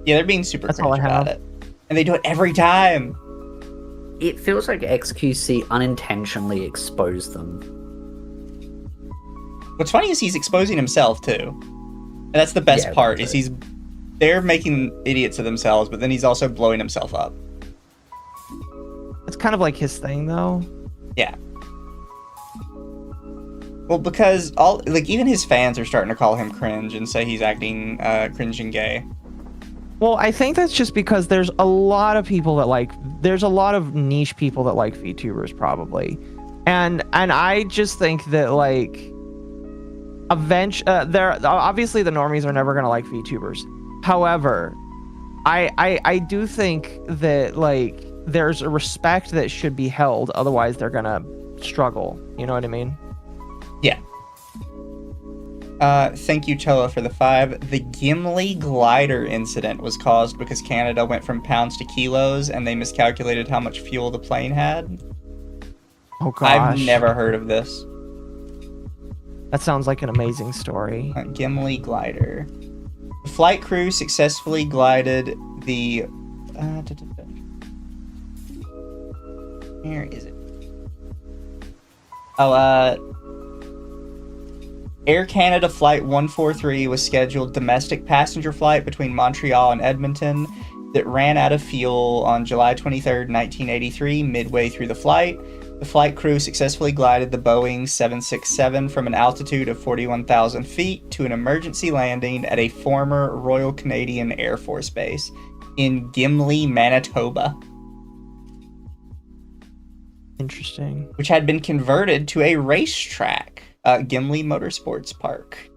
Yeah, they're being super That's all I cringe about have. it. And they do it every time. It feels like XQC unintentionally exposed them. What's funny is he's exposing himself too. And that's the best Yeah, part, that's is they're making idiots of themselves, but then he's also blowing himself up. It's kind of like his thing, though. Yeah. Well, because even his fans are starting to call him cringe and say he's acting cringe and gay. Well, I think that's just because there's a lot of people that there's a lot of niche people that like VTubers probably. And I just think that they're obviously the normies are never going to like VTubers. However, I do think that there's a respect that should be held, otherwise they're going to struggle. You know what I mean? Yeah. Thank you, Toa, for the 5. The Gimli glider incident was caused because Canada went from pounds to kilos and they miscalculated how much fuel the plane had. Oh gosh. I've never heard of this. That sounds like an amazing story. Gimli glider. The flight crew successfully glided the... Where is it? Air Canada Flight 143 was scheduled domestic passenger flight between Montreal and Edmonton that ran out of fuel on July 23rd, 1983, midway through the flight. The flight crew successfully glided the Boeing 767 from an altitude of 41,000 feet to an emergency landing at a former Royal Canadian Air Force Base in Gimli, Manitoba, Interesting. which had been converted to a racetrack, Gimli Motorsports Park.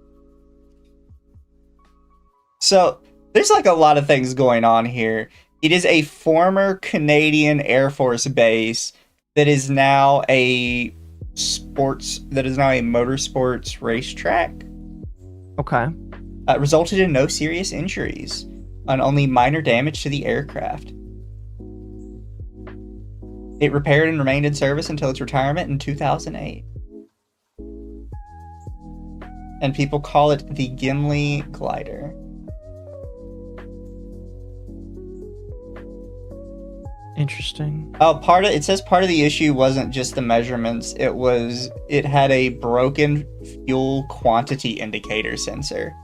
So there's a lot of things going on here. It is a former Canadian Air Force base that is now a motorsports racetrack. Okay. Resulted in no serious injuries and only minor damage to the aircraft. It repaired and remained in service until its retirement in 2008. And people call it the Gimli glider. Interesting. Oh, it says part of the issue wasn't just the measurements, it had a broken fuel quantity indicator sensor.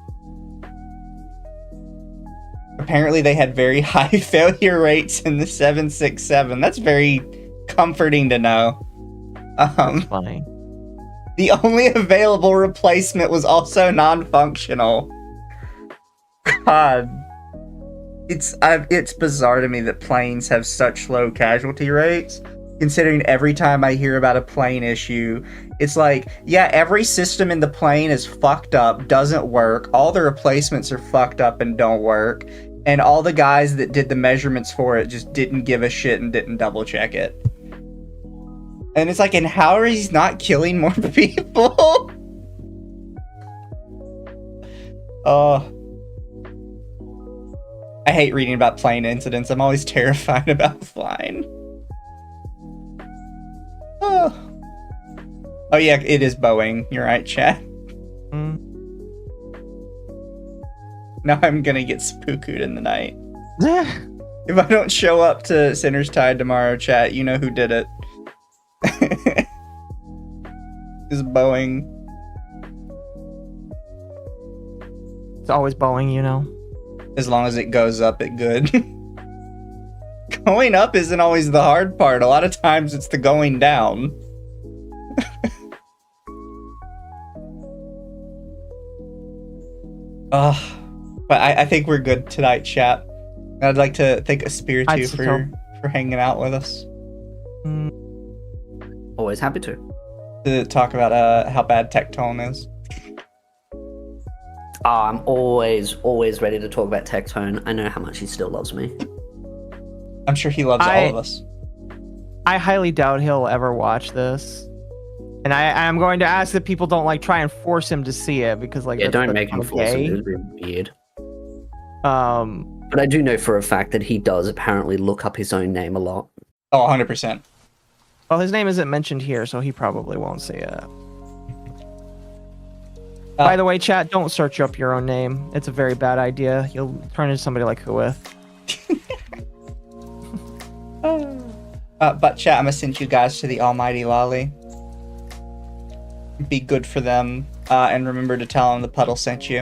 Apparently they had very high failure rates in the 767. That's very comforting to know. Funny. The only available replacement was also non-functional. God. It's bizarre to me that planes have such low casualty rates, considering every time I hear about a plane issue, it's every system in the plane is fucked up, doesn't work, all the replacements are fucked up and don't work, and all the guys that did the measurements for it just didn't give a shit and didn't double check it. And it's and how are he not killing more people? I hate reading about plane incidents. I'm always terrified about flying. Oh yeah, it is Boeing. You're right, chat. Now I'm gonna get spooked in the night. If I don't show up to Sinner's Tide tomorrow, chat, you know who did it. It's Boeing. It's always Boeing, you know. As long as it goes up, it good. Going up isn't always the hard part. A lot of times it's the going down. But I think we're good tonight, chat. I'd like to thank Espiritu for hanging out with us. Always happy to. to talk about how bad Tectone is. I'm always ready to talk about Tectone. I know how much he still loves me. I'm sure he loves all of us. I highly doubt he'll ever watch this. And I'm going to ask that people don't like try and force him to see it because like don't make him force it. It's really weird. Um, but I do know for a fact that he does apparently look up his own name a lot. Oh, 100%. Well, his name isn't mentioned here, so he probably won't see it. By the way, chat, don't search up your own name. It's a very bad idea. You'll turn into somebody like Huith. But chat, I'm gonna send you guys to the almighty lolly. Be good for them, and remember to tell them the puddle sent you.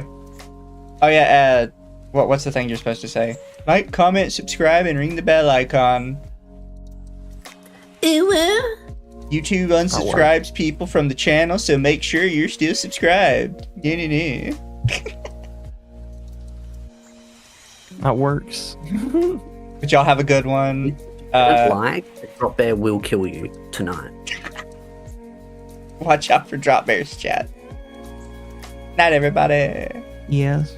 Oh yeah, what's the thing you're supposed to say? Like, comment, subscribe, and ring the bell icon. YouTube unsubscribes people from the channel, so make sure you're still subscribed. That works. But y'all have a good one. The drop bear will kill you tonight. Watch out for drop bears, chat. Night, everybody. Yes.